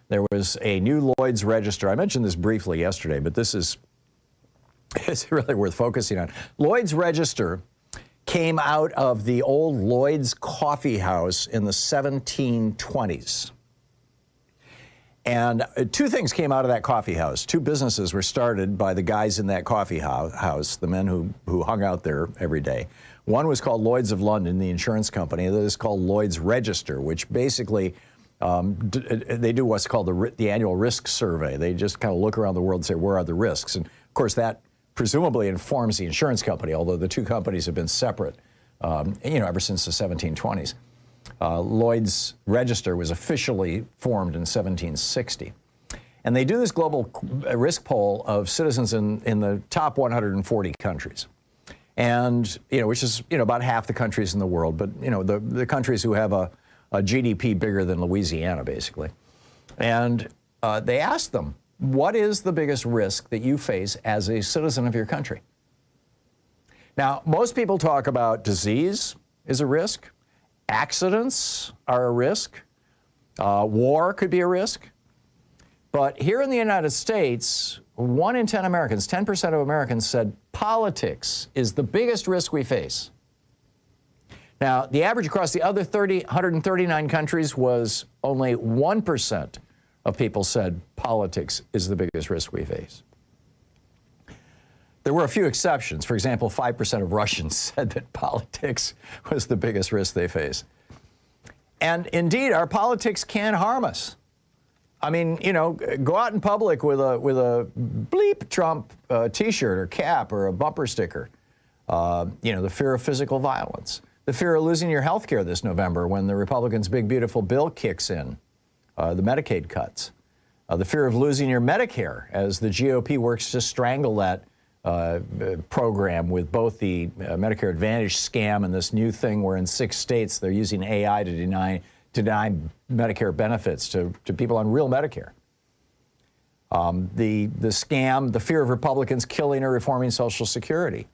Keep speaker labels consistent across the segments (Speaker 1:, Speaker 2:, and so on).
Speaker 1: There was a new Lloyd's Register. I mentioned this briefly yesterday, but this is it's really worth focusing on. Lloyd's Register came out of the old Lloyd's Coffee House in the 1720s. And two things came out of that coffee house. Two businesses were started by the guys in that coffee house, the men who hung out there every day. One was called Lloyd's of London, the insurance company. The other is called Lloyd's Register, which basically they do what's called the annual risk survey. They just kind of look around the world and say, where are the risks? And of course, that presumably informs the insurance company, although the two companies have been separate, ever since the 1720s. Lloyd's Register was officially formed in 1760. And they do this global risk poll of citizens in the top 140 countries. And, which is, about half the countries in the world, but, the countries who have a GDP bigger than Louisiana, basically. And they asked them, what is the biggest risk that you face as a citizen of your country? Now, most people talk about disease is a risk. Accidents are a risk. War could be a risk. But here in the United States, 1 in 10 Americans, 10% of Americans said politics is the biggest risk we face. Now, the average across the other 139 countries was only 1% of people said politics is the biggest risk we face. There were a few exceptions. For example, 5% of Russians said that politics was the biggest risk they face. And indeed, our politics can harm us. I mean, go out in public with a bleep Trump T-shirt or cap or a bumper sticker. The fear of physical violence, the fear of losing your health care this November when the Republicans' big, beautiful bill kicks in, the Medicaid cuts, the fear of losing your Medicare as the GOP works to strangle that program with both the Medicare Advantage scam and this new thing where in 6 states they're using AI to deny Medicare benefits to people on real Medicare. The scam, the fear of Republicans killing or reforming Social Security.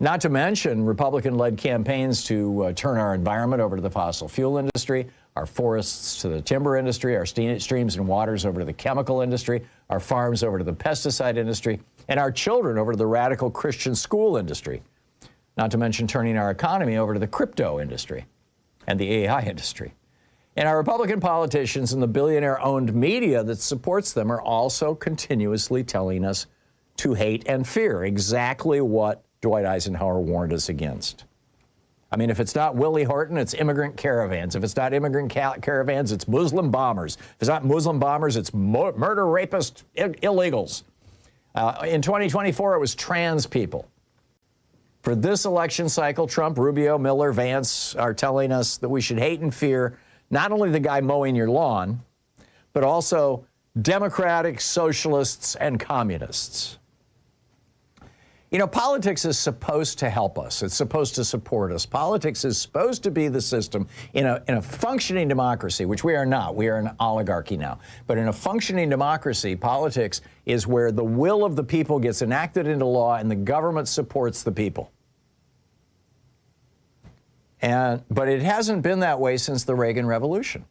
Speaker 1: Not to mention Republican-led campaigns to turn our environment over to the fossil fuel industry, our forests to the timber industry, our streams and waters over to the chemical industry, our farms over to the pesticide industry, and our children over to the radical Christian school industry. Not to mention turning our economy over to the crypto industry and the AI industry. And our Republican politicians and the billionaire-owned media that supports them are also continuously telling us to hate and fear, exactly what Dwight Eisenhower warned us against. I mean, if it's not Willie Horton, it's immigrant caravans. If it's not immigrant caravans, it's Muslim bombers. If it's not Muslim bombers, it's murder rapist illegals. In 2024, it was trans people. For this election cycle, Trump, Rubio, Miller, Vance are telling us that we should hate and fear not only the guy mowing your lawn, but also Democratic, socialists, and communists. Politics is supposed to help us. It's supposed to support us. Politics is supposed to be the system in a functioning democracy, which we are not. We are an oligarchy now. But in a functioning democracy, politics is where the will of the people gets enacted into law and the government supports the people. But it hasn't been that way since the Reagan Revolution.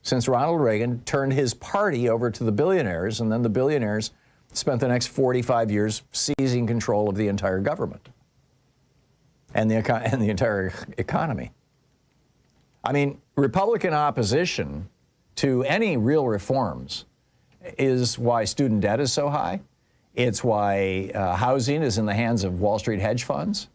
Speaker 1: Since Ronald Reagan turned his party over to the billionaires, and then the billionaires spent the next 45 years seizing control of the entire government and the entire economy. I mean, Republican opposition to any real reforms is why student debt is so high. It's why housing is in the hands of Wall Street hedge funds.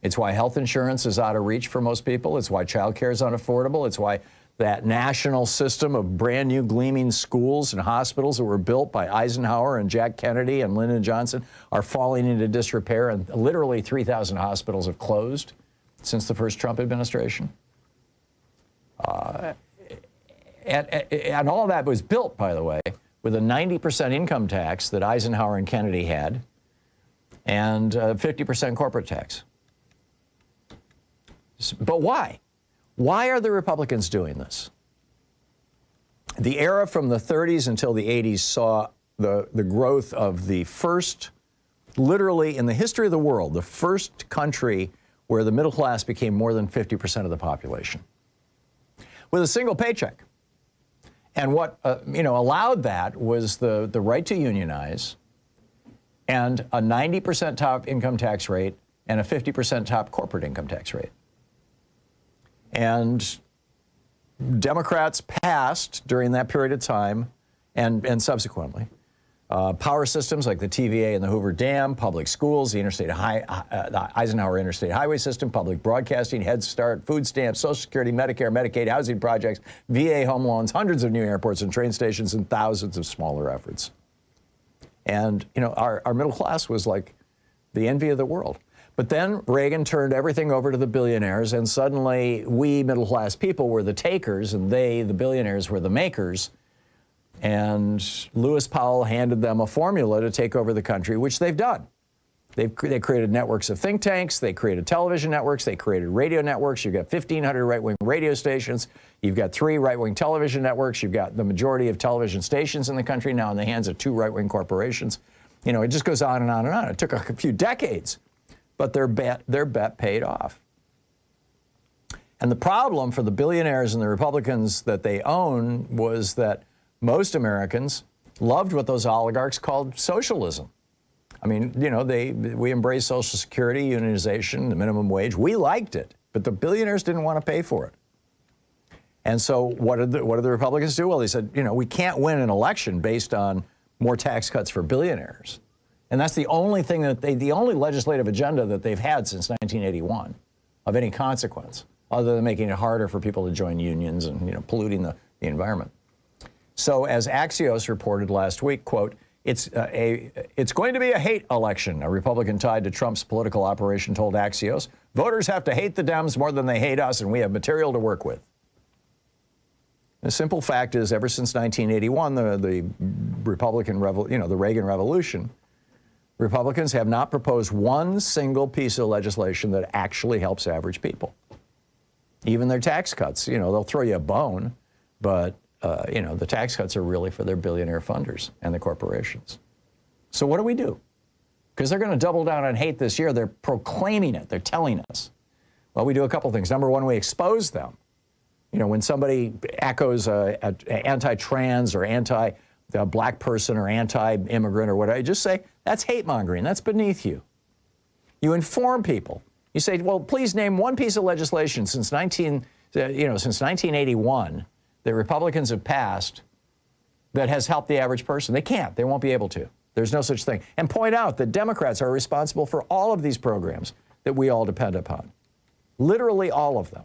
Speaker 1: It's why health insurance is out of reach for most people. It's why child care is unaffordable. It's why that national system of brand new gleaming schools and hospitals that were built by Eisenhower and Jack Kennedy and Lyndon Johnson are falling into disrepair, and literally 3,000 hospitals have closed since the first Trump administration. And all of that was built, by the way, with a 90% income tax that Eisenhower and Kennedy had and 50% corporate tax. But why? Why are the Republicans doing this? The era from the 30s until the 80s saw the growth of the first, literally in the history of the world, the first country where the middle class became more than 50% of the population with a single paycheck. And what allowed that was the right to unionize and a 90% top income tax rate and a 50% top corporate income tax rate. And Democrats passed during that period of time and subsequently power systems like the TVA and the Hoover Dam, public schools, the Eisenhower Interstate Highway System, public broadcasting, Head Start, food stamps, Social Security, Medicare, Medicaid, housing projects, VA home loans, hundreds of new airports and train stations, and thousands of smaller efforts. And, our middle class was like the envy of the world. But then Reagan turned everything over to the billionaires, and suddenly we middle class people were the takers, and they, the billionaires, were the makers. And Lewis Powell handed them a formula to take over the country, which they've done. They created networks of think tanks. They created television networks. They created radio networks. You've got 1,500 right-wing radio stations. You've got 3 right-wing television networks. You've got the majority of television stations in the country now in the hands of 2 right-wing corporations. It just goes on and on and on. It took a few decades, but their bet paid off. And the problem for the billionaires and the Republicans that they own was that most Americans loved what those oligarchs called socialism. I mean, we embraced Social Security, unionization, the minimum wage. We liked it, but the billionaires didn't want to pay for it. And so what did the Republicans do? Well, they said, we can't win an election based on more tax cuts for billionaires. And that's the only thing the only legislative agenda that they've had since 1981 of any consequence, other than making it harder for people to join unions and, polluting the environment. So as Axios reported last week, quote, it's going to be a hate election, a Republican tied to Trump's political operation told Axios. Voters have to hate the Dems more than they hate us, and we have material to work with. The simple fact is, ever since 1981, the the Reagan Revolution, Republicans have not proposed one single piece of legislation that actually helps average people. Even their tax cuts, they'll throw you a bone, but the tax cuts are really for their billionaire funders and the corporations. So what do we do? Because they're going to double down on hate this year. They're proclaiming it. They're telling us. Well, we do a couple things. Number one, we expose them. When somebody echoes anti-trans or anti-black person or anti-immigrant or whatever, you just say, that's hate mongering. That's beneath you. You inform people. You say, well, please name one piece of legislation since 1981 that Republicans have passed that has helped the average person. They can't. They won't be able to. There's no such thing. And point out that Democrats are responsible for all of these programs that we all depend upon. Literally all of them.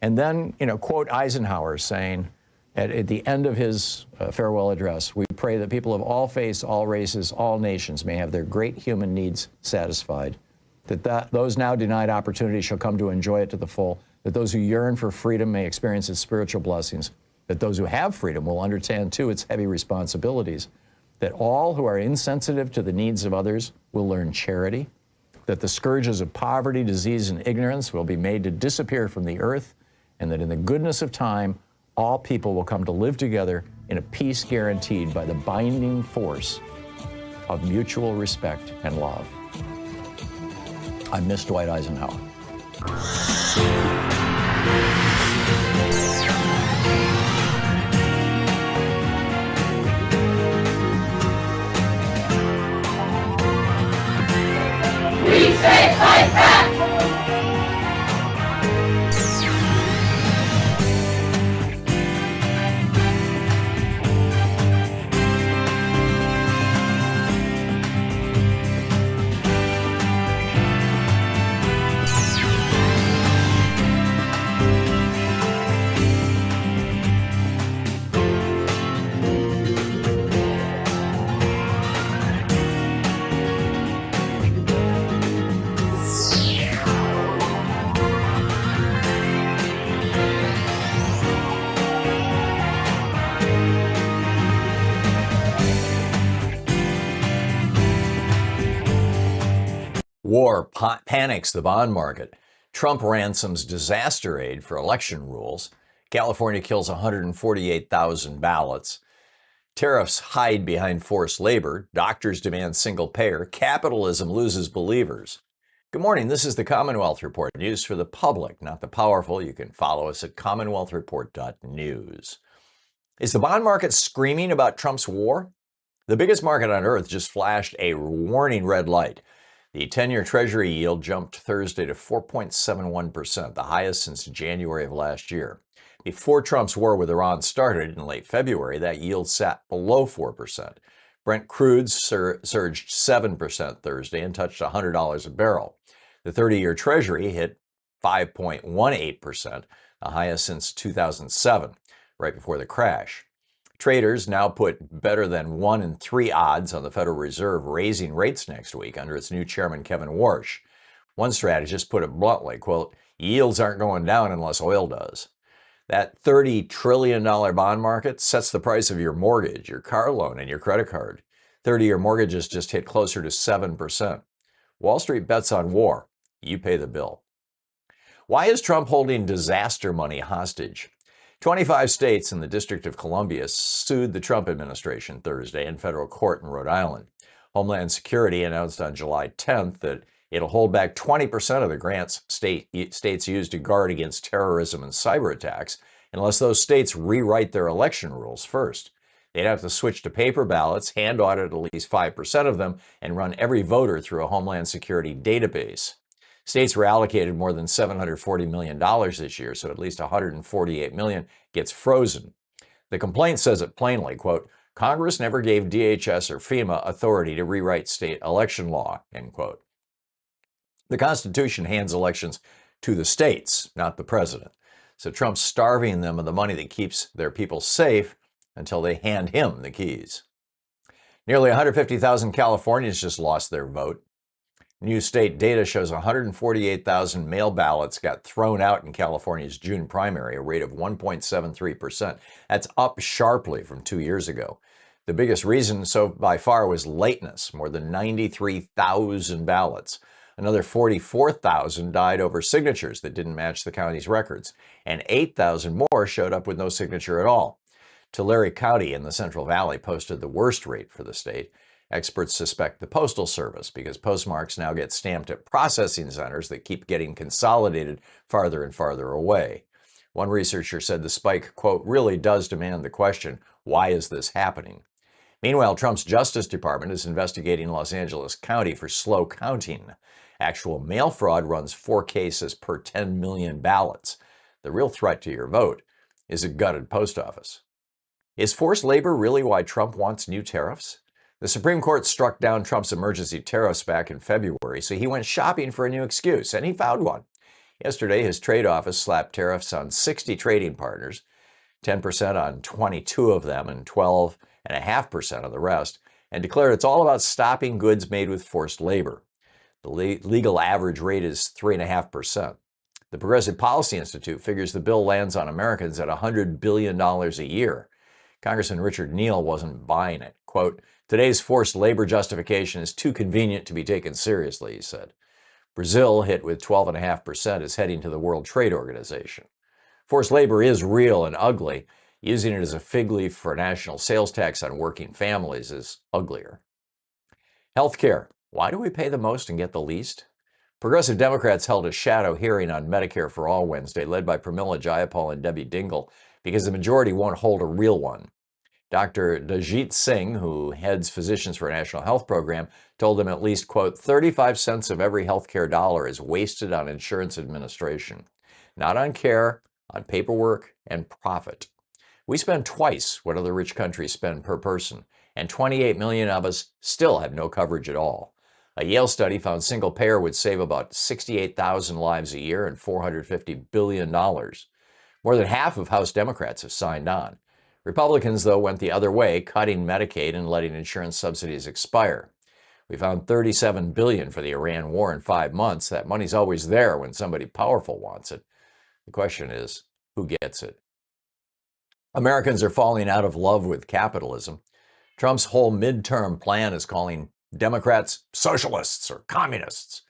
Speaker 1: And then, quote Eisenhower saying at the end of his farewell address, we pray that people of all faiths, all races, all nations may have their great human needs satisfied, that those now denied opportunity shall come to enjoy it to the full, that those who yearn for freedom may experience its spiritual blessings, that those who have freedom will understand, too, its heavy responsibilities, that all who are insensitive to the needs of others will learn charity, that the scourges of poverty, disease, and ignorance will be made to disappear from the earth, and that in the goodness of time, all people will come to live together in a peace guaranteed by the binding force of mutual respect and love. I miss Dwight Eisenhower.
Speaker 2: We say fight back!
Speaker 1: War panics the bond market. Trump ransoms disaster aid for election rules. California kills 148,000 ballots. Tariffs hide behind forced labor. Doctors demand single payer. Capitalism loses believers. Good morning. This is the Commonwealth Report, news for the public, not the powerful. You can follow us at commonwealthreport.news. Is the bond market screaming about Trump's war? The biggest market on earth just flashed a warning red light. The 10-year Treasury yield jumped Thursday to 4.71%, the highest since January of last year. Before Trump's war with Iran started in late February, that yield sat below 4%. Brent crude surged 7% Thursday and touched $100 a barrel. The 30-year Treasury hit 5.18%, the highest since 2007, right before the crash. Traders now put better than 1 in 3 odds on the Federal Reserve raising rates next week under its new chairman, Kevin Warsh. One strategist put it bluntly, quote, yields aren't going down unless oil does. That $30 trillion bond market sets the price of your mortgage, your car loan, and your credit card. 30-year mortgages just hit closer to 7%. Wall Street bets on war. You pay the bill. Why is Trump holding disaster money hostage? 25 states and the District of Columbia sued the Trump administration Thursday in federal court in Rhode Island. Homeland Security announced on July 10th that it'll hold back 20% of the grants states use to guard against terrorism and cyber attacks unless those states rewrite their election rules first. They'd have to switch to paper ballots, hand audit at least 5% of them, and run every voter through a Homeland Security database. States were allocated more than $740 million this year, so at least $148 million gets frozen. The complaint says it plainly, quote, Congress never gave DHS or FEMA authority to rewrite state election law, end quote. The Constitution hands elections to the states, not the president. So Trump's starving them of the money that keeps their people safe until they hand him the keys. Nearly 150,000 Californians just lost their vote. New state data shows 148,000 mail ballots got thrown out in California's June primary, a rate of 1.73%. That's up sharply from 2 years ago. The biggest reason so by far was lateness, more than 93,000 ballots. Another 44,000 died over signatures that didn't match the county's records, and 8,000 more showed up with no signature at all. Tulare County in the Central Valley posted the worst rate for the state. Experts suspect the Postal Service because postmarks now get stamped at processing centers that keep getting consolidated farther and farther away. One researcher said the spike, quote, really does demand the question, why is this happening? Meanwhile, Trump's Justice Department is investigating Los Angeles County for slow counting. Actual mail fraud runs 4 cases per 10 million ballots. The real threat to your vote is a gutted post office. Is forced labor really why Trump wants new tariffs? The Supreme Court struck down Trump's emergency tariffs back in February, so he went shopping for a new excuse, and he found one. Yesterday, his trade office slapped tariffs on 60 trading partners, 10% on 22 of them and 12.5% on the rest, and declared it's all about stopping goods made with forced labor. The legal average rate is 3.5%. The Progressive Policy Institute figures the bill lands on Americans at $100 billion a year. Congressman Richard Neal wasn't buying it. Quote, today's forced labor justification is too convenient to be taken seriously, he said. Brazil, hit with 12.5%, is heading to the World Trade Organization. Forced labor is real and ugly. Using it as a fig leaf for a national sales tax on working families is uglier. Healthcare. Why do we pay the most and get the least? Progressive Democrats held a shadow hearing on Medicare for All Wednesday, led by Pramila Jayapal and Debbie Dingell, because the majority won't hold a real one. Dr. Dajit Singh, who heads Physicians for a National Health Program, told them at least, quote, 35 cents of every healthcare dollar is wasted on insurance administration, not on care, on paperwork and profit. We spend twice what other rich countries spend per person, and 28 million of us still have no coverage at all. A Yale study found single payer would save about 68,000 lives a year and $450 billion. More than half of House Democrats have signed on. Republicans, though, went the other way, cutting Medicaid and letting insurance subsidies expire. We found $37 billion for the Iran war in 5 months. That money's always there when somebody powerful wants it. The question is, who gets it? Americans are falling out of love with capitalism. Trump's whole midterm plan is calling Democrats socialists or communists.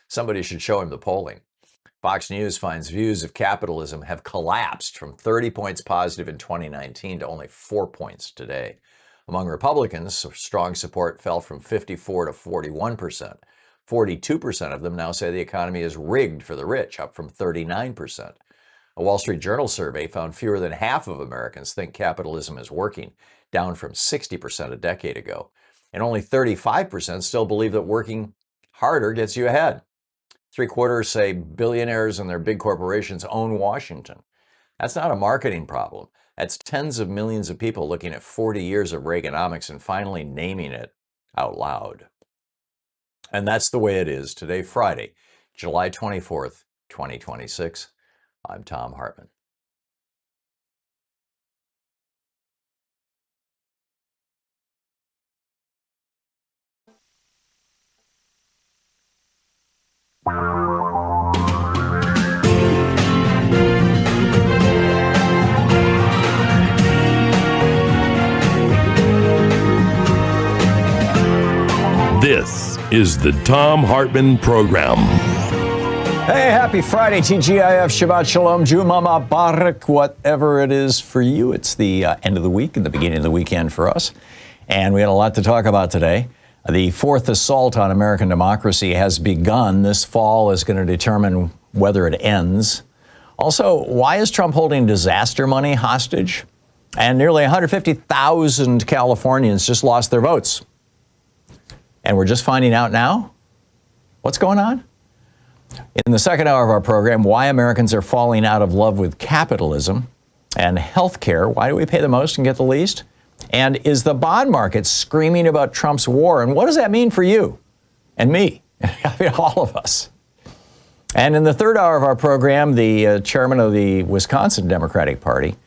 Speaker 1: Somebody should show him the polling. Fox News finds views of capitalism have collapsed from 30 points positive in 2019 to only 4 points today. Among Republicans, strong support fell from 54 to 41%. 42% of them now say the economy is rigged for the rich, up from 39%. A Wall Street Journal survey found fewer than half of Americans think capitalism is working, down from 60% a decade ago. And only 35% still believe that working harder gets you ahead. 3/4 say billionaires and their big corporations own Washington. That's not a marketing problem. That's tens of millions of people looking at 40 years of Reaganomics and finally naming it out loud. And that's the way it is today, Friday, July 24th, 2026. I'm Thom Hartmann.
Speaker 3: This is the Thom Hartmann Program.
Speaker 1: Hey, happy Friday, TGIF, Shabbat Shalom, Juma Mubarak, whatever it is for you. It's the end of the week and the beginning of the weekend for us. And we had a lot to talk about today. The fourth assault on American democracy has begun. This fall is going to determine whether it ends. Also, why is Trump holding disaster money hostage? And nearly 150,000 Californians just lost their votes. And we're just finding out now? What's going on? In the second hour of our program, why Americans are falling out of love with capitalism and healthcare. Why do we pay the most and get the least? And is the bond market screaming about Trump's war? And what does that mean for you and me? I mean, all of us. And in the third hour of our program, the chairman of the Wisconsin Democratic Party,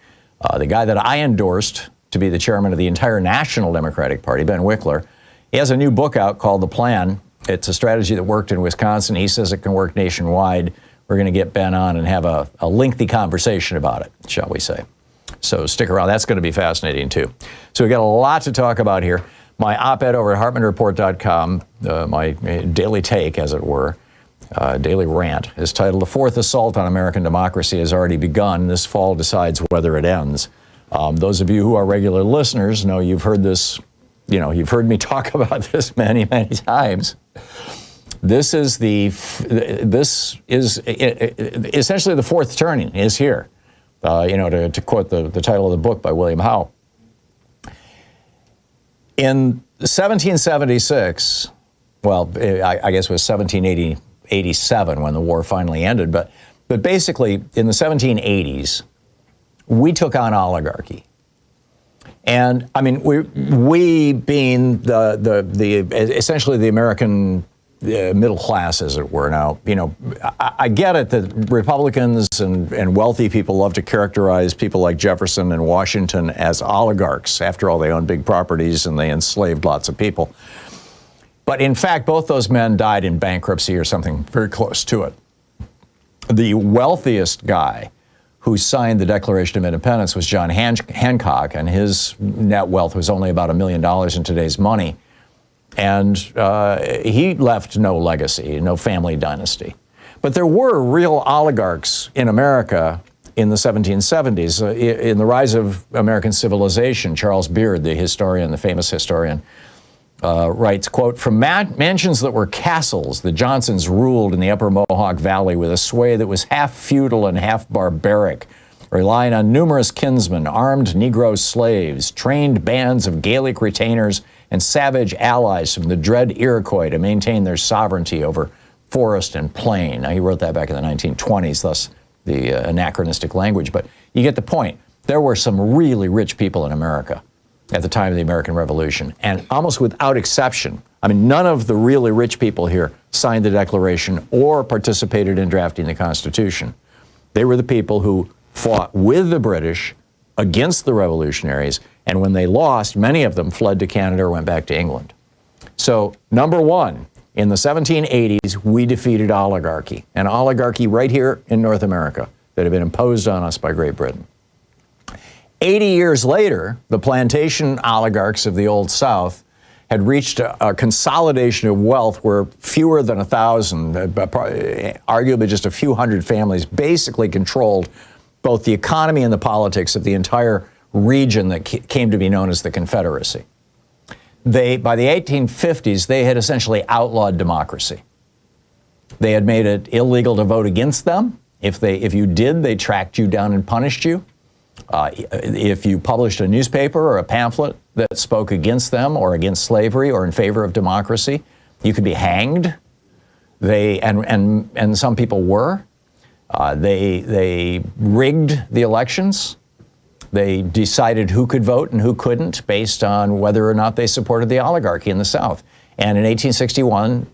Speaker 1: the guy that I endorsed to be the chairman of the entire National Democratic Party, Ben Wikler, he has a new book out called The Plan. It's a strategy that worked in Wisconsin. He says it can work nationwide. We're going to get Ben on and have a lengthy conversation about it, shall we say. So stick around. That's going to be fascinating, too. So we've got a lot to talk about here. My op-ed over at HartmannReport.com, my daily take, as it were, daily rant, is titled, "The Fourth Assault on American Democracy Has Already Begun. This fall decides whether it ends." Those of you who are regular listeners know you've heard this. You've heard me talk about this many, many times. This is essentially the fourth turning is here. To quote the title of the book by William Howe. In 1776, well, I guess it was 1787 when the war finally ended, but basically in the 1780s, we took on oligarchy. And I mean, we being the essentially the American middle class, as it were. Now, I get it that Republicans and wealthy people love to characterize people like Jefferson and Washington as oligarchs. After all, they owned big properties and they enslaved lots of people. But in fact, both those men died in bankruptcy or something very close to it. The wealthiest guy who signed the Declaration of Independence was John Hancock, and his net wealth was only about $1 million in today's money. And he left no legacy, no family dynasty. But there were real oligarchs in America in the 1770s. In the rise of American civilization, Charles Beard, the historian, the famous historian, writes, quote, "From mansions that were castles, the Johnsons ruled in the upper Mohawk Valley with a sway that was half feudal and half barbaric, relying on numerous kinsmen, armed Negro slaves, trained bands of Gaelic retainers, and savage allies from the dread Iroquois to maintain their sovereignty over forest and plain." Now, he wrote that back in the 1920s, thus the anachronistic language, but you get the point. There were some really rich people in America at the time of the American Revolution, and almost without exception, I mean, none of the really rich people here signed the Declaration or participated in drafting the Constitution. They were the people who fought with the British against the revolutionaries, and when they lost, many of them fled to Canada or went back to England. So, number one, in the 1780s, we defeated oligarchy, an oligarchy right here in North America that had been imposed on us by Great Britain. 80 years later, the plantation oligarchs of the Old South had reached a consolidation of wealth where fewer than 1,000, arguably just a few hundred families, basically controlled both the economy and the politics of the entire region that came to be known as the Confederacy. By the 1850s, they had essentially outlawed democracy. They had made it illegal to vote against them, If you did, they tracked you down and punished you. If you published a newspaper or a pamphlet that spoke against them or against slavery or in favor of democracy, you could be hanged. And some people were. They rigged the elections. They decided who could vote and who couldn't based on whether or not they supported the oligarchy in the South. And in 1861,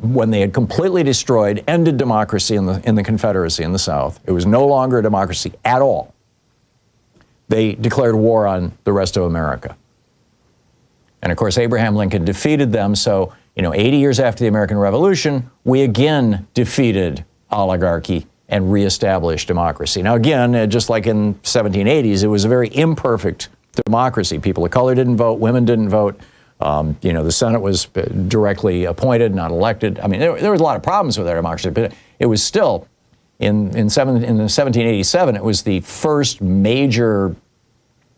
Speaker 1: when they had completely destroyed, ended democracy in the Confederacy in the South, it was no longer a democracy at all. They declared war on the rest of America. And of course, Abraham Lincoln defeated them. So, 80 years after the American Revolution, we again defeated oligarchy and reestablished democracy. Now, again, just like in 1780s, it was a very imperfect democracy. People of color didn't vote, women didn't vote. The Senate was directly appointed, not elected. I mean, there was a lot of problems with our democracy, but it was still, in 1787, it was the first major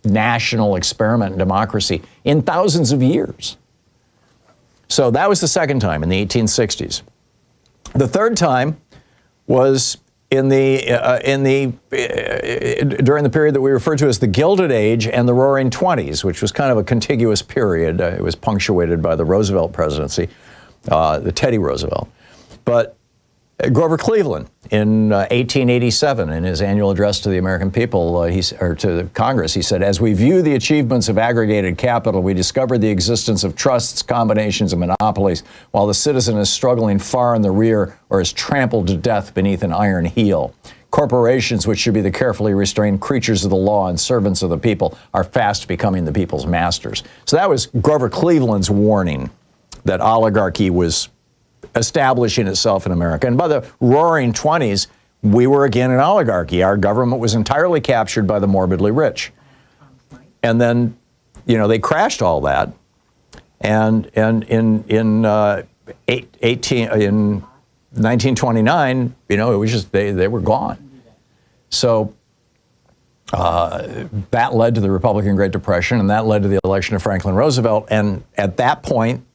Speaker 1: national experiment in democracy in thousands of years. So that was the second time in the 1860s. The third time was during the period that we refer to as the Gilded Age and the Roaring Twenties, which was kind of a contiguous period. It was punctuated by the Roosevelt presidency, the Teddy Roosevelt. But Grover Cleveland in 1887, in his annual address to the American people, or to the Congress, he said, "As we view the achievements of aggregated capital, we discover the existence of trusts, combinations, and monopolies, while the citizen is struggling far in the rear or is trampled to death beneath an iron heel. Corporations, which should be the carefully restrained creatures of the law and servants of the people, are fast becoming the people's masters." So that was Grover Cleveland's warning that oligarchy was establishing itself in America. And by the Roaring Twenties, we were again an oligarchy. Our government was entirely captured by the morbidly rich. And then, they crashed all that. And in 1929, it was just, they were gone. So that led to the Republican Great Depression, and that led to the election of Franklin Roosevelt. And at that point,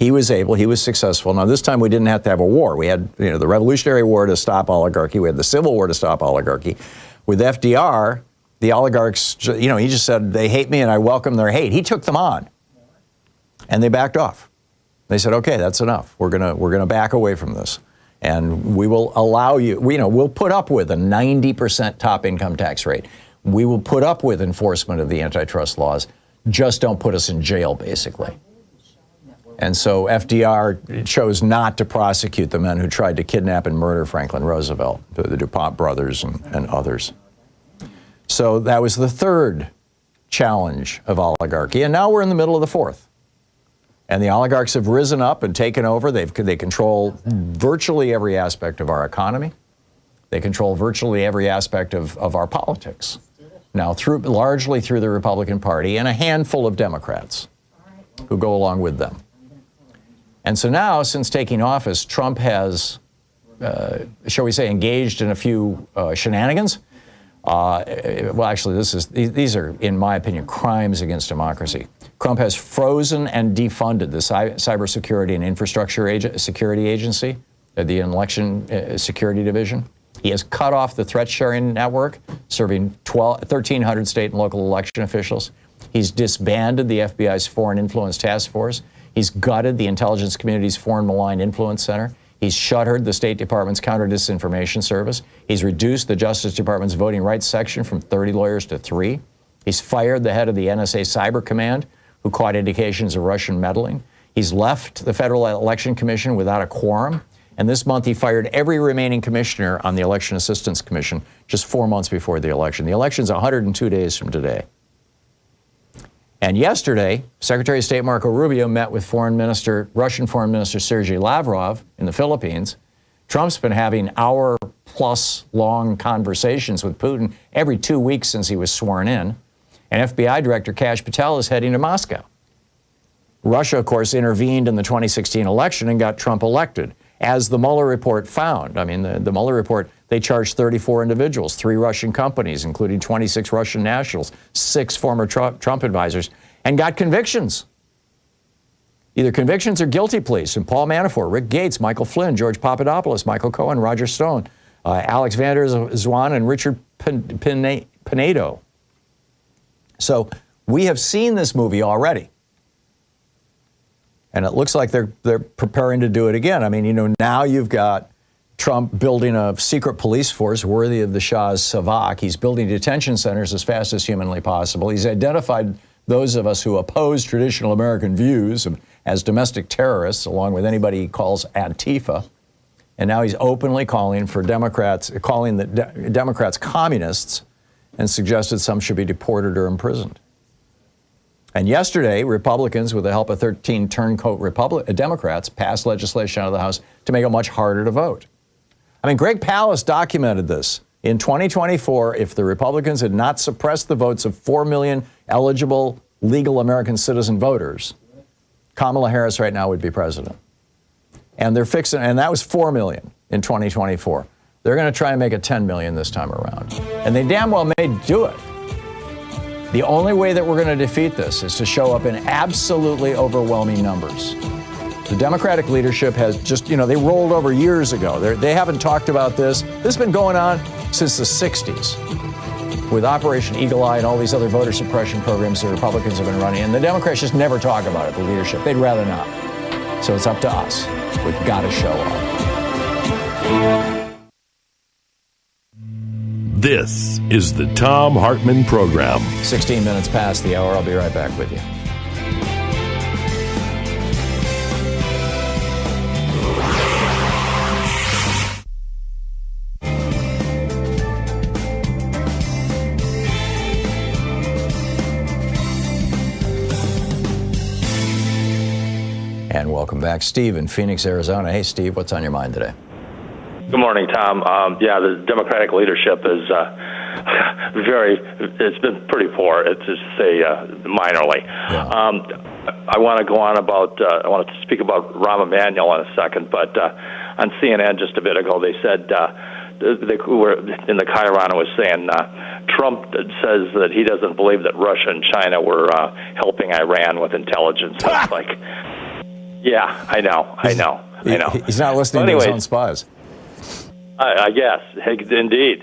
Speaker 1: he was successful. Now, this time we didn't have to have a war. We had, the Revolutionary War to stop oligarchy. We had the Civil War to stop oligarchy. With FDR, the oligarchs, he just said, they hate me and I welcome their hate. He took them on. And they backed off. They said, okay, that's enough. We're gonna back away from this. And we will allow you, we'll put up with a 90% top income tax rate. We will put up with enforcement of the antitrust laws. Just don't put us in jail, basically. And so FDR chose not to prosecute the men who tried to kidnap and murder Franklin Roosevelt, the DuPont brothers and others. So that was the third challenge of oligarchy. And now we're in the middle of the fourth. And the oligarchs have risen up and taken over. They control virtually every aspect of our economy. They control virtually every aspect of our politics. Now, largely through the Republican Party and a handful of Democrats who go along with them. And so now, since taking office, Trump has, shall we say, engaged in a few shenanigans. Well, actually, these are, in my opinion, crimes against democracy. Trump has frozen and defunded the Cybersecurity and Infrastructure Security Agency, the Election Security Division. He has cut off the threat sharing network, serving 1,300 state and local election officials. He's disbanded the FBI's Foreign Influence Task Force. He's gutted the intelligence community's Foreign Malign Influence Center. He's shuttered the State Department's Counter-Disinformation Service. He's reduced the Justice Department's Voting Rights Section from 30 lawyers to 3. He's fired the head of the NSA Cyber Command, who caught indications of Russian meddling. He's left the Federal Election Commission without a quorum. And this month, he fired every remaining commissioner on the Election Assistance Commission just 4 months before the election. The election's 102 days from today. And yesterday, Secretary of State Marco Rubio met with Russian Foreign Minister Sergei Lavrov in the Philippines. Trump's been having hour-plus long conversations with Putin every 2 weeks since he was sworn in. And FBI Director Kash Patel is heading to Moscow. Russia, of course, intervened in the 2016 election and got Trump elected, as the Mueller report found. I mean, the Mueller report, they charged 34 individuals, 3 Russian companies, including 26 Russian nationals, 6 former Trump advisors, and got convictions. Either convictions or guilty pleas from Paul Manafort, Rick Gates, Michael Flynn, George Papadopoulos, Michael Cohen, Roger Stone, Alex Vander Zwan and Richard Pinedo. So we have seen this movie already. And it looks like they're preparing to do it again. I mean, now you've got Trump building a secret police force worthy of the Shah's Savak. He's building detention centers as fast as humanly possible. He's identified those of us who oppose traditional American views as domestic terrorists, along with anybody he calls Antifa. And now he's openly calling the Democrats communists, and suggested some should be deported or imprisoned. And yesterday, Republicans, with the help of 13 turncoat Democrats, passed legislation out of the House to make it much harder to vote. I mean, Greg Palast documented this. In 2024, if the Republicans had not suppressed the votes of 4 million eligible legal American citizen voters, Kamala Harris right now would be president. And and that was 4 million in 2024. They're going to try and make it 10 million this time around. And they damn well may do it. The only way that we're going to defeat this is to show up in absolutely overwhelming numbers. The Democratic leadership has just, they rolled over years ago. They haven't talked about this. This has been going on since the 60s with Operation Eagle Eye and all these other voter suppression programs the Republicans have been running. And the Democrats just never talk about it, the leadership. They'd rather not. So it's up to us. We've got to show up.
Speaker 3: This is the Thom Hartmann Program.
Speaker 1: 16 minutes past the hour. I'll be right back with you. And welcome back. Steve in Phoenix, Arizona. Hey, Steve, what's on your mind today?
Speaker 4: Good morning, Tom. The Democratic leadership is it's been pretty poor, to say minorly. Yeah. I want to go on about, I want to speak about Rahm Emanuel in a second, but on CNN just a bit ago, they said, they were in the Chiron was saying, Trump says that he doesn't believe that Russia and China were helping Iran with intelligence. It's like, yeah, I know.
Speaker 1: He's not listening to his own spies.
Speaker 4: I guess. Indeed.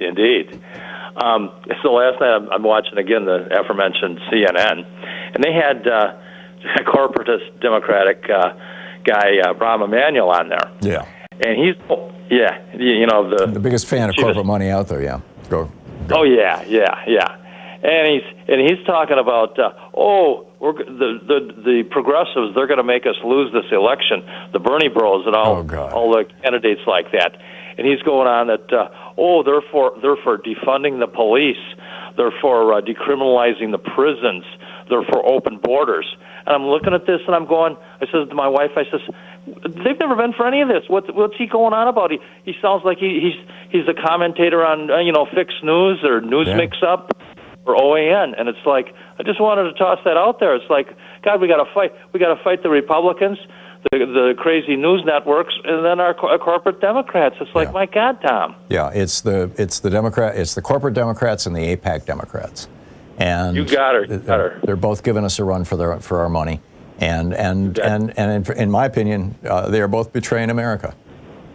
Speaker 4: So last night I'm watching again the aforementioned CNN, and they had a corporatist Democratic guy, Rahm Emanuel, on there.
Speaker 1: Yeah.
Speaker 4: And he's, the
Speaker 1: biggest fan of corporate money out there, yeah. Go.
Speaker 4: Oh, yeah. And he's talking about, the progressives, they're going to make us lose this election, the Bernie bros and all the candidates like that. And he's going on that, they're for defunding the police, they're for decriminalizing the prisons, they're for open borders. And I'm looking at this and I'm going, I says to my wife, they've never been for any of this. What's he going on about? He sounds like he's a commentator on Fixed News or News Mix Up or OAN, and it's like I just wanted to toss that out there. It's like, God, we got to fight. We got to fight the Republicans, the crazy news networks, and then our corporate Democrats. It's like, my God, Tom.
Speaker 1: Yeah, it's the corporate Democrats and the AIPAC Democrats. And
Speaker 4: you got her.
Speaker 1: They're both giving us a run for our money, and in my opinion, they are both betraying America.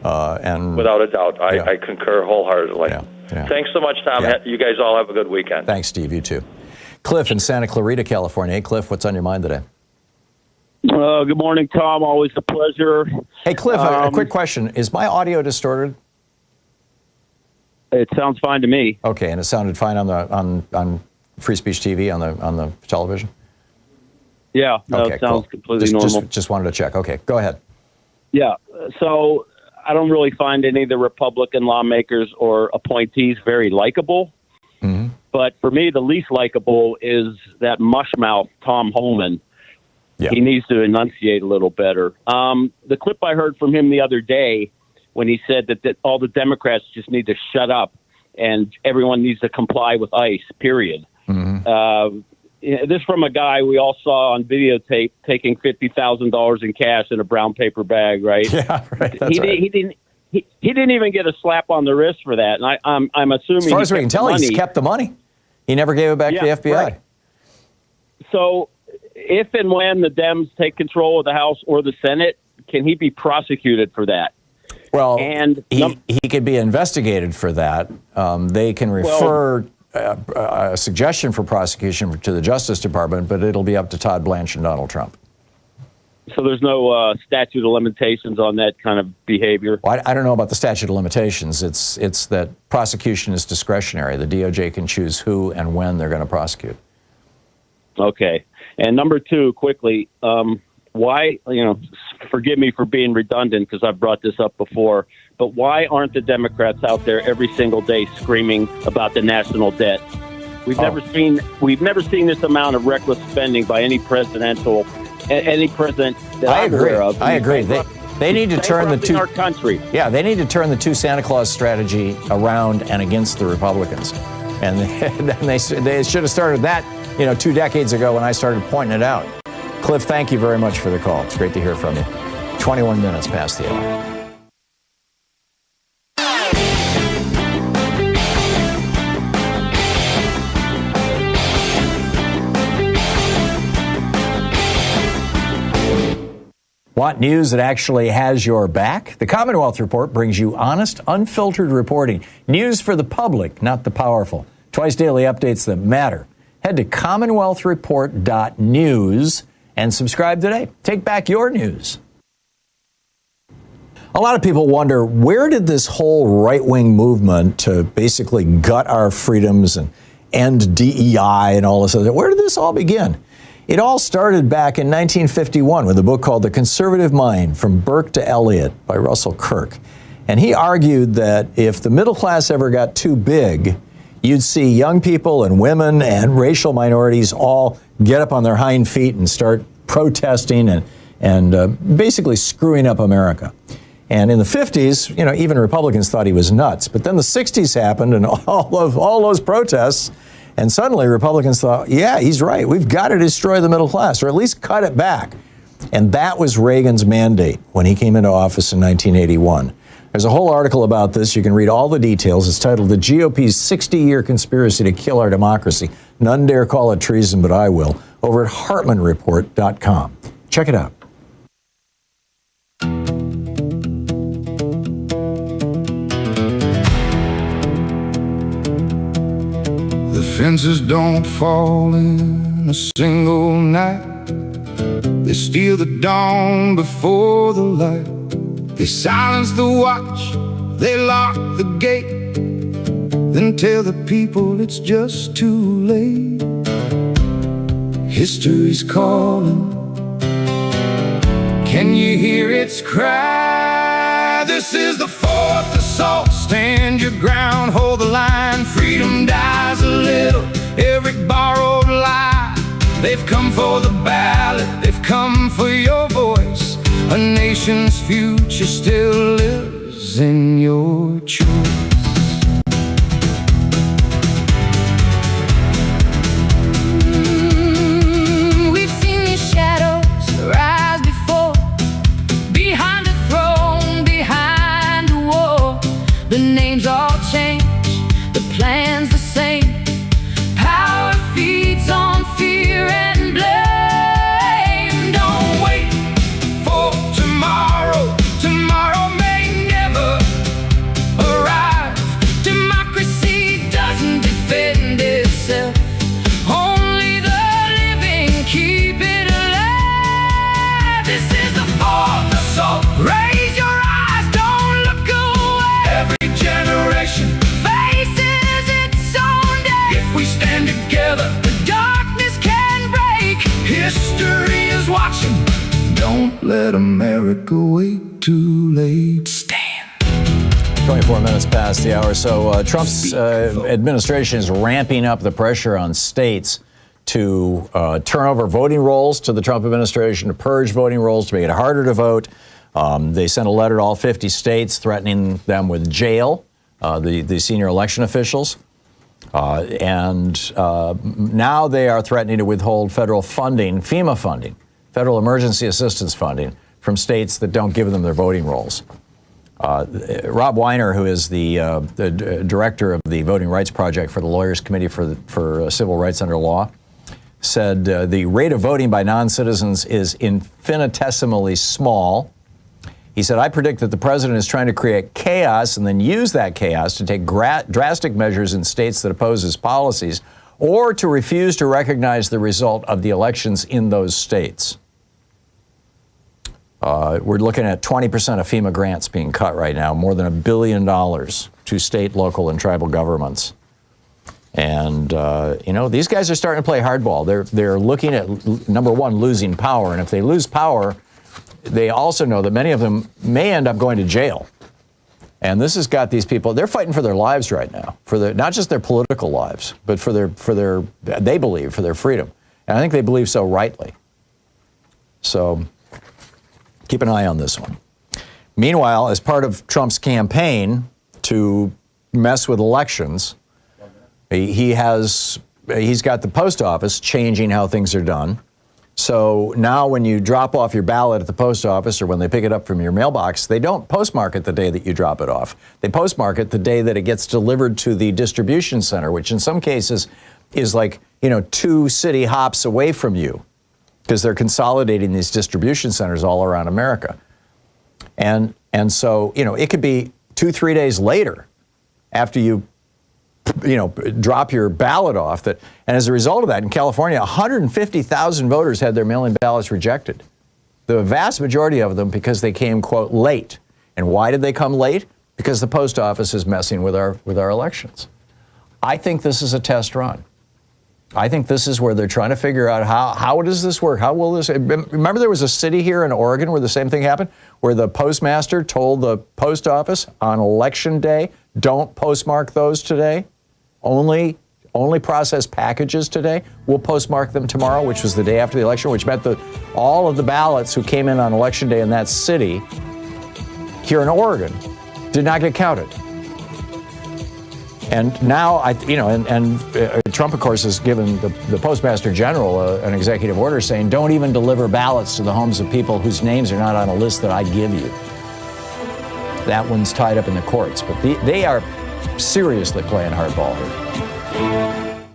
Speaker 1: And
Speaker 4: without a doubt, I concur wholeheartedly.
Speaker 1: Yeah.
Speaker 4: Thanks so much, Tom. Yeah. You guys all have a good weekend.
Speaker 1: Thanks, Steve. You too. Cliff in Santa Clarita, California. Hey, Cliff, what's on your mind today?
Speaker 5: Good morning, Tom. Always a pleasure.
Speaker 1: Hey, Cliff, a quick question. Is my audio distorted?
Speaker 5: It sounds fine to me.
Speaker 1: Okay, and it sounded fine on Free Speech TV on the television?
Speaker 5: Yeah, no,
Speaker 1: okay,
Speaker 5: it sounds
Speaker 1: cool.
Speaker 5: completely normal.
Speaker 1: Just wanted to check. Okay, go ahead.
Speaker 5: Yeah, so I don't really find any of the Republican lawmakers or appointees very likable. Mm-hmm. But for me, the least likable is that mushmouth Thom Hartmann. Yeah. He needs to enunciate a little better. The clip I heard from him the other day when he said that all the Democrats just need to shut up and everyone needs to comply with ICE, period. Mm-hmm. This from a guy we all saw on videotape taking $50,000 in cash in a brown paper bag, right?
Speaker 1: Yeah, right.
Speaker 5: He didn't even get a slap on the wrist for that. And I'm assuming,
Speaker 1: as far as we can tell, he's kept the money. He never gave it back to the FBI.
Speaker 5: Right. So if and when the Dems take control of the House or the Senate, can he be prosecuted for that?
Speaker 1: Well,
Speaker 5: and
Speaker 1: he could be investigated for that. They can refer a suggestion for prosecution to the Justice Department, but it'll be up to Todd Blanche and Donald Trump.
Speaker 5: So there's no statute of limitations on that kind of behavior?
Speaker 1: Well, I don't know about the statute of limitations. It's that prosecution is discretionary. The DOJ can choose who and when they're going to prosecute.
Speaker 5: Okay. And number two, quickly, why, forgive me for being redundant because I've brought this up before, but why aren't the Democrats out there every single day screaming about the national debt? We've never seen this amount of reckless spending by any president that I'm aware of.
Speaker 1: I agree. They need to turn the two.
Speaker 5: Our country.
Speaker 1: Yeah, they need to turn the two Santa Claus strategy around and against the Republicans, and they should have started that 2 decades ago when I started pointing it out. Cliff, thank you very much for the call. It's great to hear from you. 21 minutes past the hour. Want news that actually has your back? The Commonwealth Report brings you honest, unfiltered reporting. News for the public, not the powerful. Twice daily updates that matter. Head to commonwealthreport.news and subscribe today. Take back your news. A lot of people wonder, where did this whole right-wing movement to basically gut our freedoms and end DEI and all this other, where did this all begin? It all started back in 1951 with a book called The Conservative Mind, From Burke to Eliot by Russell Kirk. And he argued that if the middle class ever got too big, you'd see young people and women and racial minorities all get up on their hind feet and start protesting and basically screwing up America. And in the 50s, even Republicans thought he was nuts. But then the 60s happened and all those protests, and suddenly Republicans thought, yeah, he's right. We've got to destroy the middle class, or at least cut it back. And that was Reagan's mandate when he came into office in 1981. There's a whole article about this. You can read all the details. It's titled The GOP's 60-Year Conspiracy to Kill Our Democracy. None dare call it treason, but I will. Over at HartmannReport.com. Check it out.
Speaker 6: The fences don't fall in a single night. They steal the dawn before the light. They silence the watch, they lock the gate, then tell the people it's just too late. History's calling. Can you hear its cry? This is the fourth assault. Stand your ground, hold the line. Freedom dies a little, every borrowed lie. They've come for the ballot, they've come for your voice. A nation's future still lives in your choice.
Speaker 7: We've seen these shadows rise before, behind a throne, behind a wall. The names all change, the plan's the same. Power feeds on fear and blame. Don't wait for tomorrow. Tomorrow may never arrive. Democracy doesn't defend itself. Only the living keep it alive. This is the fourth assault. Raise your eyes, don't look away.
Speaker 6: Every generation
Speaker 7: faces its own day.
Speaker 6: if we stand together,
Speaker 7: The darkness can break.
Speaker 6: history is watching. Don't let America wait too late. Stand.
Speaker 1: 24 minutes past the hour. So Trump's administration is ramping up the pressure on states to turn over voting rolls to the Trump administration, to purge voting rolls, to make it harder to vote. They sent a letter to all 50 states threatening them with jail, the senior election officials. And now they are threatening to withhold federal funding, FEMA funding, federal emergency assistance funding, from states that don't give them their voting rolls. Rob Weiner, who is the director of the Voting Rights Project for the Lawyers Committee for Civil Rights Under Law, said the rate of voting by non-citizens is infinitesimally small. He He said, I predict that the president is trying to create chaos and then use that chaos to take drastic measures in states that oppose his policies or to refuse to recognize the result of the elections in those states. We're looking at 20% of FEMA grants being cut right now, more than $1 billion to state, local, and tribal governments. And, these guys are starting to play hardball. They're looking at, number one, losing power. And if they lose power, they also know that many of them may end up going to jail. And this has got these people, they're fighting for their lives right now, not just their political lives, but they believe, for their freedom. And I think they believe so rightly. So keep an eye on this one. Meanwhile, as part of Trump's campaign to mess with elections, he's got the post office changing how things are done. So now when you drop off your ballot at the post office or when they pick it up from your mailbox, they don't postmark it the day that you drop it off. They postmark it the day that it gets delivered to the distribution center, which in some cases is like, 2 city hops away from you, because they're consolidating these distribution centers all around America. And so, it could be 2-3 days later after you drop your ballot off. And as a result of that, in California, 150,000 voters had their mail-in ballots rejected. The vast majority of them because they came, quote, late. And why did they come late? Because the post office is messing with our elections. I think this is a test run. I think this is where they're trying to figure out how does this work? How will this? Remember there was a city here in Oregon where the same thing happened, where the postmaster told the post office on election day, don't postmark those today. Only process packages today. We'll postmark them tomorrow, which was the day after the election, which meant that all of the ballots who came in on election day in that city here in Oregon did not get counted. And now, Trump, of course, has given the Postmaster General an executive order saying, don't even deliver ballots to the homes of people whose names are not on a list that I give you. That one's tied up in the courts, but they are seriously playing hardball here.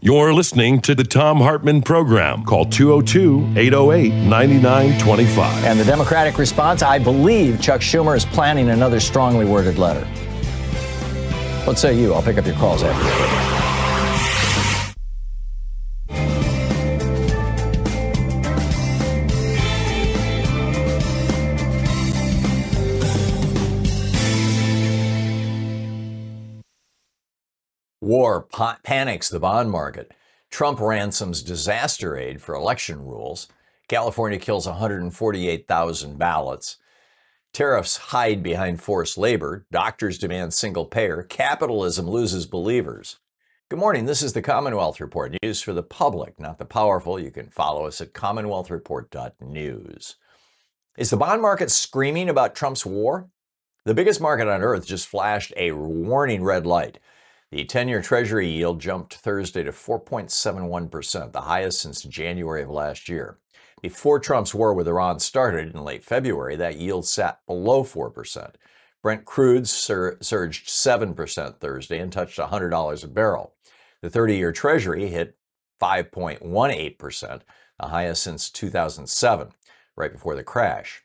Speaker 3: You're listening to the Thom Hartmann Program. Call 202-808-9925.
Speaker 1: And the Democratic response, I believe Chuck Schumer is planning another strongly worded letter. What say you? I'll pick up your calls after the break. War panics the bond market. Trump ransoms disaster aid for election rules. California kills 148,000 ballots. Tariffs hide behind forced labor. Doctors demand single payer. Capitalism loses believers. Good morning. This is the Commonwealth Report. News for the public, not the powerful. You can follow us at commonwealthreport.news. Is the bond market screaming about Trump's war? The biggest market on earth just flashed a warning red light. The 10-year Treasury yield jumped Thursday to 4.71%, the highest since January of last year. Before Trump's war with Iran started in late February, that yield sat below 4%. Brent crude surged 7% Thursday and touched $100 a barrel. The 30-year Treasury hit 5.18%, the highest since 2007, right before the crash.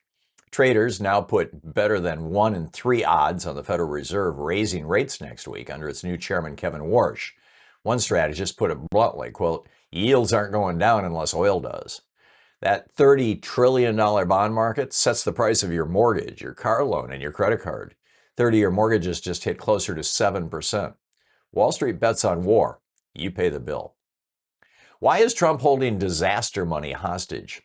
Speaker 1: Traders now put better than 1 in 3 odds on the Federal Reserve raising rates next week under its new chairman, Kevin Warsh. One strategist put it bluntly, quote, yields aren't going down unless oil does. That $30 trillion bond market sets the price of your mortgage, your car loan, and your credit card. 30-year mortgages just hit closer to 7%. Wall Street bets on war. You pay the bill. Why is Trump holding disaster money hostage?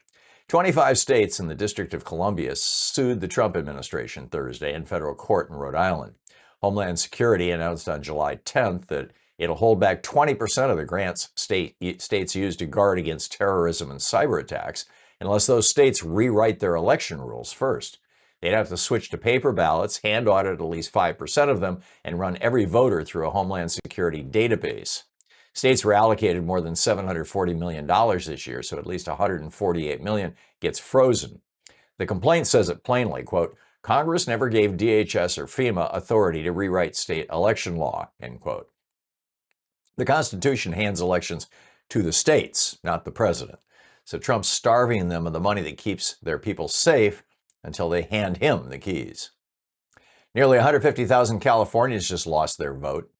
Speaker 1: 25 states and the District of Columbia sued the Trump administration Thursday in federal court in Rhode Island. Homeland Security announced on July 10th that it'll hold back 20% of the grants states use to guard against terrorism and cyber attacks unless those states rewrite their election rules first. They'd have to switch to paper ballots, hand audit at least 5% of them, and run every voter through a Homeland Security database. States were allocated more than $740 million this year, so at least $148 million gets frozen. The complaint says it plainly, quote, Congress never gave DHS or FEMA authority to rewrite state election law, end quote. The Constitution hands elections to the states, not the president. So Trump's starving them of the money that keeps their people safe until they hand him the keys. Nearly 150,000 Californians just lost their vote.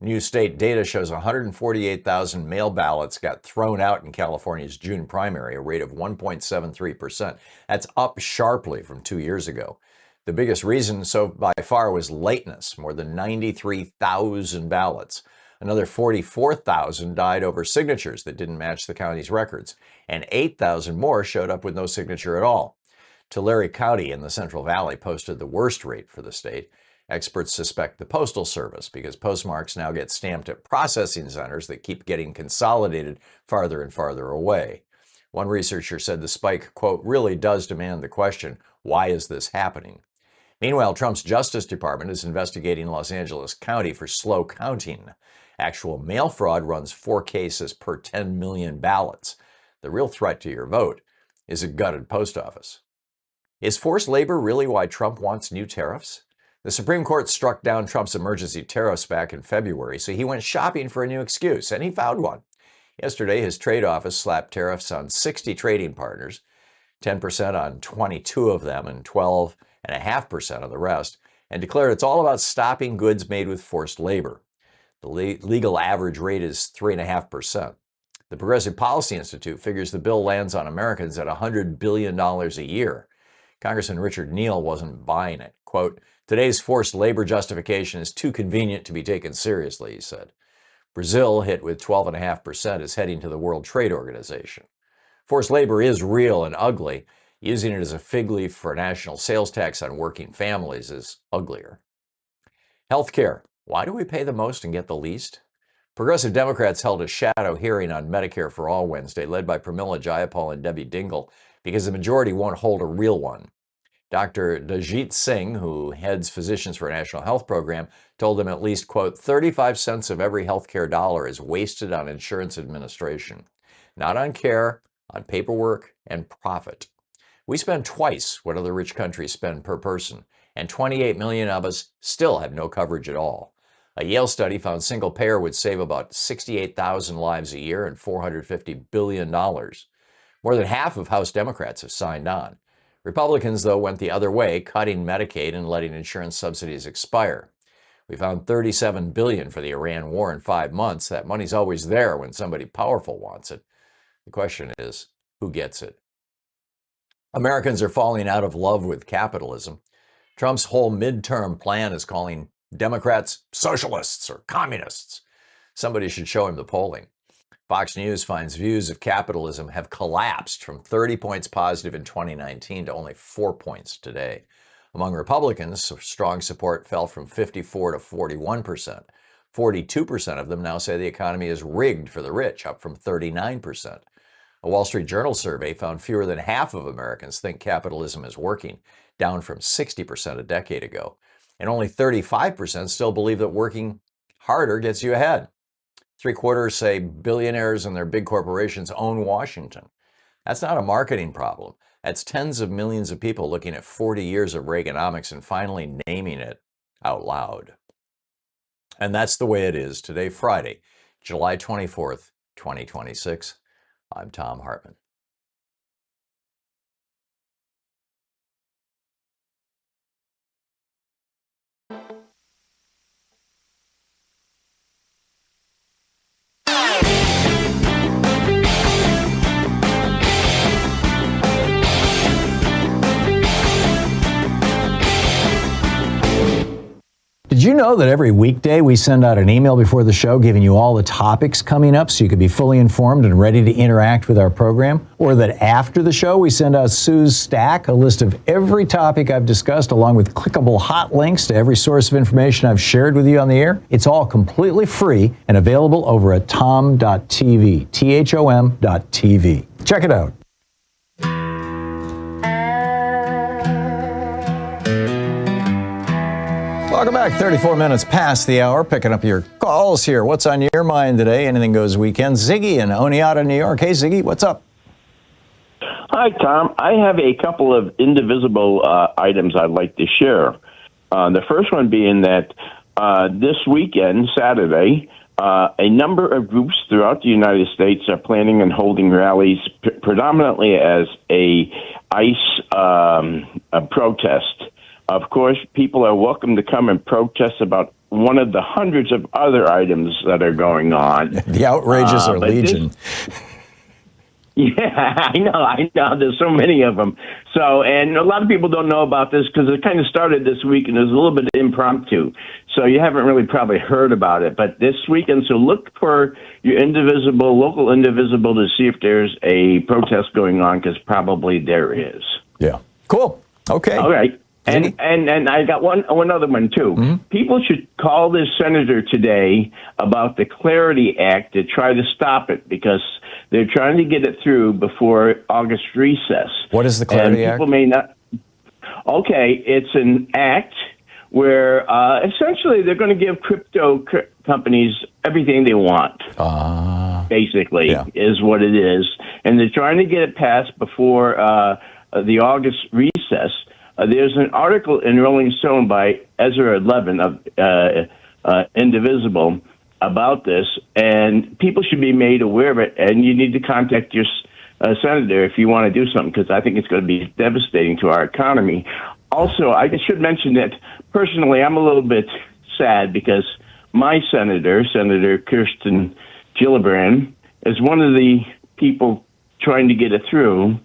Speaker 1: New state data shows 148,000 mail ballots got thrown out in California's June primary, a rate of 1.73%. That's up sharply from 2 years ago. The biggest reason so by far was lateness, more than 93,000 ballots. Another 44,000 died over signatures that didn't match the county's records, and 8,000 more showed up with no signature at all. Tulare County in the Central Valley posted the worst rate for the state. Experts suspect the Postal Service because postmarks now get stamped at processing centers that keep getting consolidated farther and farther away. One researcher said the spike, quote, really does demand the question, why is this happening? Meanwhile, Trump's Justice Department is investigating Los Angeles County for slow counting. Actual mail fraud runs 4 cases per 10 million ballots. The real threat to your vote is a gutted post office. Is forced labor really why Trump wants new tariffs? The Supreme Court struck down Trump's emergency tariffs back in February, so he went shopping for a new excuse, and he found one. Yesterday, his trade office slapped tariffs on 60 trading partners, 10% on 22 of them and 12.5% on the rest, and declared it's all about stopping goods made with forced labor. The legal average rate is 3.5%. The Progressive Policy Institute figures the bill lands on Americans at $100 billion a year. Congressman Richard Neal wasn't buying it. Quote, today's forced labor justification is too convenient to be taken seriously, he said. Brazil, hit with 12.5%, is heading to the World Trade Organization. Forced labor is real and ugly. Using it as a fig leaf for a national sales tax on working families is uglier. Healthcare. Why do we pay the most and get the least? Progressive Democrats held a shadow hearing on Medicare for All Wednesday, led by Pramila Jayapal and Debbie Dingell, because the majority won't hold a real one. Dr. Dajit Singh, who heads Physicians for a National Health Program, told them at least, quote, 35 cents of every healthcare dollar is wasted on insurance administration, not on care, on paperwork and profit. We spend twice what other rich countries spend per person, and 28 million of us still have no coverage at all. A Yale study found single payer would save about 68,000 lives a year and $450 billion. More than half of House Democrats have signed on. Republicans, though, went the other way, cutting Medicaid and letting insurance subsidies expire. We found $37 billion for the Iran war in 5 months. That money's always there when somebody powerful wants it. The question is, who gets it? Americans are falling out of love with capitalism. Trump's whole midterm plan is calling Democrats socialists or communists. Somebody should show him the polling. Fox News finds views of capitalism have collapsed from 30 points positive in 2019 to only 4 points today. Among Republicans, strong support fell from 54 to 41%. 42% of them now say the economy is rigged for the rich, up from 39%. A Wall Street Journal survey found fewer than half of Americans think capitalism is working, down from 60% a decade ago. And only 35% still believe that working harder gets you ahead. 3/4 say billionaires and their big corporations own Washington. That's not a marketing problem. That's tens of millions of people looking at 40 years of Reaganomics and finally naming it out loud. And that's the way it is today, Friday, July 24th, 2026. I'm Thom Hartmann. Did you know that every weekday we send out an email before the show giving you all the topics coming up so you can be fully informed and ready to interact with our program? Or that after the show we send out Sue's Stack, a list of every topic I've discussed along with clickable hot links to every source of information I've shared with you on the air? It's all completely free and available over at thom.tv, THOM.tv. Check it out. Welcome back. 34 minutes past the hour. Picking up your calls here. What's on your mind today? Anything Goes weekend. Ziggy in Oneonta, New York. Hey, Ziggy, what's up?
Speaker 8: Hi, Tom. I have a couple of indivisible items I'd like to share. The first one being that this weekend, Saturday, a number of groups throughout the United States are planning on holding rallies predominantly as a ICE protest. Of course, people are welcome to come and protest about one of the hundreds of other items that are going on.
Speaker 1: The outrages are legion.
Speaker 8: Yeah, I know. There's so many of them. So, and a lot of people don't know about this because it kind of started this week and it was a little bit impromptu. So you haven't really probably heard about it. But this weekend, so look for your local indivisible to see if there's a protest going on, because probably there is.
Speaker 1: Yeah. Cool. Okay.
Speaker 8: All right. And I got one other one, too. Mm-hmm. People should call this senator today about the Clarity Act to try to stop it, because they're trying to get it through before August recess.
Speaker 1: What is the Clarity Act?
Speaker 8: People may not. Okay, it's an act where essentially they're going to give crypto companies everything they want. Basically, is what it is. And they're trying to get it passed before the August recess. There's an article in Rolling Stone by Ezra Levin of Indivisible about this, and people should be made aware of it, and you need to contact your senator if you want to do something, because I think it's going to be devastating to our economy. Also, I should mention that personally I'm a little bit sad because my senator, Senator Kirsten Gillibrand, is one of the people trying to get it through.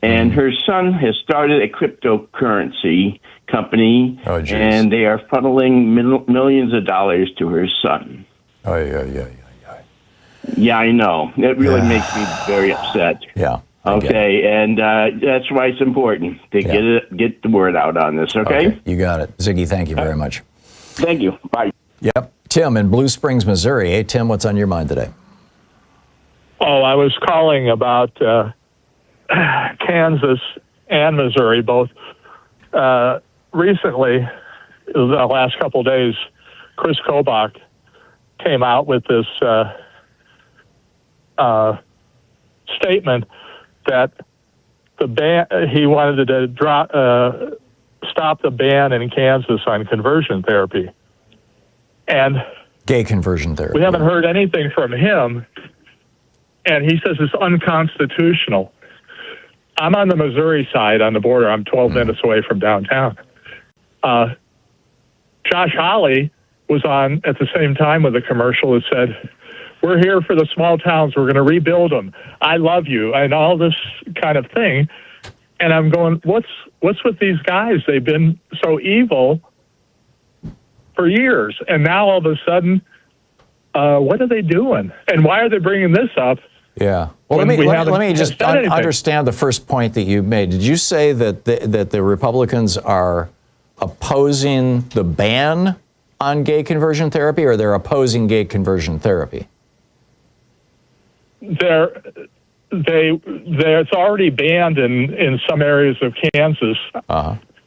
Speaker 8: And her son has started a cryptocurrency company, and they are funneling millions of dollars to her son. Yeah, I know. It really makes me very upset.
Speaker 1: Yeah.
Speaker 8: Okay, and that's why it's important to get the word out on this, okay?
Speaker 1: You got it. Ziggy, thank you very much.
Speaker 8: Thank you. Bye.
Speaker 1: Yep. Tim in Blue Springs, Missouri. Hey, Tim, what's on your mind today?
Speaker 9: Oh, I was calling about Kansas and Missouri, both. Recently, the last couple of days, Chris Kobach came out with this statement that the ban, he wanted to stop the ban in Kansas on conversion therapy. And
Speaker 1: gay conversion therapy.
Speaker 9: We haven't heard anything from him, and he says it's unconstitutional. I'm on the Missouri side on the border. I'm 12 minutes away from downtown. Josh Hawley was on at the same time with a commercial that said, "We're here for the small towns. We're going to rebuild them. I love you," and all this kind of thing. And I'm going, what's with these guys? They've been so evil for years, and now all of a sudden, what are they doing? And why are they bringing this up?
Speaker 1: Yeah. Well, let me just understand the first point that you made. Did you say that the Republicans are opposing the ban on gay conversion therapy, or they're opposing gay conversion therapy?
Speaker 9: It's already banned in some areas of Kansas,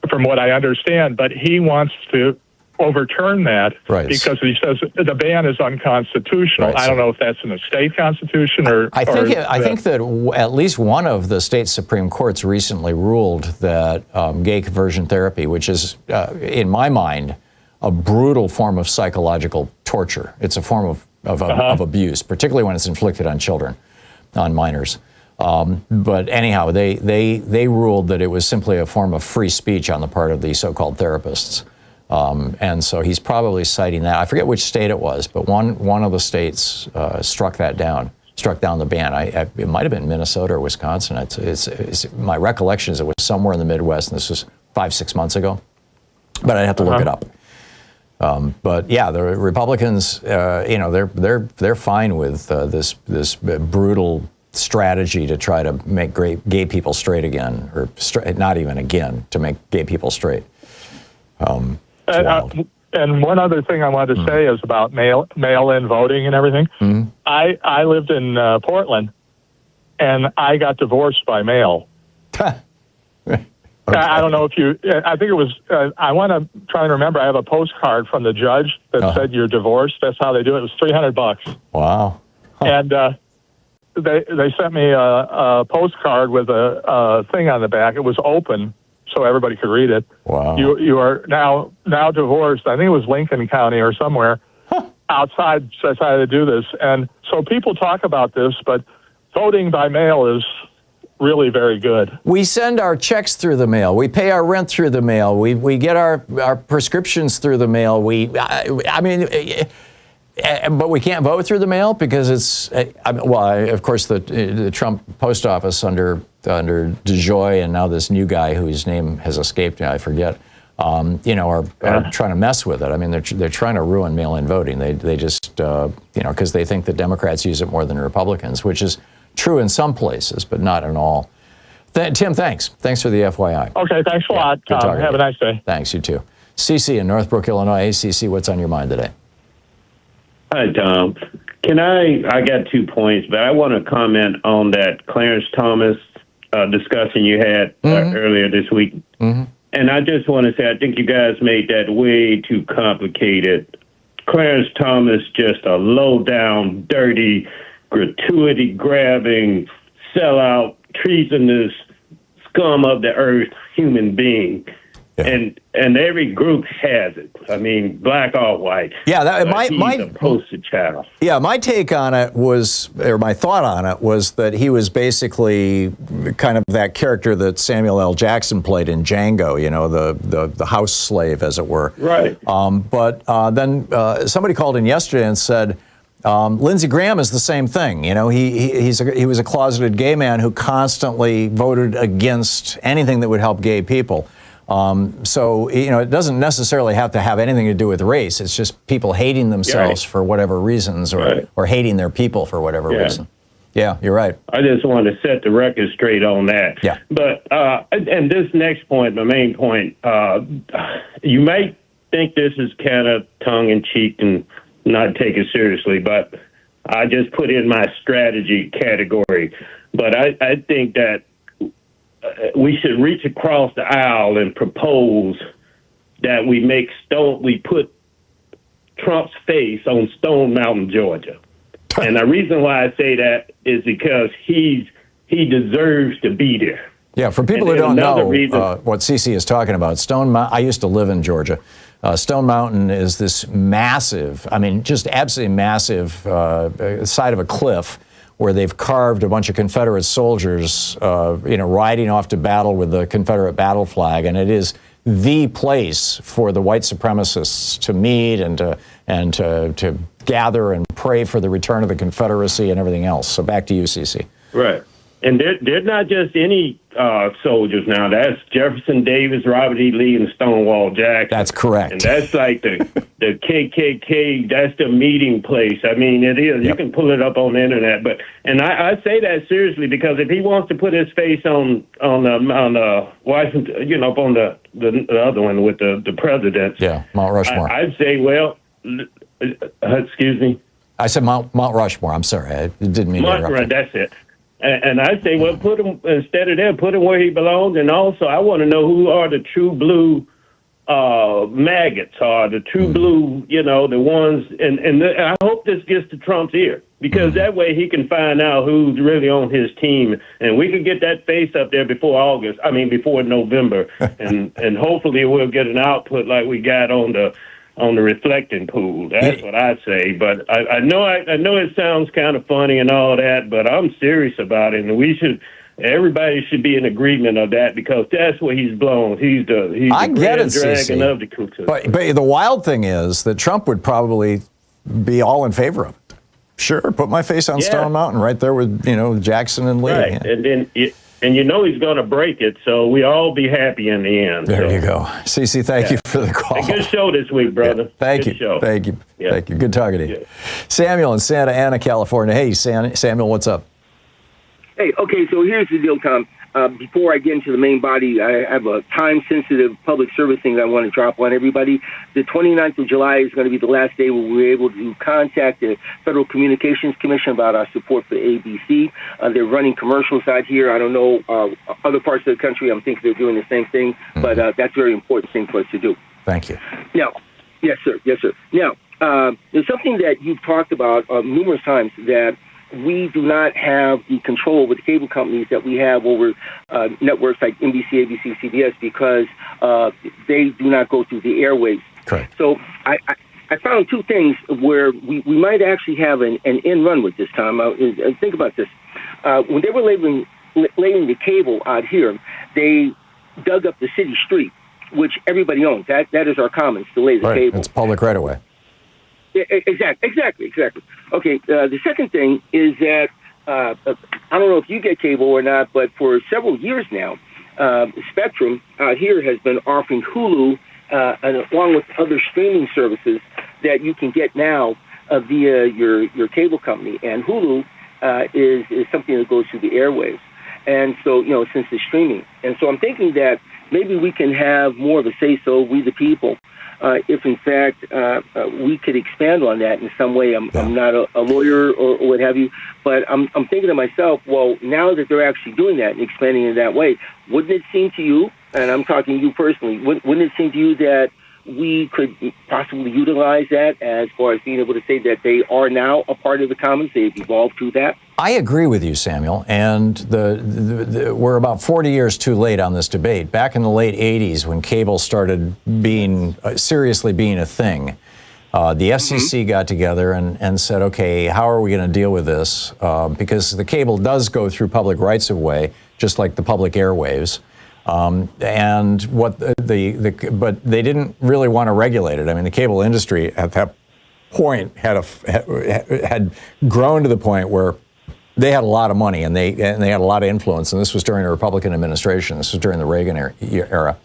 Speaker 9: from what I understand. But he wants to overturn that because he says the ban is unconstitutional. I don't know if that's in the state constitution or. I
Speaker 1: think that at least one of the state Supreme Courts recently ruled that gay conversion therapy, which is in my mind a brutal form of psychological torture. It's a form of abuse, particularly when it's inflicted on children, on minors. But anyhow, they ruled that it was simply a form of free speech on the part of the so-called therapists. And so he's probably citing that. I forget which state it was, but one of the states struck down the ban. It might have been Minnesota or Wisconsin. It's my recollection is it was somewhere in the Midwest, and this was 5-6 months ago. But I'd have to look it up. But yeah, the Republicans, they're fine with this brutal strategy to try to make gay people straight again, or not even again, to make gay people straight.
Speaker 9: And one other thing I wanted to say is about mail-in voting and everything. Mm-hmm. I lived in Portland, and I got divorced by mail. Okay. I don't know if I think it was, I want to try and remember, I have a postcard from the judge that said you're divorced. That's how they do it. It was $300.
Speaker 1: Wow.
Speaker 9: Huh. And they sent me a postcard with a thing on the back. It was open, so everybody could read it.
Speaker 1: Wow.
Speaker 9: You are now divorced. I think it was Lincoln County or somewhere. Outside says how to do this. And so people talk about this, but voting by mail is really very good.
Speaker 1: We send our checks through the mail. We pay our rent through the mail. We get our prescriptions through the mail. But we can't vote through the mail because it's, of course, the Trump post office under DeJoy and now this new guy whose name has escaped me, I forget, are trying to mess with it. I mean, they're trying to ruin mail-in voting. They just, because they think the Democrats use it more than Republicans, which is true in some places, but not in all. Tim, thanks. Thanks for the FYI.
Speaker 9: Okay, thanks a lot, Tom. Have a nice day.
Speaker 1: Thanks, you too. CC in Northbrook, Illinois. Hey, CC, what's on your mind today?
Speaker 10: Hi, Tom. I got 2 points, but I want to comment on that Clarence Thomas discussion you had earlier this week. Mm-hmm. And I just want to say, I think you guys made that way too complicated. Clarence Thomas, just a low-down, dirty, gratuity-grabbing, sellout, treasonous, scum of the earth human being. Yeah. And every group has it. I mean, black or white.
Speaker 1: Yeah,
Speaker 10: he's a poster child.
Speaker 1: Yeah, my take on it was, or my thought on it was that he was basically kind of that character that Samuel L. Jackson played in Django. The house slave, as it were.
Speaker 10: Right.
Speaker 1: But then somebody called in yesterday and said, Lindsey Graham is the same thing. He was a closeted gay man who constantly voted against anything that would help gay people. So it doesn't necessarily have to have anything to do with race. It's just people hating themselves for whatever reasons, or hating their people for whatever reason. Yeah, you're right.
Speaker 10: I just want to set the record straight on that.
Speaker 1: Yeah.
Speaker 10: But and this next point, my main point, you might think this is kind of tongue in cheek and not take it seriously, but I just put in my strategy category. But I think that we should reach across the aisle and propose that we put Trump's face on Stone Mountain, Georgia. And the reason why I say that is because he deserves to be there.
Speaker 1: Yeah, for people who don't know what CC is talking about, I used to live in Georgia. Stone Mountain is this massive, just absolutely massive side of a cliff where they've carved a bunch of Confederate soldiers, riding off to battle with the Confederate battle flag, and it is the place for the white supremacists to meet and to gather and pray for the return of the Confederacy and everything else. So back to you, CC.
Speaker 10: Right. And they're not just any soldiers now. That's Jefferson Davis, Robert E. Lee, and Stonewall Jackson.
Speaker 1: That's correct.
Speaker 10: And that's like the KKK. That's the meeting place. I mean, it is. Yep. You can pull it up on the internet. And I say that seriously because if he wants to put his face on Washington, on the other one with the president.
Speaker 1: Yeah, Mount Rushmore.
Speaker 10: I'd say, excuse me.
Speaker 1: I said Mount Rushmore. I'm sorry. I didn't mean to interrupt.
Speaker 10: That's it. And I say, put him, instead of that, put him where he belongs. And also, I want to know who are the true blue maggots, or the true blue, the ones. And I hope this gets to Trump's ear, because that way he can find out who's really on his team. And we can get that face up there before November. and hopefully we'll get an output like we got on the reflecting pool. That's what I say. But I know it sounds kind of funny and all that, but I'm serious about it, and everybody should be in agreement of that, because that's what he's blown. He's the grand dragon of the Ku Klux.
Speaker 1: But the wild thing is that Trump would probably be all in favor of it. Sure, put my face on Stone Mountain right there with Jackson and Lee.
Speaker 10: Right, and then he's going to break it, so we all be happy in the end.
Speaker 1: There you go. CC, thank you for the call.
Speaker 10: A good show this week, brother.
Speaker 1: Yeah, thank you. Thank you. Good talking to you. Samuel in Santa Ana, California. Hey, Samuel, what's up?
Speaker 11: Hey, okay, so here's the deal, Tom. Before I get into the main body, I have a time-sensitive public service thing I want to drop on everybody. The 29th of July is going to be the last day where we're able to contact the Federal Communications Commission about our support for ABC. They're running commercials out here. I don't know other parts of the country. I'm thinking they're doing the same thing, but that's a very important thing for us to do.
Speaker 1: Thank you.
Speaker 11: Now, yes, sir. Now, there's something that you've talked about numerous times, that we do not have the control with the cable companies that we have over networks like NBC, ABC, CBS, because they do not go through the airwaves.
Speaker 1: Correct.
Speaker 11: So I found two things where we might actually have an end run with this time. Think about this. When they were laying the cable out here, they dug up the city street, which everybody owns. That is our commons to lay the cable.
Speaker 1: It's public right away.
Speaker 11: Exactly. Okay, the second thing is that I don't know if you get cable or not, but for several years now, Spectrum out here has been offering Hulu along with other streaming services that you can get now via your cable company. And Hulu is something that goes through the airwaves. And so, since the streaming. And so I'm thinking that maybe we can have more of a say-so, we the people, if in fact we could expand on that in some way. I'm not a lawyer or what have you, but I'm thinking to myself, well, now that they're actually doing that and expanding in that way, wouldn't it seem to you, and I'm talking to you personally, wouldn't it seem to you that we could possibly utilize that as far as being able to say that they are now a part of the commons, they've evolved to that?
Speaker 1: I agree with you, Samuel, and we're about 40 years too late on this debate. Back in the late 80s, when cable started being seriously being a thing, the FCC got together and said, okay, how are we going to deal with this? Because the cable does go through public rights of way, just like the public airwaves. And what but they didn't really want to regulate it. I mean, the cable industry at that point had grown to the point where they had a lot of money and they had a lot of influence. And this was during a Republican administration. This was during the Reagan era.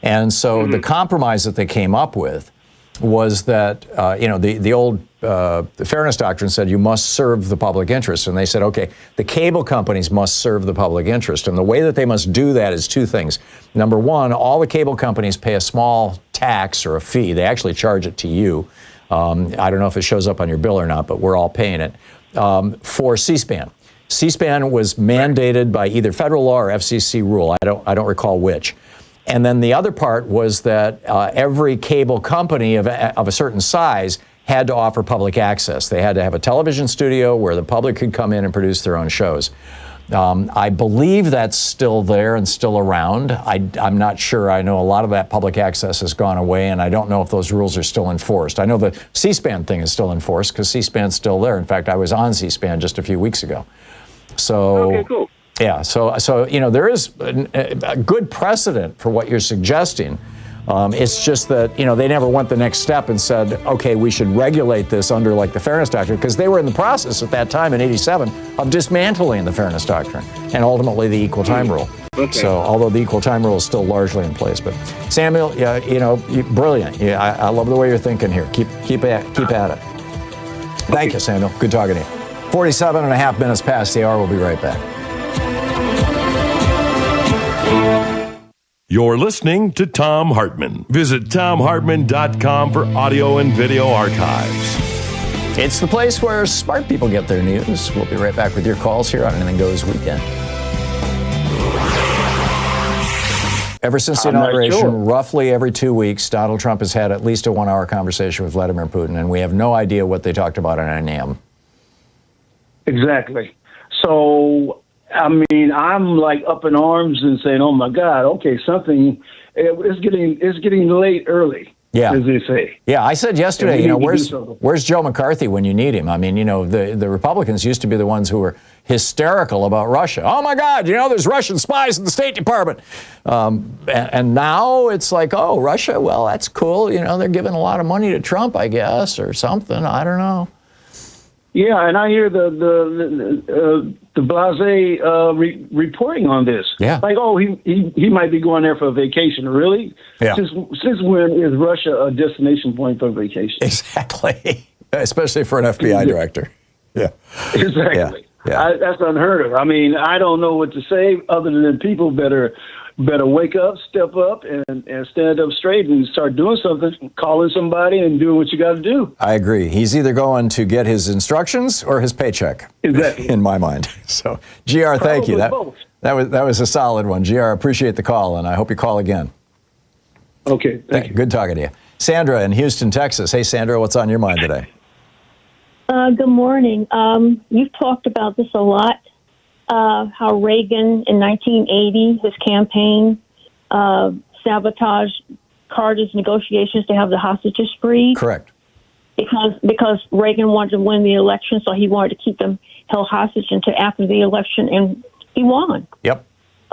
Speaker 1: And so the compromise that they came up with was that, the old the fairness doctrine said you must serve the public interest. And they said, okay, the cable companies must serve the public interest. And the way that they must do that is two things. Number one, all the cable companies pay a small tax or a fee. They actually charge it to you. I don't know if it shows up on your bill or not, but we're all paying it for C-SPAN. C-SPAN was mandated by either federal law or FCC rule. I don't recall which. And then the other part was that every cable company of a certain size had to offer public access. They had to have a television studio where the public could come in and produce their own shows. I believe that's still there and still around. I'm not sure. I know a lot of that public access has gone away, and I don't know if those rules are still enforced. I know the C-SPAN thing is still enforced because C-SPAN's still there. In fact, I was on C-SPAN just a few weeks ago. So,
Speaker 11: okay, cool.
Speaker 1: Yeah, so there is a good precedent for what you're suggesting. It's just that, they never went the next step and said, okay, we should regulate this under like the Fairness Doctrine, because they were in the process at that time in '87 of dismantling the Fairness Doctrine and ultimately the Equal Time Rule.
Speaker 11: Okay.
Speaker 1: So although the Equal Time Rule is still largely in place, but Samuel, brilliant. I love the way you're thinking here. Keep at it. Thank you, Samuel. Good talking to you. 47 and a half minutes past the hour. We'll be right back.
Speaker 3: You're listening to Thom Hartmann. Visit ThomHartmann.com for audio and video archives.
Speaker 1: It's the place where smart people get their news. We'll be right back with your calls here on Anything Goes Weekend. Ever since the inauguration, roughly every 2 weeks, Donald Trump has had at least a 1-hour conversation with Vladimir Putin, and we have no idea what they talked about on 9 a.m.
Speaker 12: Exactly. So, I mean, I'm like up in arms and saying, "Oh my God, okay, it's getting late early."
Speaker 1: Yeah,
Speaker 12: as they say.
Speaker 1: Yeah, I said yesterday, where's Joe McCarthy when you need him? I mean, the Republicans used to be the ones who were hysterical about Russia. Oh my God, there's Russian spies in the State Department, and now it's like, oh, Russia, well, that's cool. They're giving a lot of money to Trump, I guess, or something. I don't know.
Speaker 12: Yeah, and I hear the blasé reporting on this.
Speaker 1: Yeah,
Speaker 12: like, oh, he might be going there for a vacation. Really?
Speaker 1: Yeah.
Speaker 12: Since when is Russia a destination point for vacation?
Speaker 1: Exactly, especially for an FBI director. Yeah,
Speaker 12: exactly.
Speaker 1: Yeah.
Speaker 12: That's unheard of. I mean, I don't know what to say other than people better wake up, step up, and stand up straight and start doing something, calling somebody and doing what you got to do.
Speaker 1: I agree. He's either going to get his instructions or his paycheck.
Speaker 12: Exactly.
Speaker 1: In my mind. So, GR, thank you. That was a solid one. GR, appreciate the call, and I hope you call again.
Speaker 12: Okay, thank you.
Speaker 1: Good talking to you. Sandra in Houston, Texas. Hey, Sandra, what's on your mind today?
Speaker 13: Good morning. You've talked about this a lot. How Reagan in 1980, his campaign, sabotaged Carter's negotiations to have the hostages freed.
Speaker 1: Correct.
Speaker 13: Because Reagan wanted to win the election, so he wanted to keep them held hostage until after the election, and He won.
Speaker 1: Yep.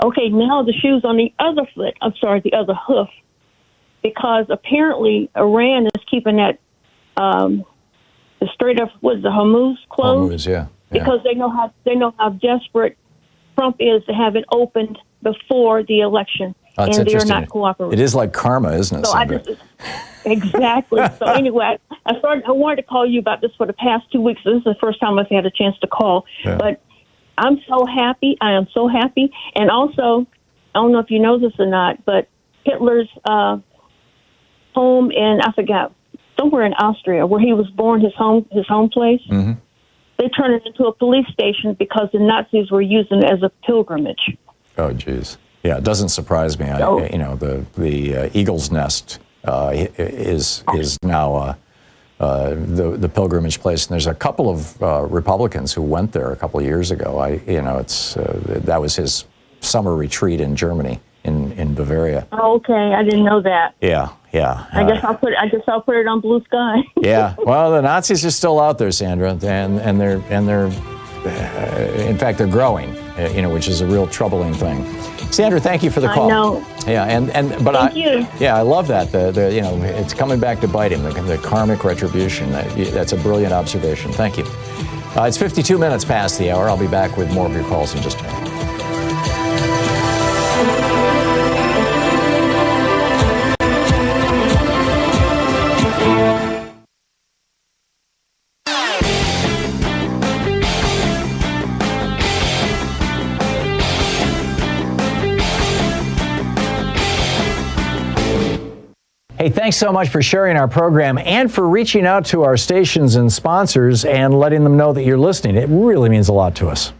Speaker 13: Okay, now the shoe's on the other foot. I'm sorry, the other hoof, because apparently Iran is keeping that the Strait of the Hormuz closed.
Speaker 1: Hormuz, yeah.
Speaker 13: Because they know how desperate Trump is to have it opened before the election,
Speaker 1: That's
Speaker 13: and they're
Speaker 1: interesting.
Speaker 13: not cooperating.
Speaker 1: It is like karma, isn't it,
Speaker 13: So
Speaker 1: Sandra?
Speaker 13: Exactly. So anyway, I wanted to call you about this for the past 2 weeks. This is the first time I've had a chance to call.
Speaker 1: Yeah.
Speaker 13: But I'm so happy. I am so happy. And also, I don't know if you know this or not, but Hitler's home in, I forgot, somewhere in Austria, where he was born, his home place,
Speaker 1: Mm-hmm.
Speaker 13: they turned it into a police station because the Nazis were using it as a pilgrimage.
Speaker 1: Oh, geez. Yeah, it doesn't surprise me. The Eagle's Nest is now the pilgrimage place, and there's a couple of Republicans who went there a couple of years ago. That was his summer retreat in Germany, in Bavaria.
Speaker 13: Oh, okay, I didn't know that.
Speaker 1: Yeah.
Speaker 13: I guess I'll put it on Blue Sky.
Speaker 1: Yeah. Well, the Nazis are still out there, Sandra, and they're in fact they're growing. Which is a real troubling thing. Sandra, thank you for the call.
Speaker 13: I know.
Speaker 1: Yeah,
Speaker 13: Thank you.
Speaker 1: Yeah, I love that. It's coming back to bite him. The karmic retribution. That's a brilliant observation. Thank you. It's 52 minutes past the hour. I'll be back with more of your calls in just a minute. Hey, thanks so much for sharing our program and for reaching out to our stations and sponsors and letting them know that you're listening. It really means a lot to us.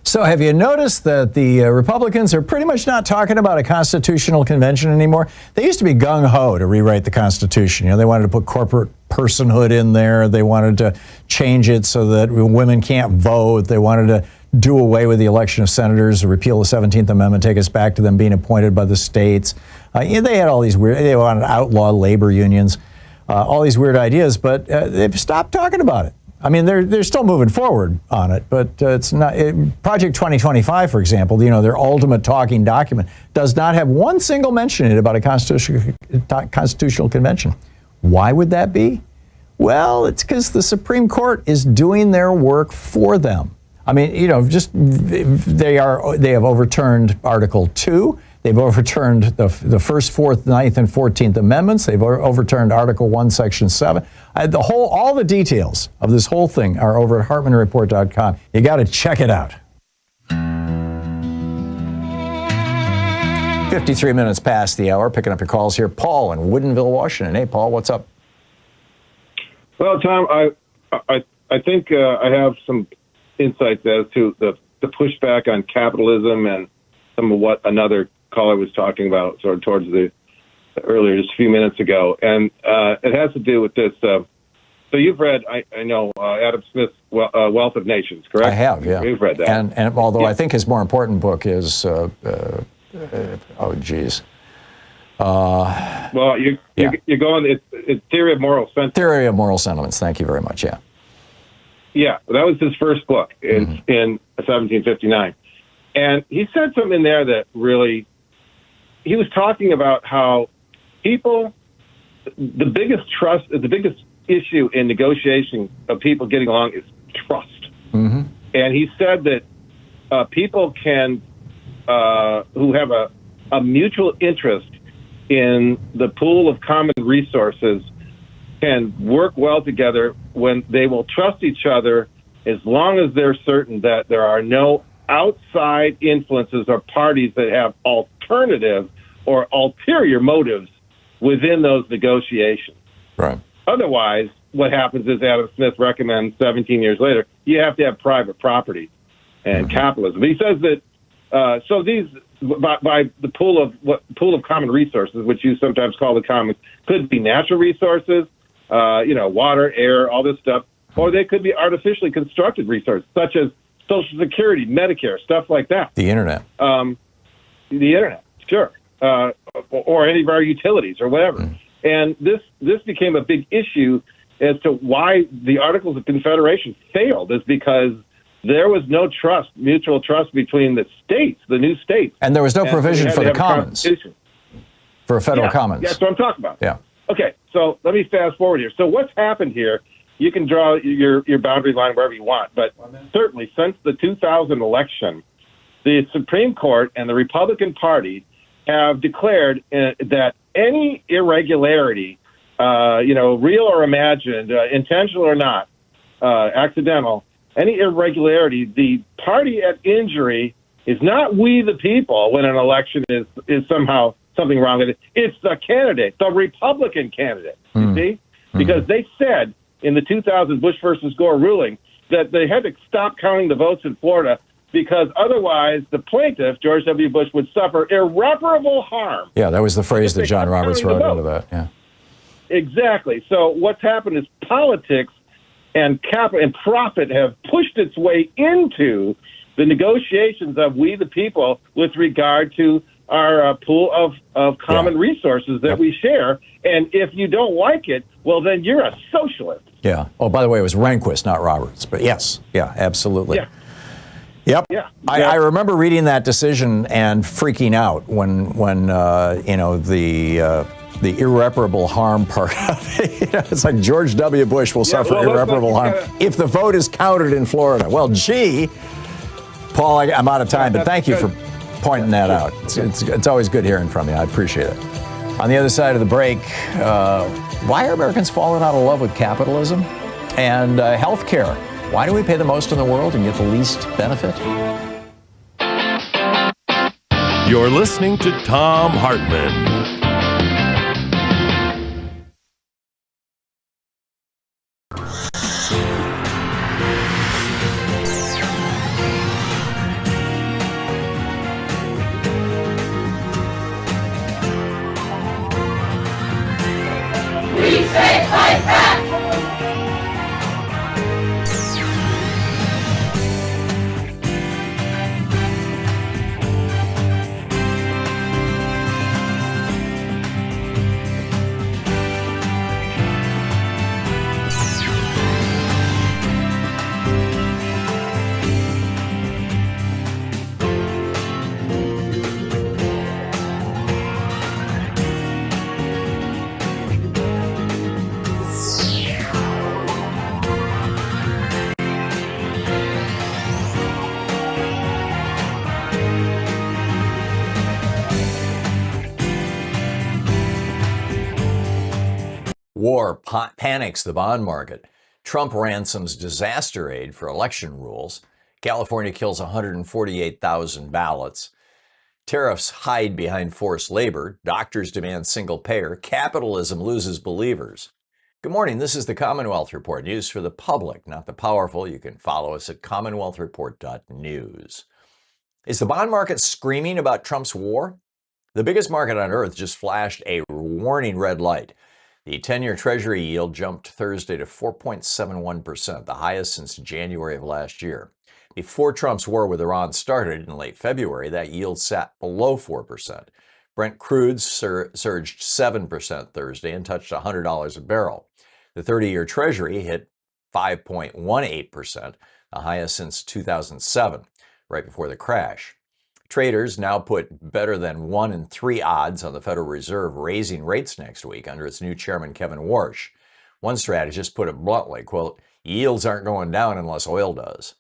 Speaker 1: So have you noticed that the Republicans are pretty much not talking about a constitutional convention anymore? They used to be gung-ho to rewrite the Constitution. They wanted to put corporate personhood in there. They wanted to change it so that women can't vote. They wanted to do away with the election of senators, repeal the 17th Amendment, take us back to them being appointed by the states. They had all these they wanted to outlaw labor unions, all these weird ideas, but they've stopped talking about it. I mean, they're still moving forward on it, but it's not. Project 2025, for example, their ultimate talking document, does not have one single mention in it about a constitutional convention. Why would that be? Well, it's because the Supreme Court is doing their work for them. I mean, they have overturned Article 2. They've overturned the 1st, 4th, 9th, and 14th Amendments. They've overturned Article 1, Section 7. All the details of this whole thing are over at HartmannReport.com. You got to check it out. 53 minutes past the hour. Picking up your calls here. Paul in Woodinville, Washington. Hey, Paul, what's up?
Speaker 14: Well, Tom, I think I have some insights as to the pushback on capitalism and some of what another caller was talking about sort of towards the earlier, just a few minutes ago. And it has to do with this. So you've read, I know, Adam Smith's Wealth of Nations, correct?
Speaker 1: I have, yeah.
Speaker 14: You've read that.
Speaker 1: And although I think his more important book is,
Speaker 14: well, you're going, it's Theory of Moral Sentiments.
Speaker 1: Theory of Moral Sentiments. Thank you very much, yeah.
Speaker 14: Yeah, that was his first book in 1759. And he said something in there that really, he was talking about how people, the biggest issue in negotiation of people getting along is trust. Mm-hmm. And he said that people can, who have a mutual interest in the pool of common resources, can work well together when they will trust each other as long as they're certain that there are no outside influences or parties that have alternative or ulterior motives within those negotiations.
Speaker 1: Right.
Speaker 14: Otherwise, what happens is Adam Smith recommends 17 years later, you have to have private property and capitalism. He says that so these by the pool of common resources, which you sometimes call the commons, could be natural resources, water, air, all this stuff, or they could be artificially constructed resources, such as Social Security, Medicare, stuff like that.
Speaker 1: The internet.
Speaker 14: The internet, sure. Or any of our utilities or whatever. And this became a big issue as to why the Articles of Confederation failed, is because there was no trust, mutual trust between the states, the new states.
Speaker 1: And there was no provision for the commons, for a federal commons.
Speaker 14: Yeah, that's what I'm talking about.
Speaker 1: Yeah.
Speaker 14: Okay, so let me fast forward here. So what's happened here, you can draw your boundary line wherever you want, but certainly since the 2000 election, the Supreme Court and the Republican Party have declared that any irregularity, real or imagined, intentional or not, accidental, any irregularity, the party at injury is not we the people when an election is somehow something wrong with it. It's the candidate, the Republican candidate, you see? Because they said in the 2000 Bush versus Gore ruling that they had to stop counting the votes in Florida because otherwise the plaintiff, George W. Bush, would suffer irreparable harm.
Speaker 1: Yeah, that was the phrase that John Roberts wrote into that. Yeah.
Speaker 14: Exactly. So what's happened is politics and profit have pushed its way into the negotiations of we the people with regard to our pool of common resources that we share. And if you don't like it, well, then you're a socialist.
Speaker 1: Yeah. Oh, by the way, it was Rehnquist, not Roberts. But yes. Yeah, absolutely.
Speaker 14: Yeah.
Speaker 1: Yep.
Speaker 14: Yeah.
Speaker 1: I remember reading that decision and freaking out when the irreparable harm part of it. It's like George W. Bush will suffer irreparable harm if the vote is counted in Florida. Well, gee, Paul, I'm out of time, but thank you for pointing that out. It's always good hearing from you. I appreciate it. On the other side of the break, why are Americans falling out of love with capitalism and health care? Why do we pay the most in the world and get the least benefit?
Speaker 3: You're listening to Thom Hartmann.
Speaker 2: We say fight back!
Speaker 1: War panics the bond market. Trump ransoms disaster aid for election rules. California kills 148,000 ballots. Tariffs hide behind forced labor. Doctors demand single payer. Capitalism loses believers. Good morning. This is the Commonwealth Report. News for the public, not the powerful. You can follow us at commonwealthreport.news. Is the bond market screaming about Trump's war? The biggest market on earth just flashed a warning red light. The 10-year Treasury yield jumped Thursday to 4.71%, the highest since January of last year. Before Trump's war with Iran started in late February, that yield sat below 4%. Brent crude surged 7% Thursday and touched $100 a barrel. The 30-year Treasury hit 5.18%, the highest since 2007, right before the crash. Traders now put better than 1 in 3 odds on the Federal Reserve raising rates next week under its new chairman, Kevin Warsh. One strategist put it bluntly, quote, yields aren't going down unless oil does.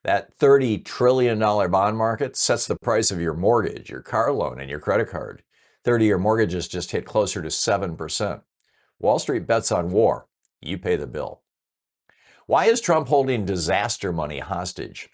Speaker 1: That $30 trillion bond market sets the price of your mortgage, your car loan, and your credit card. 30-year mortgages just hit closer to 7%. Wall Street bets on war. You pay the bill. Why is Trump holding disaster money hostage?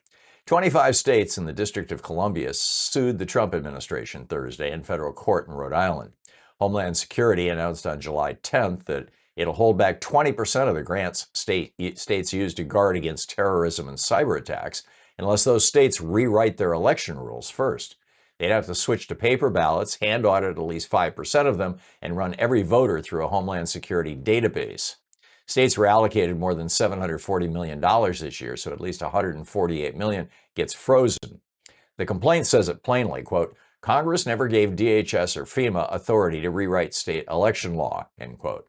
Speaker 1: 25 states and the District of Columbia sued the Trump administration Thursday in federal court in Rhode Island. Homeland Security announced on July 10th that it'll hold back 20% of the grants states use to guard against terrorism and cyber attacks unless those states rewrite their election rules first. They'd have to switch to paper ballots, hand audit at least 5% of them, and run every voter through a Homeland Security database. States were allocated more than $740 million this year, so at least $148 million gets frozen. The complaint says it plainly, quote, Congress never gave DHS or FEMA authority to rewrite state election law, end quote.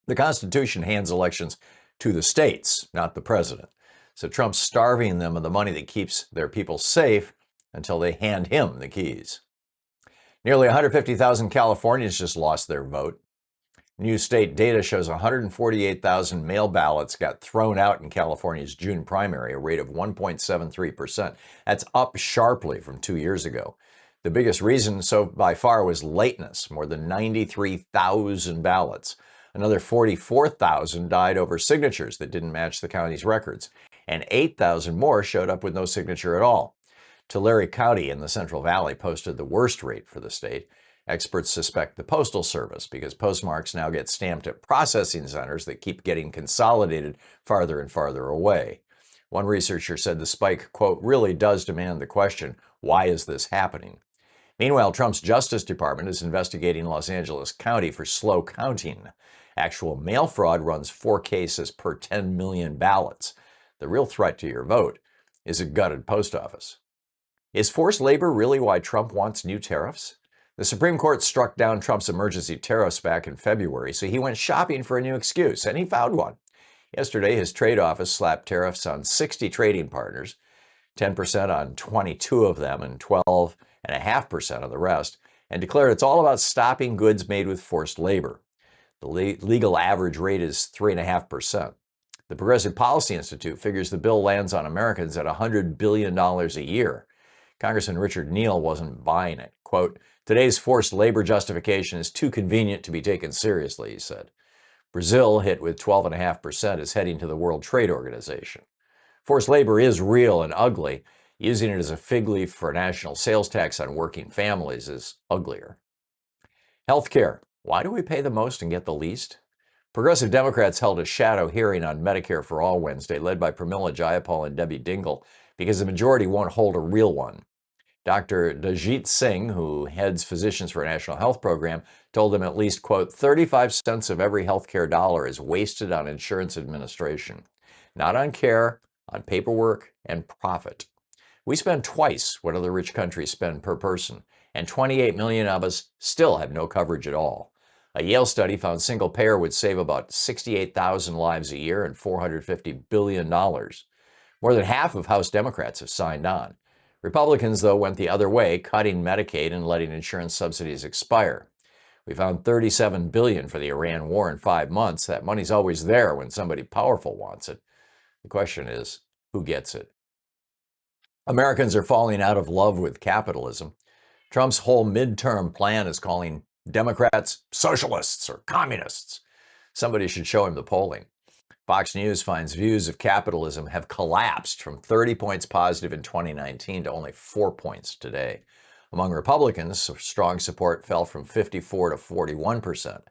Speaker 1: The Constitution hands elections to the states, not the president. So Trump's starving them of the money that keeps their people safe until they hand him the keys. Nearly 150,000 Californians just lost their vote. New state data shows 148,000 mail ballots got thrown out in California's June primary, a rate of 1.73%. That's up sharply from 2 years ago. The biggest reason so by far was lateness, more than 93,000 ballots. Another 44,000 died over signatures that didn't match the county's records, and 8,000 more showed up with no signature at all. Tulare County in the Central Valley posted the worst rate for the state. Experts suspect the Postal Service because postmarks now get stamped at processing centers that keep getting consolidated farther and farther away. One researcher said the spike, quote, really does demand the question, why is this happening? Meanwhile, Trump's Justice Department is investigating Los Angeles County for slow counting. Actual mail fraud runs 4 cases per 10 million ballots. The real threat to your vote is a gutted post office. Is forced labor really why Trump wants new tariffs? The Supreme Court struck down Trump's emergency tariffs back in February, so he went shopping for a new excuse, and he found one. Yesterday, his trade office slapped tariffs on 60 trading partners, 10% on 22 of them and 12.5% on the rest, and declared it's all about stopping goods made with forced labor. The legal average rate is 3.5%. The Progressive Policy Institute figures the bill lands on Americans at $100 billion a year. Congressman Richard Neal wasn't buying it. Quote, today's forced labor justification is too convenient to be taken seriously, he said. Brazil, hit with 12.5%, is heading to the World Trade Organization. Forced labor is real and ugly. Using it as a fig leaf for a national sales tax on working families is uglier. Healthcare. Why do we pay the most and get the least? Progressive Democrats held a shadow hearing on Medicare for All Wednesday, led by Pramila Jayapal and Debbie Dingell, because the majority won't hold a real one. Dr. Dajit Singh, who heads Physicians for a National Health Program, told them at least, quote, 35 cents of every healthcare dollar is wasted on insurance administration, not on care, on paperwork and profit. We spend twice what other rich countries spend per person, and 28 million of us still have no coverage at all. A Yale study found single payer would save about 68,000 lives a year and $450 billion. More than half of House Democrats have signed on. Republicans, though, went the other way, cutting Medicaid and letting insurance subsidies expire. We found $37 billion for the Iran war in 5 months. That money's always there when somebody powerful wants it. The question is, who gets it? Americans are falling out of love with capitalism. Trump's whole midterm plan is calling Democrats socialists or communists. Somebody should show him the polling. Fox News finds views of capitalism have collapsed from 30 points positive in 2019 to only 4 points today. Among Republicans, strong support fell from 54 to 41%.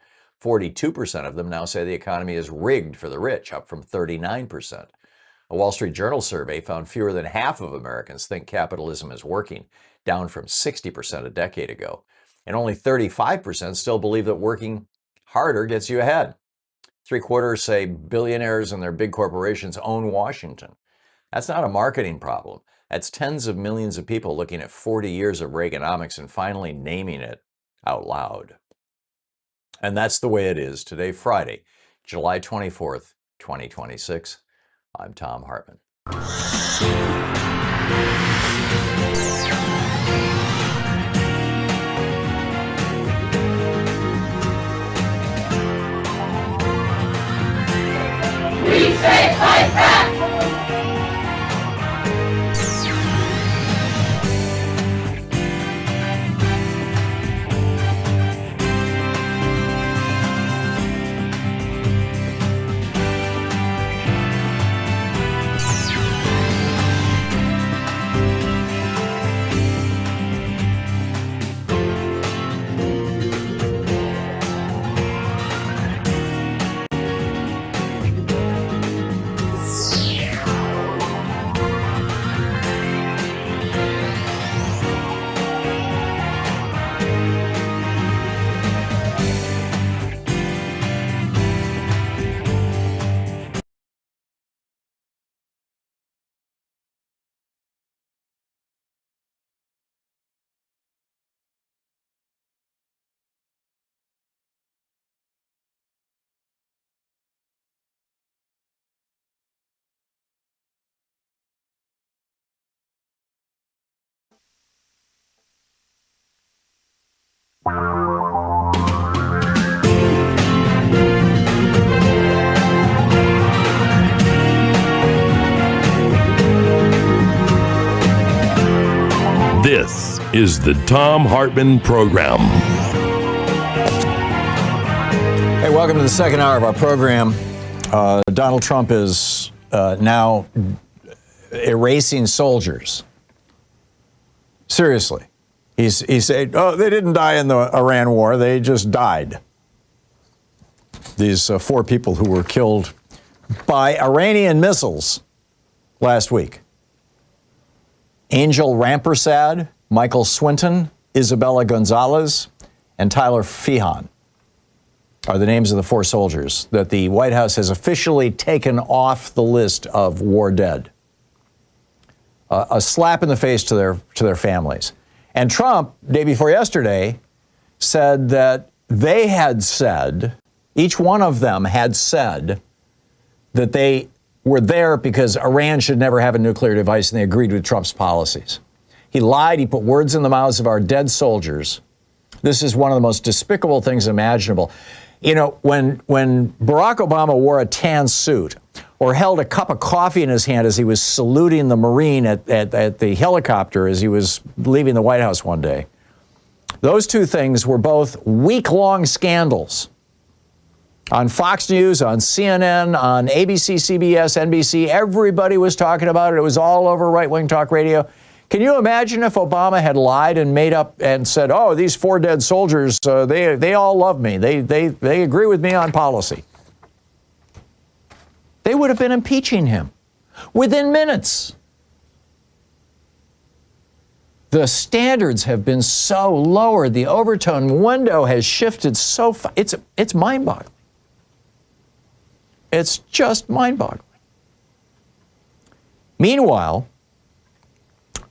Speaker 1: 42% of them now say the economy is rigged for the rich, up from 39%. A Wall Street Journal survey found fewer than half of Americans think capitalism is working, down from 60% a decade ago. And only 35% still believe that working harder gets you ahead. 3/4 say billionaires and their big corporations own Washington. That's not a marketing problem. That's tens of millions of people looking at 40 years of Reaganomics and finally naming it out loud. And that's the way it is today, Friday, July 24th, 2026. I'm Thom Hartmann.
Speaker 2: We say fight back!
Speaker 3: is the Thom Hartmann Program.
Speaker 1: Hey, welcome to the second hour of our program. Donald Trump is now erasing soldiers. Seriously. He said, oh, they didn't die in the Iran war, they just died. These 4 people who were killed by Iranian missiles last week. Angel Rampersad, Michael Swinton, Isabella Gonzalez, and Tyler Feehan are the names of the 4 soldiers that the White House has officially taken off the list of war dead. A slap in the face to their families. And Trump, day before yesterday, said that they had said, each one of them had said, that they were there because Iran should never have a nuclear device, and they agreed with Trump's policies. He lied. He put words in the mouths of our dead soldiers. This is one of the most despicable things imaginable. You know, when Barack Obama wore a tan suit or held a cup of coffee in his hand as he was saluting the Marine at the helicopter as he was leaving the White House one day, those 2 things were both week-long scandals. On Fox News, on CNN, on ABC, CBS, NBC, everybody was talking about it. It was all over right-wing talk radio. Can you imagine if Obama had lied and made up and said, oh, these 4 dead soldiers, they all love me. They agree with me on policy. They would have been impeaching him within minutes. The standards have been so lowered. The overtone window has shifted so far. It's mind-boggling. It's just mind-boggling. Meanwhile,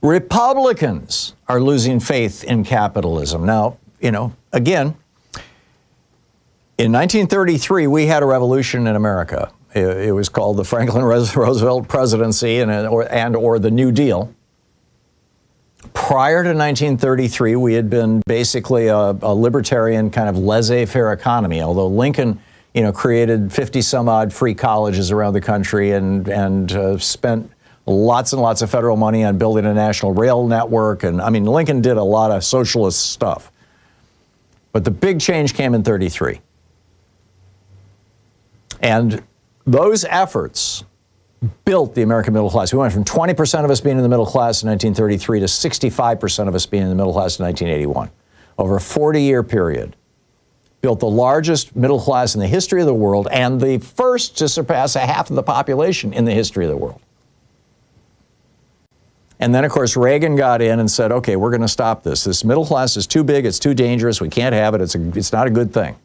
Speaker 1: Republicans are losing faith in capitalism. Now, you know, again, in 1933, we had a revolution in America. It was called the Franklin Roosevelt presidency or the New Deal. Prior to 1933, we had been basically a libertarian kind of laissez-faire economy, although Lincoln, you know, created 50 some odd free colleges around the country and spent lots and lots of federal money on building a national rail network. And I mean, Lincoln did a lot of socialist stuff. But the big change came in 33. And those efforts built the American middle class. We went from 20% of us being in the middle class in 1933 to 65% of us being in the middle class in 1981. Over a 40-year period. Built the largest middle class in the history of the world and the first to surpass a half of the population in the history of the world. And then, of course, Reagan got in and said, okay, we're going to stop this. This middle class is too big. It's too dangerous. We can't have it. It's not a good thing.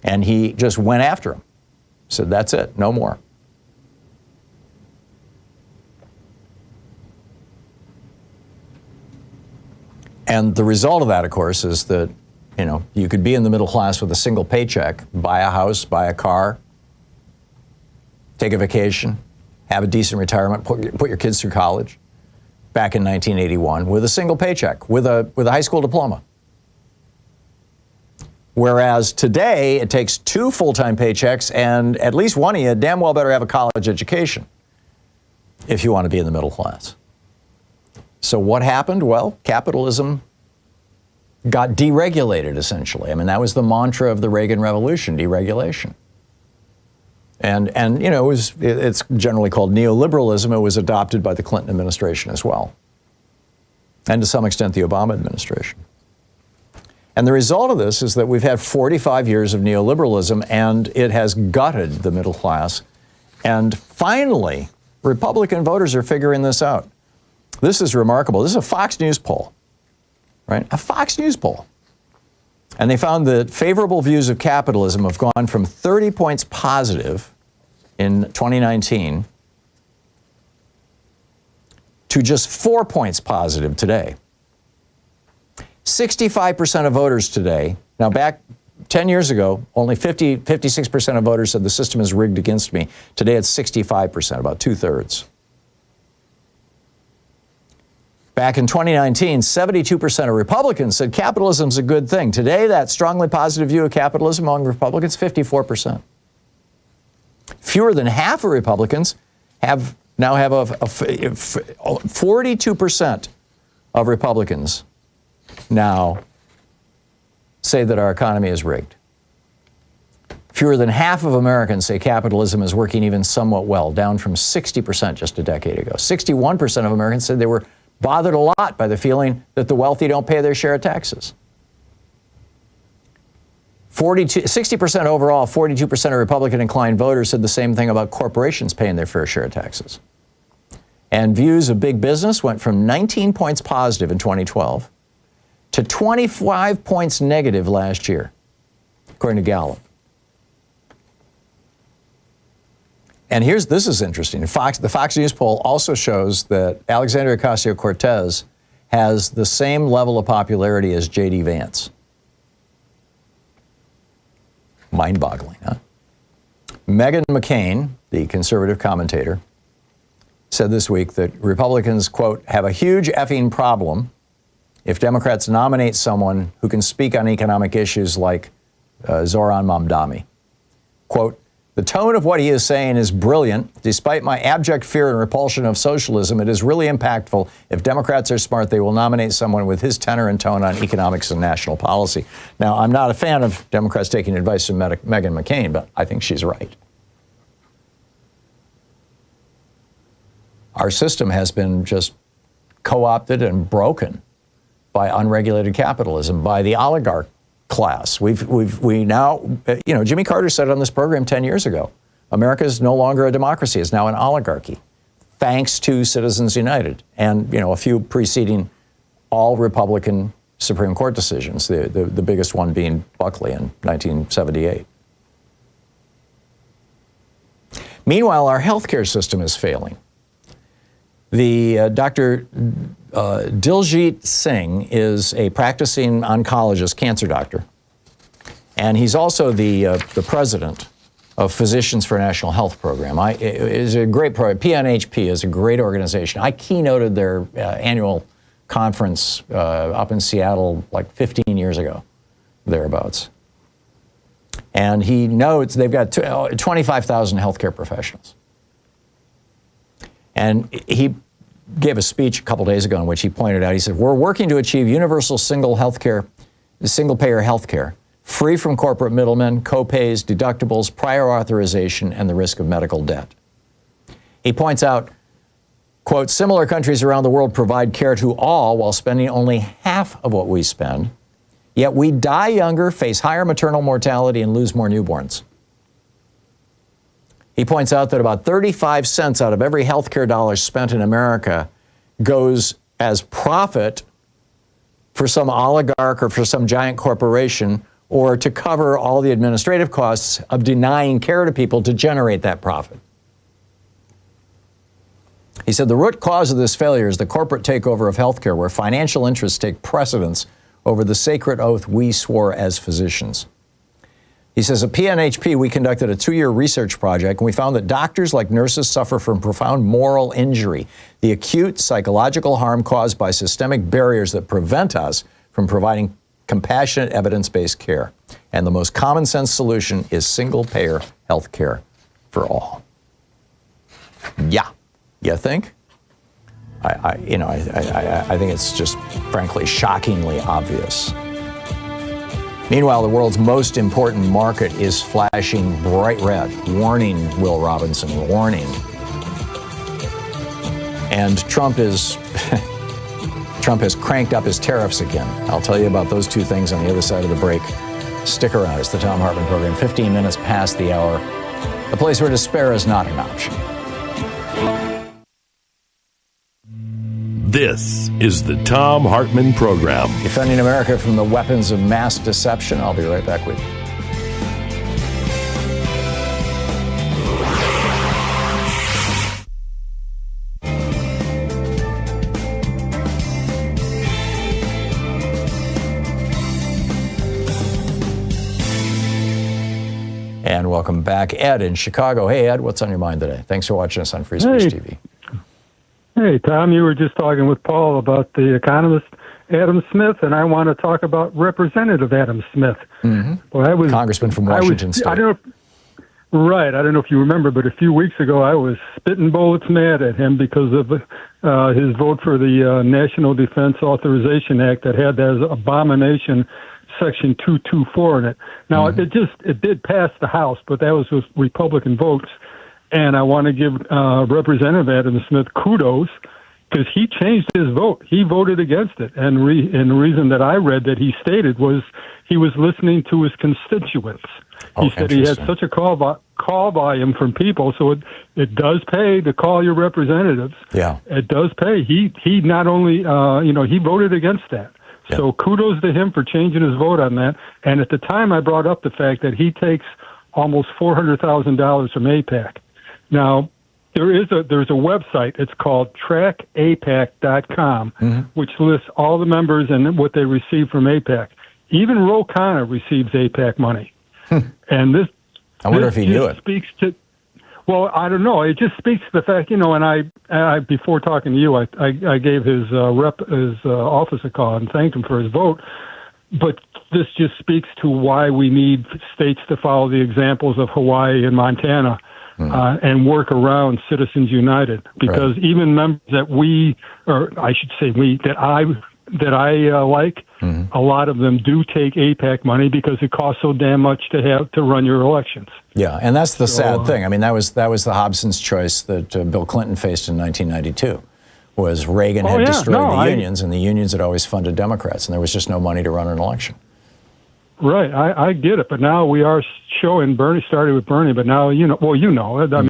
Speaker 1: And he just went after him. Said, that's it. No more. And the result of that, of course, is that, you know, you could be in the middle class with a single paycheck, buy a house, buy a car, take a vacation, have a decent retirement, put your kids through college back in 1981 with a single paycheck, with a high school diploma. Whereas today, it takes 2 full-time paychecks, and at least one of you damn well better have a college education if you want to be in the middle class. So what happened? Well, capitalism got deregulated, essentially. I mean, that was the mantra of the Reagan Revolution, deregulation. And you know, it's generally called neoliberalism. It was adopted by the Clinton administration as well, and to some extent the Obama administration. And the result of this is that we've had 45 years of neoliberalism, and it has gutted the middle class. And finally, Republican voters are figuring this out. This is remarkable. This is a Fox News poll, right? A Fox News poll. And they found that favorable views of capitalism have gone from 30 points positive in 2019 to just 4 points positive today. 65% of voters today, now back 10 years ago, only 56% of voters said the system is rigged against me. Today it's 65%, about 2/3. Back in 2019, 72% of Republicans said capitalism's a good thing. Today, that strongly positive view of capitalism among Republicans, 54%. Fewer than half of Republicans have now have 42% of Republicans now say that our economy is rigged. Fewer than half of Americans say capitalism is working even somewhat well, down from 60% just a decade ago. 61% of Americans said they were bothered a lot by the feeling that the wealthy don't pay their share of taxes. 60% overall, 42% of Republican-inclined voters said the same thing about corporations paying their fair share of taxes. And views of big business went from 19 points positive in 2012 to 25 points negative last year, according to Gallup. And this is interesting. The Fox News poll also shows that Alexandria Ocasio-Cortez has the same level of popularity as J.D. Vance. Mind-boggling, huh? Meghan McCain, the conservative commentator, said this week that Republicans, quote, have a huge effing problem if Democrats nominate someone who can speak on economic issues like Zoran Mamdani. Quote, the tone of what he is saying is brilliant. Despite my abject fear and repulsion of socialism, it is really impactful. If Democrats are smart, they will nominate someone with his tenor and tone on economics and national policy. Now, I'm not a fan of Democrats taking advice from Meghan McCain, but I think she's right. Our system has been just co-opted and broken by unregulated capitalism, by the oligarch class. We now, Jimmy Carter said on this program 10 years ago, America is no longer a democracy, it's now an oligarchy, thanks to Citizens United and, a few preceding all Republican Supreme Court decisions, the biggest one being Buckley in 1978. Meanwhile, our healthcare system is failing. The Dr. Diljit Singh is a practicing oncologist, cancer doctor, and he's also the president of Physicians for a National Health Program. It is a great program. PNHP is a great organization. I keynoted their annual conference up in Seattle like 15 years ago, thereabouts. And he notes they've got 25,000 healthcare professionals. And he gave a speech a couple days ago in which he pointed out, he said, we're working to achieve universal single payer healthcare, free from corporate middlemen, co-pays, deductibles, prior authorization, and the risk of medical debt. He points out, quote, similar countries around the world provide care to all while spending only half of what we spend, yet we die younger, face higher maternal mortality, and lose more newborns. He points out that about 35 cents out of every healthcare dollar spent in America goes as profit for some oligarch or for some giant corporation, or to cover all the administrative costs of denying care to people to generate that profit. He said the root cause of this failure is the corporate takeover of healthcare, where financial interests take precedence over the sacred oath we swore as physicians. He says, at PNHP, we conducted a 2-year research project, and we found that doctors, like nurses, suffer from profound moral injury, the acute psychological harm caused by systemic barriers that prevent us from providing compassionate, evidence-based care. And the most common sense solution is single-payer health care for all. Yeah, you think? I think it's just, frankly, shockingly obvious. Meanwhile, the world's most important market is flashing bright red. Warning, Will Robinson, warning. And Trump has cranked up his tariffs again. I'll tell you about those two things on the other side of the break. Stick around. It's the Thom Hartmann Program, 15 minutes past the hour. A place where despair is not an option.
Speaker 3: This is the Thom Hartmann Program.
Speaker 1: Defending America from the weapons of mass deception. I'll be right back with you. And welcome back. Ed in Chicago. Hey, Ed, what's on your mind today? Thanks for watching us on Free Speech TV.
Speaker 15: Hey, Tom, you were just talking with Paul about the economist Adam Smith, and I want to talk about Representative Adam Smith.
Speaker 1: Mm-hmm. Well, Congressman from Washington State.
Speaker 15: Right. I don't know if you remember, but a few weeks ago I was spitting bullets mad at him because of his vote for the National Defense Authorization Act that had that abomination Section 224 in it. Now, it did pass the House, but that was with Republican votes. And I want to give Representative Adam Smith kudos because he changed his vote. He voted against it. And the reason that I read that he stated was he was listening to his constituents. He said he had such a call volume from people, so it does pay to call your representatives.
Speaker 1: Yeah.
Speaker 15: It does pay. He not only, he voted against that. Yeah. So kudos to him for changing his vote on that. And at the time, I brought up the fact that he takes almost $400,000 from AIPAC. Now, there's a website. It's called trackapac.com, which lists all the members and what they receive from AIPAC. Even Ro Khanna receives AIPAC money. And this,
Speaker 1: I wonder if he knew it.
Speaker 15: Speaks to, well, I don't know. It just speaks to the fact, and I before talking to you, I gave his office a call and thanked him for his vote. But this just speaks to why we need states to follow the examples of Hawaii and Montana and work around Citizens United. Because even members that I like, a lot of them do take AIPAC money because it costs so damn much to run your elections.
Speaker 1: Yeah, and that's the sad thing. I mean, that was the Hobson's choice that Bill Clinton faced in 1992. Was Reagan had destroyed the unions, and the unions had always funded Democrats, and there was just no money to run an election.
Speaker 15: Right, I get it, but now we are showing Bernie started with Bernie, but now I mean,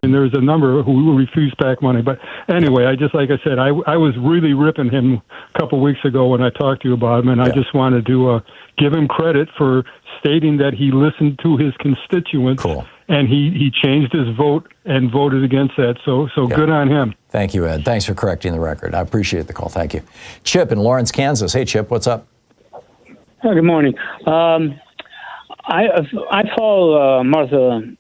Speaker 15: there's a number who refuse PAC money. But anyway, like I said, I was really ripping him a couple of weeks ago when I talked to you about him, and I just wanted to give him credit for stating that he listened to his constituents, and he changed his vote and voted against that. So good on him.
Speaker 1: Thank you, Ed. Thanks for correcting the record. I appreciate the call. Thank you. Chip in Lawrence, Kansas. Hey, Chip, what's up?
Speaker 16: Oh, good morning. I follow Martha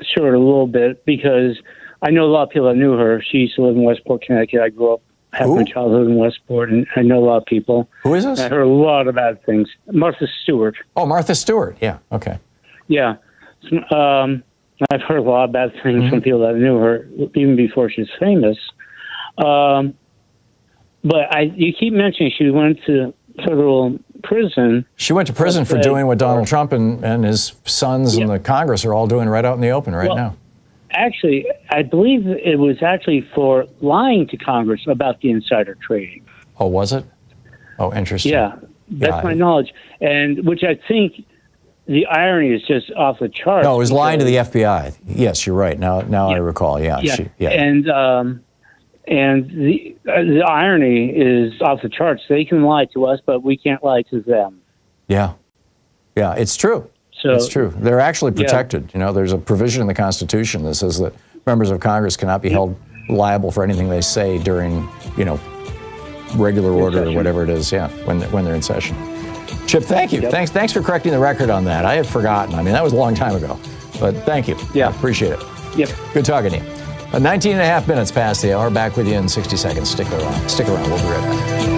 Speaker 16: Stewart a little bit because I know a lot of people that knew her. She used to live in Westport, Connecticut. I grew up, had my childhood in Westport, and I know a lot of people.
Speaker 1: Who is this?
Speaker 16: I heard a lot of bad things. Martha Stewart.
Speaker 1: Oh, Martha Stewart. Yeah. Okay.
Speaker 16: Yeah. I've heard a lot of bad things from people that knew her even before she was famous. But you keep mentioning she went to federal prison.
Speaker 1: She went to prison for doing what Donald Trump and his sons in the Congress are all doing right out in the open now.
Speaker 16: Actually, I believe it was actually for lying to Congress about the insider trading.
Speaker 1: Oh, was it? Oh, interesting.
Speaker 16: Yeah, that's my knowledge. And which I think the irony is just off the charts.
Speaker 1: No, it was lying to the FBI. Yes, you're right. Now I recall. Yeah.
Speaker 16: And the irony is off the charts. They can lie to us, but we can't lie to them.
Speaker 1: Yeah, it's true. It's true. They're actually protected. There's a provision in the Constitution that says that members of Congress cannot be held liable for anything they say during, regular order or whatever it is. Yeah, when they're in session. Chip, thank you. Yep. Thanks for correcting the record on that. I had forgotten. I mean, that was a long time ago, but thank you. Yeah, appreciate it.
Speaker 16: Yep.
Speaker 1: Good talking to you. 19 and a half minutes past the hour. Back with you in 60 seconds. Stick around. We'll be right back.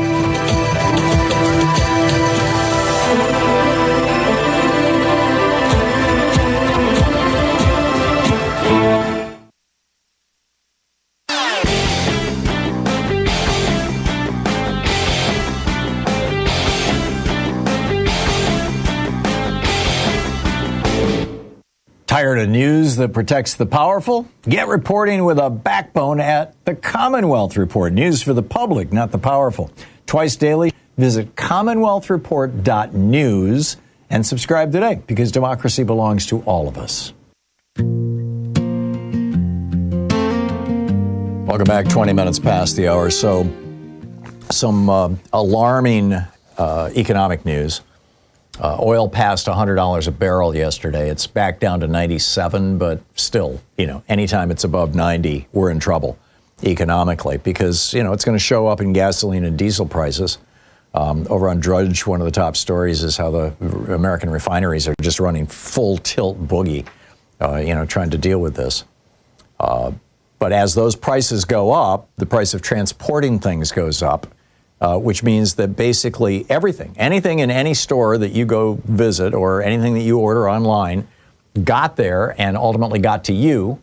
Speaker 1: Tired of news that protects the powerful? Get reporting with a backbone at the Commonwealth Report. News for the public, not the powerful. Twice daily, visit commonwealthreport.news and subscribe today because democracy belongs to all of us. Welcome back, 20 minutes past the hour. So some alarming economic news. Oil passed $100 a barrel yesterday. It's back down to 97, but still, anytime it's above 90, we're in trouble economically because, it's going to show up in gasoline and diesel prices. Over on Drudge, one of the top stories is how the American refineries are just running full tilt boogie, trying to deal with this. But as those prices go up, the price of transporting things goes up. Which means that basically anything in any store that you go visit or anything that you order online got there and ultimately got to you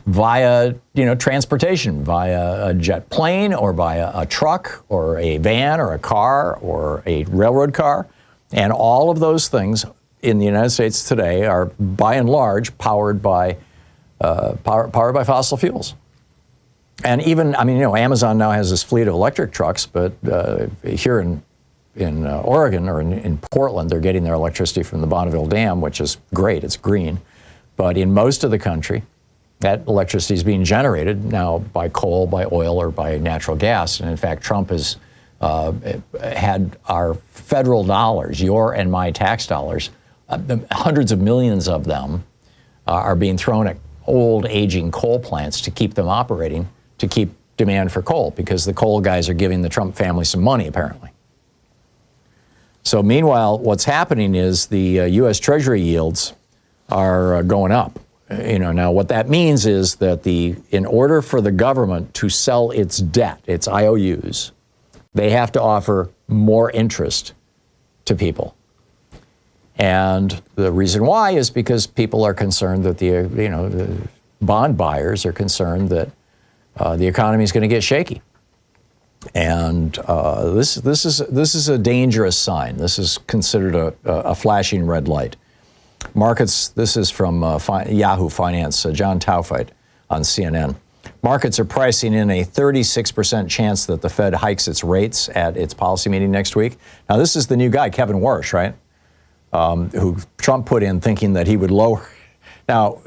Speaker 1: via, transportation, via a jet plane or via a truck or a van or a car or a railroad car. And all of those things in the United States today are, by and large, powered by fossil fuels. And even, Amazon now has this fleet of electric trucks, but here in Oregon or in Portland, they're getting their electricity from the Bonneville Dam, which is great. It's green. But in most of the country, that electricity is being generated now by coal, by oil, or by natural gas. And in fact, Trump has had our federal dollars, your and my tax dollars, hundreds of millions of them are being thrown at old, aging coal plants to keep them operating, to keep demand for coal, because the coal guys are giving the Trump family some money, apparently. So meanwhile, what's happening is the U.S. Treasury yields are going up. Now what that means is that in order for the government to sell its debt, its IOUs, they have to offer more interest to people. And the reason why is because people are concerned that the bond buyers are concerned that the economy is going to get shaky. And this is a dangerous sign. This is considered a flashing red light. Markets, this is from Yahoo Finance, John Taufeit on CNN. Markets are pricing in a 36% chance that the Fed hikes its rates at its policy meeting next week. Now, this is the new guy, Kevin Warsh, right? Who Trump put in thinking that he would lower. Now,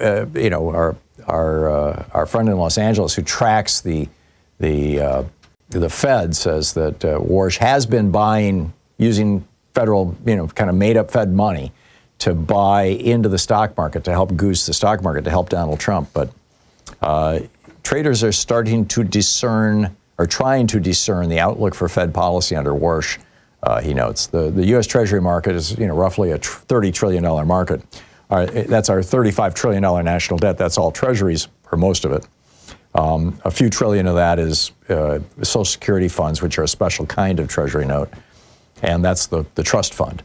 Speaker 1: our friend in Los Angeles who tracks the Fed says that Warsh has been buying, using federal, kind of made up Fed money to buy into the stock market, to help goose the stock market, to help Donald Trump. But traders are starting to discern, or trying to discern, the outlook for Fed policy under Warsh. He notes the U.S. Treasury market is roughly a $30 trillion market. That's our $35 trillion national debt. That's all treasuries, or most of it. A few trillion of that is Social Security funds, which are a special kind of treasury note, and that's the trust fund.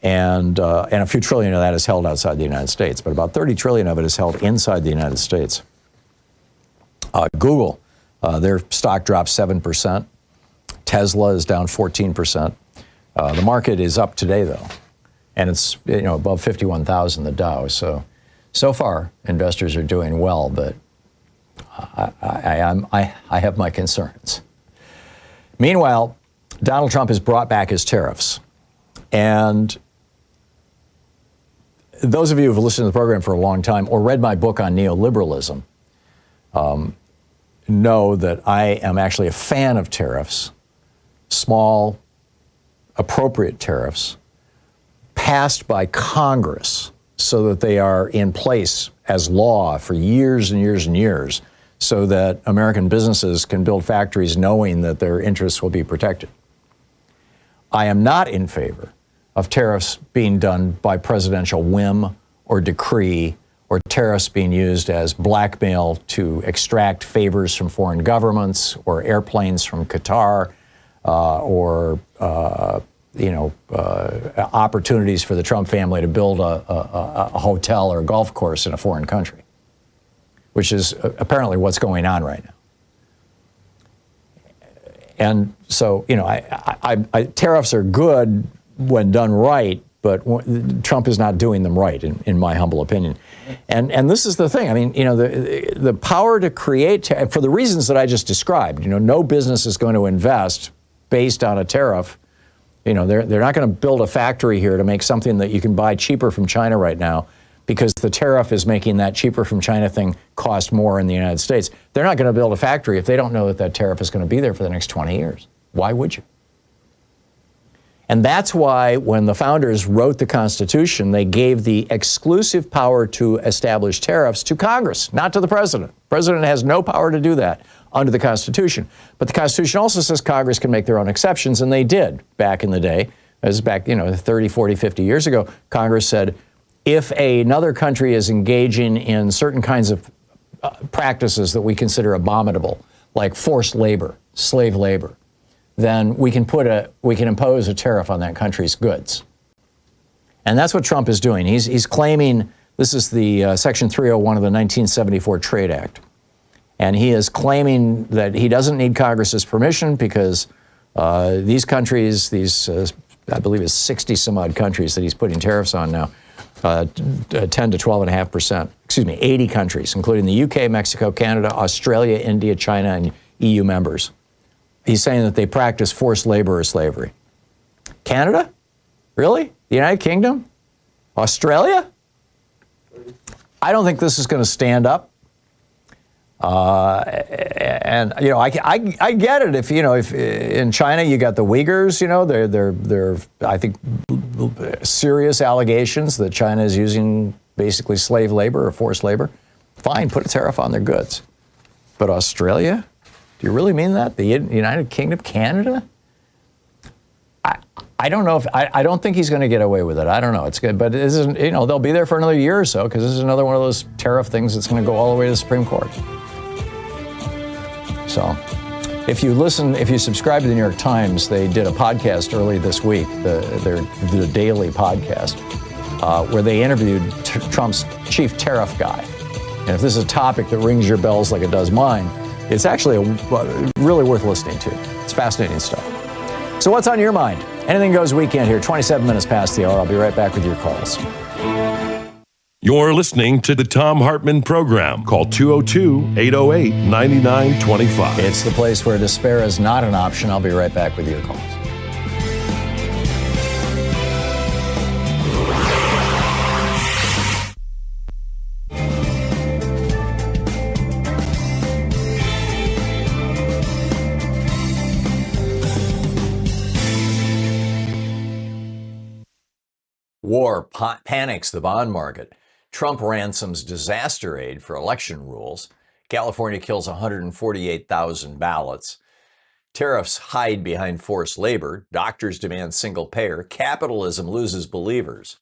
Speaker 1: And a few trillion of that is held outside the United States, but about 30 trillion of it is held inside the United States. Google, their stock dropped 7%. Tesla is down 14%. The market is up today, though, and it's above 51,000, the Dow. So far, investors are doing well, but I have my concerns. Meanwhile, Donald Trump has brought back his tariffs, and those of you who have listened to the program for a long time or read my book on neoliberalism know that I am actually a fan of tariffs, small, appropriate tariffs, passed by Congress so that they are in place as law for years and years and years, so that American businesses can build factories knowing that their interests will be protected. I am not in favor of tariffs being done by presidential whim or decree, or tariffs being used as blackmail to extract favors from foreign governments, or airplanes from Qatar, or opportunities for the Trump family to build a hotel or a golf course in a foreign country, which is apparently what's going on right now. And so, tariffs are good when done right, but Trump is not doing them right, in my humble opinion. And this is the thing. I mean, the power to create, for the reasons that I just described, no business is going to invest based on a tariff. They're not going to build a factory here to make something that you can buy cheaper from China right now, because the tariff is making that cheaper from China thing cost more in the United States. They're not going to build a factory if they don't know that that tariff is going to be there for the next 20 years. Why would you? And that's why when the founders wrote the Constitution, they gave the exclusive power to establish tariffs to Congress, not to the president. The president has no power to do that under the Constitution. But the Constitution also says Congress can make their own exceptions, and they did back in the day. This is back, 30, 40, 50 years ago. Congress said, if another country is engaging in certain kinds of practices that we consider abominable, like forced labor, slave labor, then we can impose a tariff on that country's goods. And that's what Trump is doing. He's claiming This is the Section 301 of the 1974 Trade Act. And he is claiming that he doesn't need Congress's permission because these countries, I believe it's 60 some odd countries that he's putting tariffs on now, 10 to 12.5%, 80 countries, including the UK, Mexico, Canada, Australia, India, China, and EU members. He's saying that they practice forced labor or slavery. Canada? Really? The United Kingdom? Australia? I don't think this is going to stand up. And you know, I get it if in China you got the Uyghurs, they're I think serious allegations that China is using basically slave labor or forced labor. Fine, put a tariff on their goods. But Australia? Do you really mean that? The United Kingdom, Canada? I don't know if I don't think he's going to get away with it. I don't know. It's good, but it isn't. They'll be there for another year or so because this is another one of those tariff things that's going to go all the way to the Supreme Court. So, if you subscribe to the New York Times, they did a podcast early this week, the daily podcast, where they interviewed Trump's chief tariff guy. And if this is a topic that rings your bells like it does mine, it's actually really worth listening to. It's fascinating stuff. So what's on your mind? Anything Goes weekend here, 27 minutes past the hour. I'll be right back with your calls.
Speaker 3: You're listening to the Thom Hartmann Program. Call 202-808-9925.
Speaker 1: It's the place where despair is not an option. I'll be right back with your calls. War panics the bond market. Trump ransoms disaster aid for election rules. California kills 148,000 ballots. Tariffs hide behind forced labor. Doctors demand single payer. Capitalism loses believers.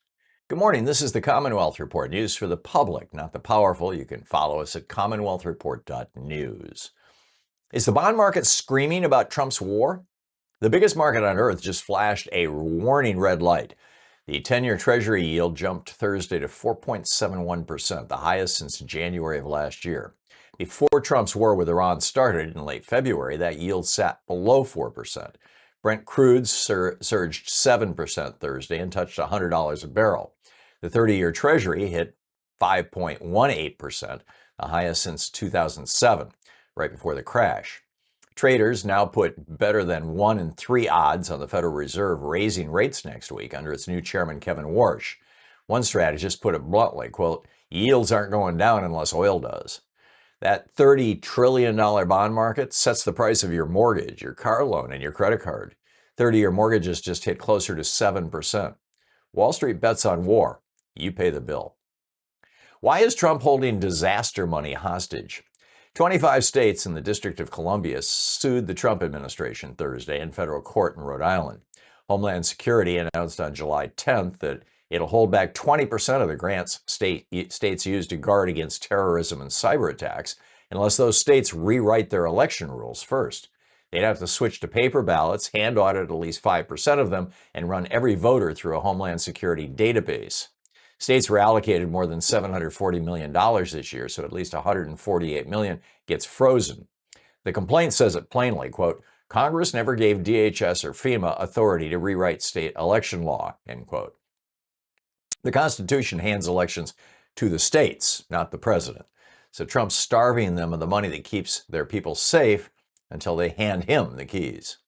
Speaker 1: Good morning. This is the Commonwealth Report. News for the public, not the powerful. You can follow us at commonwealthreport.news. Is the bond market screaming about Trump's war? The biggest market on earth just flashed a warning red light. The 10-year Treasury yield jumped Thursday to 4.71%, the highest since January of last year. Before Trump's war with Iran started in late February, that yield sat below 4%. Brent crude surged 7% Thursday and touched $100 a barrel. The 30-year Treasury hit 5.18%, the highest since 2007, right before the crash. Traders now put better than 1 in 3 odds on the Federal Reserve raising rates next week under its new chairman, Kevin Warsh. One strategist put it bluntly, quote, yields aren't going down unless oil does. That $30 trillion bond market sets the price of your mortgage, your car loan, and your credit card. 30-year mortgages just hit closer to 7%. Wall Street bets on war. You pay the bill. Why is Trump holding disaster money hostage? 25 states and the District of Columbia sued the Trump administration Thursday in federal court in Rhode Island. Homeland Security announced on July 10th that it'll hold back 20% of the grants states use to guard against terrorism and cyber attacks unless those states rewrite their election rules first. They'd have to switch to paper ballots, hand audit at least 5% of them, and run every voter through a Homeland Security database. States were allocated more than $740 million this year, so at least $148 million gets frozen. The complaint says it plainly, quote, Congress never gave DHS or FEMA authority to rewrite state election law, end quote. The Constitution hands elections to the states, not the president. So Trump's starving them of the money that keeps their people safe until they hand him the keys.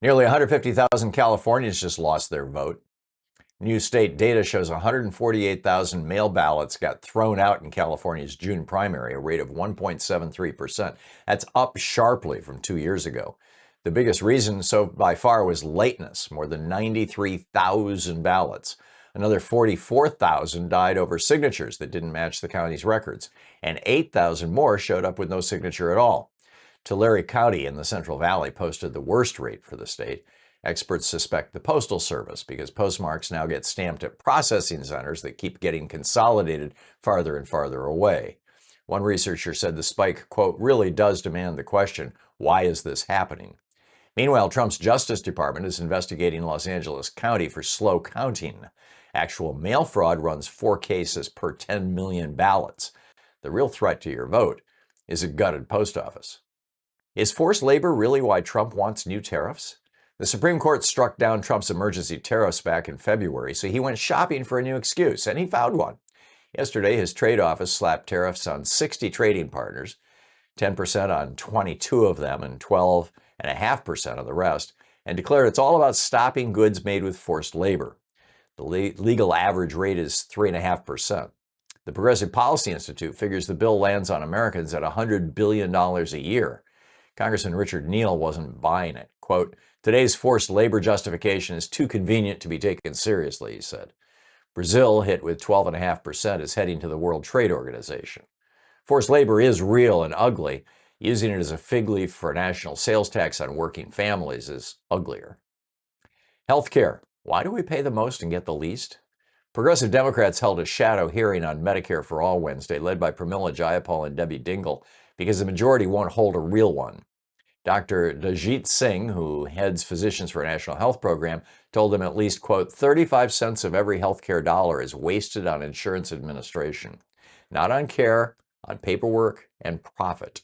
Speaker 1: Nearly 150,000 Californians just lost their vote. New state data shows 148,000 mail ballots got thrown out in California's June primary, a rate of 1.73%. That's up sharply from 2 years ago. The biggest reason so by far was lateness, more than 93,000 ballots. Another 44,000 died over signatures that didn't match the county's records, and 8,000 more showed up with no signature at all. Tulare County in the Central Valley posted the worst rate for the state. Experts suspect the Postal Service because postmarks now get stamped at processing centers that keep getting consolidated farther and farther away. One researcher said the spike, quote, really does demand the question, why is this happening? Meanwhile, Trump's Justice Department is investigating Los Angeles County for slow counting. Actual mail fraud runs 4 cases per 10 million ballots. The real threat to your vote is a gutted post office. Is forced labor really why Trump wants new tariffs? The Supreme Court struck down Trump's emergency tariffs back in February, so he went shopping for a new excuse, and he found one. Yesterday, his trade office slapped tariffs on 60 trading partners, 10% on 22 of them and 12.5% on the rest, and declared it's all about stopping goods made with forced labor. The legal average rate is 3.5%. The Progressive Policy Institute figures the bill lands on Americans at $100 billion a year. Congressman Richard Neal wasn't buying it. Quote, "Today's forced labor justification is too convenient to be taken seriously," he said. Brazil, hit with 12.5%, is heading to the World Trade Organization. Forced labor is real and ugly. Using it as a fig leaf for a national sales tax on working families is uglier. Healthcare. Why do we pay the most and get the least? Progressive Democrats held a shadow hearing on Medicare for All Wednesday, led by Pramila Jayapal and Debbie Dingell, because the majority won't hold a real one. Dr. Dajit Singh, who heads Physicians for a National Health Program, told them at least, quote, 35 cents of every healthcare dollar is wasted on insurance administration, not on care, on paperwork and profit.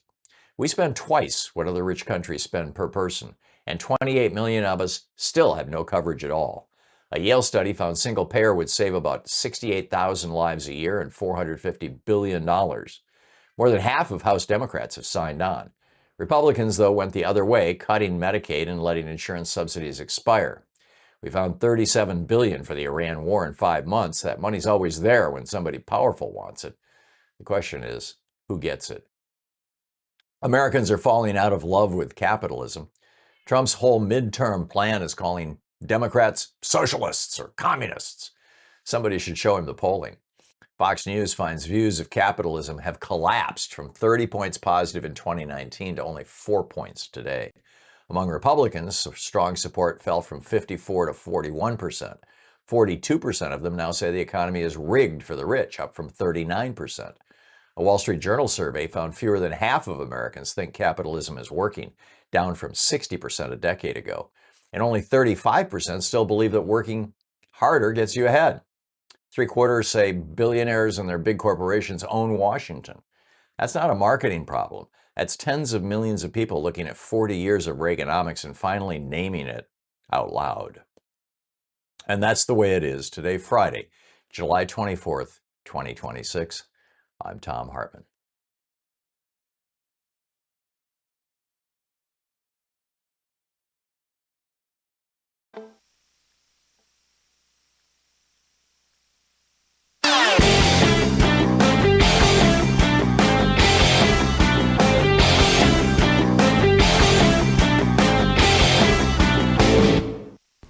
Speaker 1: We spend twice what other rich countries spend per person, and 28 million of us still have no coverage at all. A Yale study found single payer would save about 68,000 lives a year and $450 billion. More than half of House Democrats have signed on. Republicans, though, went the other way, cutting Medicaid and letting insurance subsidies expire. We found $37 billion for the Iran war in 5 months. That money's always there when somebody powerful wants it. The question is, who gets it? Americans are falling out of love with capitalism. Trump's whole midterm plan is calling Democrats socialists or communists. Somebody should show him the polling. Fox News finds views of capitalism have collapsed from 30 points positive in 2019 to only 4 points today. Among Republicans, strong support fell from 54 to 41%. 42% of them now say the economy is rigged for the rich, up from 39%. A Wall Street Journal survey found fewer than half of Americans think capitalism is working, down from 60% a decade ago. And only 35% still believe that working harder gets you ahead. 3/4 say billionaires and their big corporations own Washington. That's not a marketing problem. That's tens of millions of people looking at 40 years of Reaganomics and finally naming it out loud. And that's the way it is today, Friday, July 24th, 2026. I'm Thom Hartmann.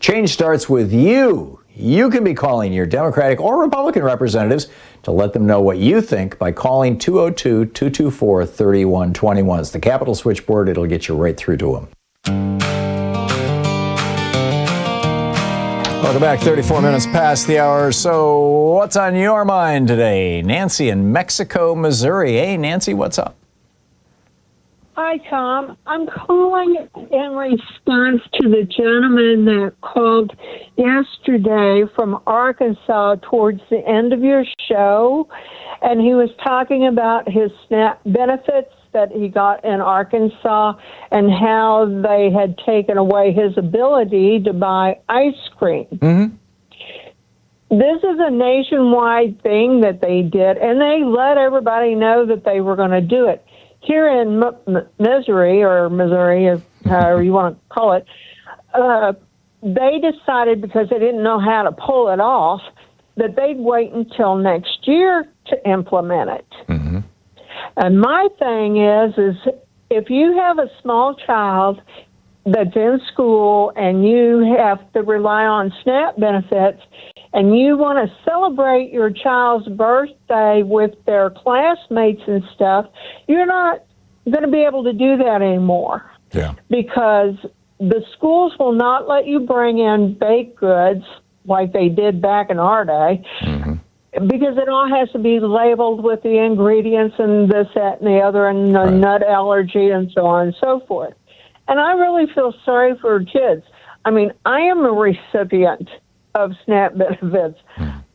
Speaker 1: Change starts with you. You can be calling your Democratic or Republican representatives to let them know what you think by calling 202-224-3121. It's the Capitol switchboard. It'll get you right through to them. Welcome back. 34 minutes past the hour. So what's on your mind today? Nancy in Mexico, Missouri. Hey, Nancy, what's up?
Speaker 17: Hi, Tom. I'm calling in response to the gentleman that called yesterday from Arkansas towards the end of your show, and he was talking about his SNAP benefits that he got in Arkansas and how they had taken away his ability to buy ice cream. Mm-hmm. This is a nationwide thing that they did, and they let everybody know that they were going to do it. Here in Missouri, or however you want to call it, they decided, because they didn't know how to pull it off, that they'd wait until next year to implement it. Mm-hmm. And my thing is if you have a small child that's in school and you have to rely on SNAP benefits, and you want to celebrate your child's birthday with their classmates and stuff, you're not going to be able to do that anymore. Yeah. Because the schools will not let you bring in baked goods like they did back in our day, because it all has to be labeled with the ingredients and this, that, and the other, and the nut allergy and so on and so forth. And I really feel sorry for kids. I mean, I am a recipient of SNAP benefits.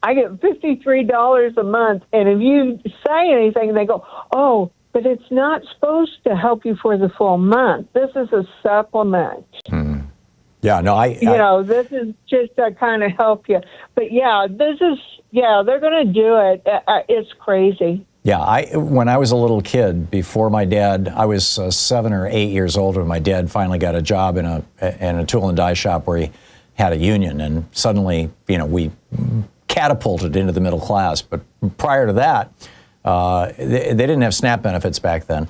Speaker 17: I get $53 a month, and if you say anything, they go, oh, but it's not supposed to help you for the full month. This is a supplement.
Speaker 1: Mm. Yeah, no,
Speaker 17: this is just to kind of help you. But they're going to do it. It's crazy.
Speaker 1: Yeah, when I was a little kid, before my dad, I was 7 or 8 years old when my dad finally got a job in a tool and die shop where he had a union, and suddenly, we catapulted into the middle class. But prior to that, they didn't have SNAP benefits back then.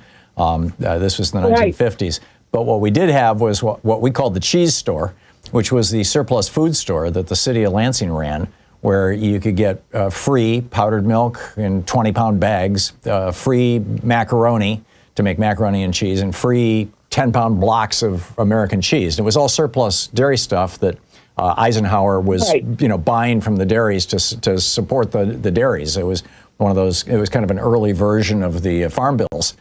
Speaker 1: This was in the 1950s. But what we did have was what we called the cheese store, which was the surplus food store that the city of Lansing ran, where you could get free powdered milk in 20-pound bags, free macaroni to make macaroni and cheese, and free 10-pound blocks of American cheese. And it was all surplus dairy stuff that Eisenhower was, buying from the dairies to support the dairies. It was one of those. It was kind of an early version of the farm bills.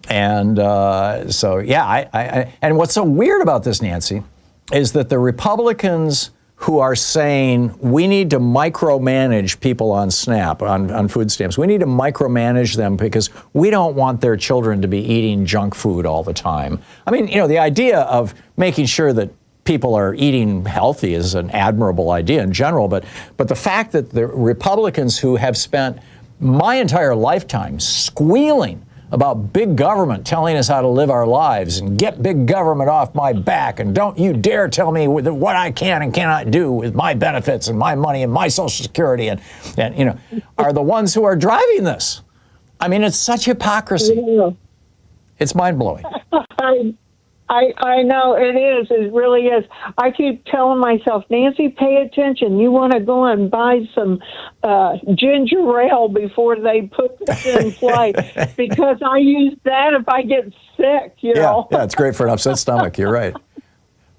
Speaker 1: And and what's so weird about this, Nancy, is that the Republicans who are saying we need to micromanage people on SNAP, on food stamps, we need to micromanage them because we don't want their children to be eating junk food all the time. I mean, the idea of making sure that people are eating healthy is an admirable idea in general, but the fact that the Republicans who have spent my entire lifetime squealing about big government telling us how to live our lives and get big government off my back and don't you dare tell me what I can and cannot do with my benefits and my money and my Social Security and are the ones who are driving this. I mean, it's such hypocrisy. It's mind-blowing.
Speaker 17: I know it is. It really is. I keep telling myself, Nancy, pay attention. You want to go and buy some ginger ale before they put this in play because I use that if I get sick. Yeah,
Speaker 1: it's great for an upset stomach. You're right.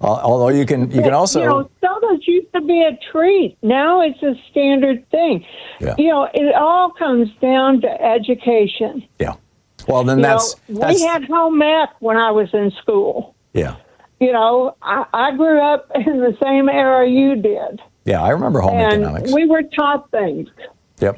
Speaker 1: Although you can also
Speaker 17: sodas used to be a treat. Now it's a standard thing.
Speaker 1: Yeah.
Speaker 17: It all comes down to education.
Speaker 1: Yeah. Well, then
Speaker 17: we had home ec when I was in school.
Speaker 1: Yeah.
Speaker 17: I grew up in the same era you did.
Speaker 1: Yeah, I remember home economics.
Speaker 17: We were taught things.
Speaker 1: Yep.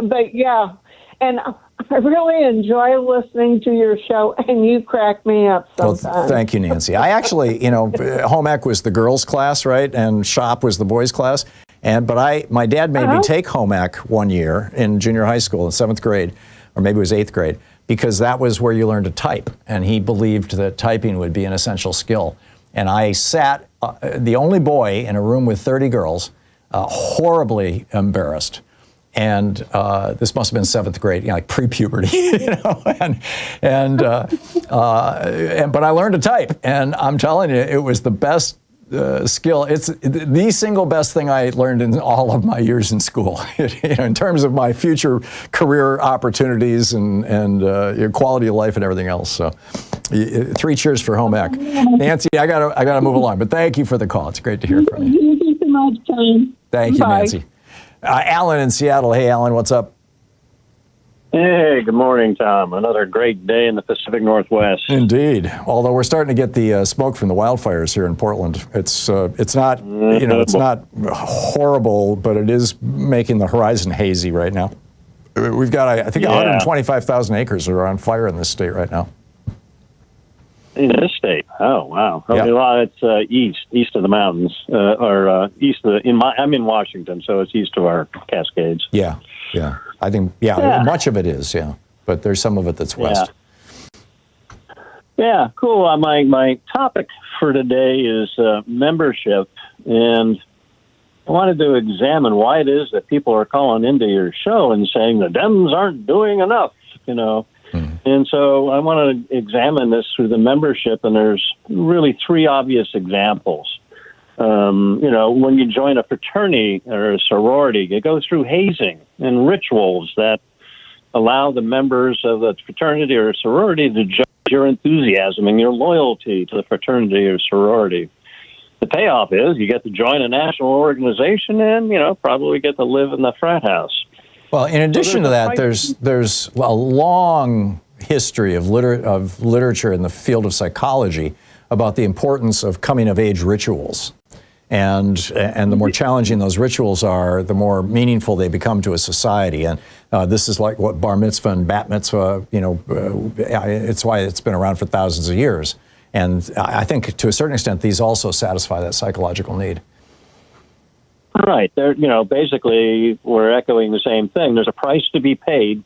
Speaker 17: But yeah, and I really enjoy listening to your show, and you crack me up sometimes.
Speaker 1: Well, thank you, Nancy. I actually, home ec was the girls' class, right, and shop was the boys' class. But my dad made me take home ec one year in junior high school in 7th grade, or maybe it was 8th grade. Because that was where you learned to type, and he believed that typing would be an essential skill. And I sat, the only boy in a room with 30 girls, horribly embarrassed. And this must have been 7th grade, like pre-puberty, but I learned to type, and I'm telling you, it was the best skill. It's the single best thing I learned in all of my years in school, in terms of my future career opportunities and quality of life and everything else. So, 3 cheers for home ec. Nancy, I gotta move along, but thank you for the call. It's great to hear from you.
Speaker 17: Thank you so much, Tom.
Speaker 1: Thank you, Nancy. Alan in Seattle. Hey, Alan, what's up?
Speaker 18: Hey, good morning, Tom. Another great day in the Pacific Northwest.
Speaker 1: Indeed. Although we're starting to get the smoke from the wildfires here in Portland. It's not it's not horrible, but it is making the horizon hazy right now. We've got I think 125,000 acres are on fire in this state right now.
Speaker 18: In this state? Oh, wow. Okay, well, it's east of the mountains, east of I'm in Washington, so it's east of our Cascades.
Speaker 1: Yeah. I think, much of it is, but there's some of it that's west.
Speaker 18: Yeah, cool. My topic for today is membership, and I wanted to examine why it is that people are calling into your show and saying the Dems aren't doing enough, And so I want to examine this through the membership, and there's really 3 obvious examples. When you join a fraternity or a sorority, you go through hazing and rituals that allow the members of the fraternity or sorority to judge your enthusiasm and your loyalty to the fraternity or sorority. The payoff is you get to join a national organization and, probably get to live in the frat house.
Speaker 1: Well, in addition to that, there's a long history of literature in the field of psychology about the importance of coming-of-age rituals. And the more challenging those rituals are, the more meaningful they become to a society. And this is like what bar mitzvah and bat mitzvah, it's why it's been around for thousands of years. And I think to a certain extent, these also satisfy that psychological need.
Speaker 18: Right. Basically, we're echoing the same thing. There's a price to be paid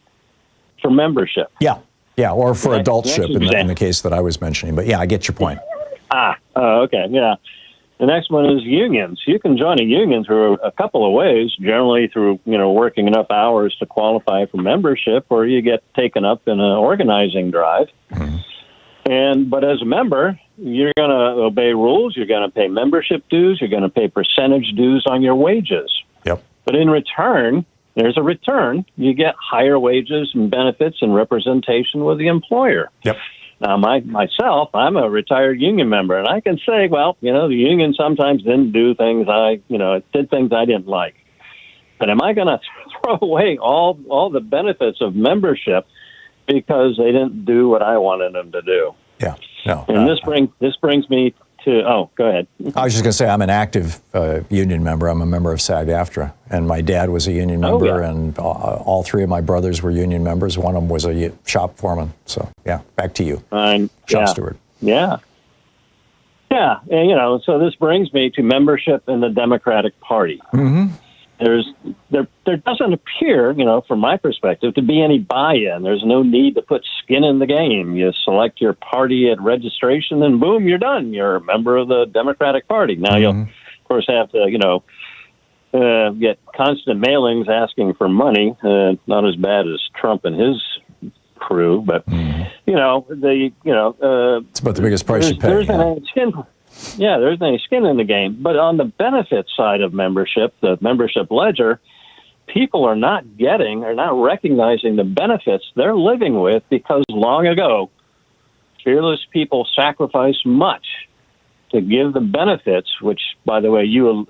Speaker 18: for membership.
Speaker 1: Yeah, or for adultship in the case that I was mentioning. But yeah, I get your point.
Speaker 18: Okay, yeah. The next one is unions. You can join a union through a couple of ways, generally through, working enough hours to qualify for membership, or you get taken up in an organizing drive. But as a member, you're going to obey rules, you're going to pay membership dues, you're going to pay percentage dues on your wages.
Speaker 1: Yep.
Speaker 18: But in return, there's a return. You get higher wages and benefits and representation with the employer.
Speaker 1: Yep.
Speaker 18: Now, myself, I'm a retired union member, and I can say, well, the union sometimes didn't do things it did things I didn't like. But am I going to throw away all the benefits of membership because they didn't do what I wanted them to do?
Speaker 1: Yeah, no.
Speaker 18: And this brings me to, go ahead.
Speaker 1: I was just going to say, I'm an active union member. I'm a member of SAG-AFTRA, and my dad was a union member, and all three of my brothers were union members. One of them was a shop foreman. So, yeah, back to you. Shop steward.
Speaker 18: Yeah. Yeah, and, so this brings me to membership in the Democratic Party.
Speaker 1: Mm-hmm.
Speaker 18: There doesn't appear, from my perspective, to be any buy-in. There's no need to put skin in the game. You select your party at registration, and boom, you're done. You're a member of the Democratic Party. Now, you'll, of course, have to, get constant mailings asking for money. Not as bad as Trump and his crew, but,
Speaker 1: it's about the biggest price you pay.
Speaker 18: There isn't any skin in the game. But on the benefit side of membership, the membership ledger, people are not recognizing the benefits they're living with because long ago, fearless people sacrificed much to give the benefits, which, by the way, you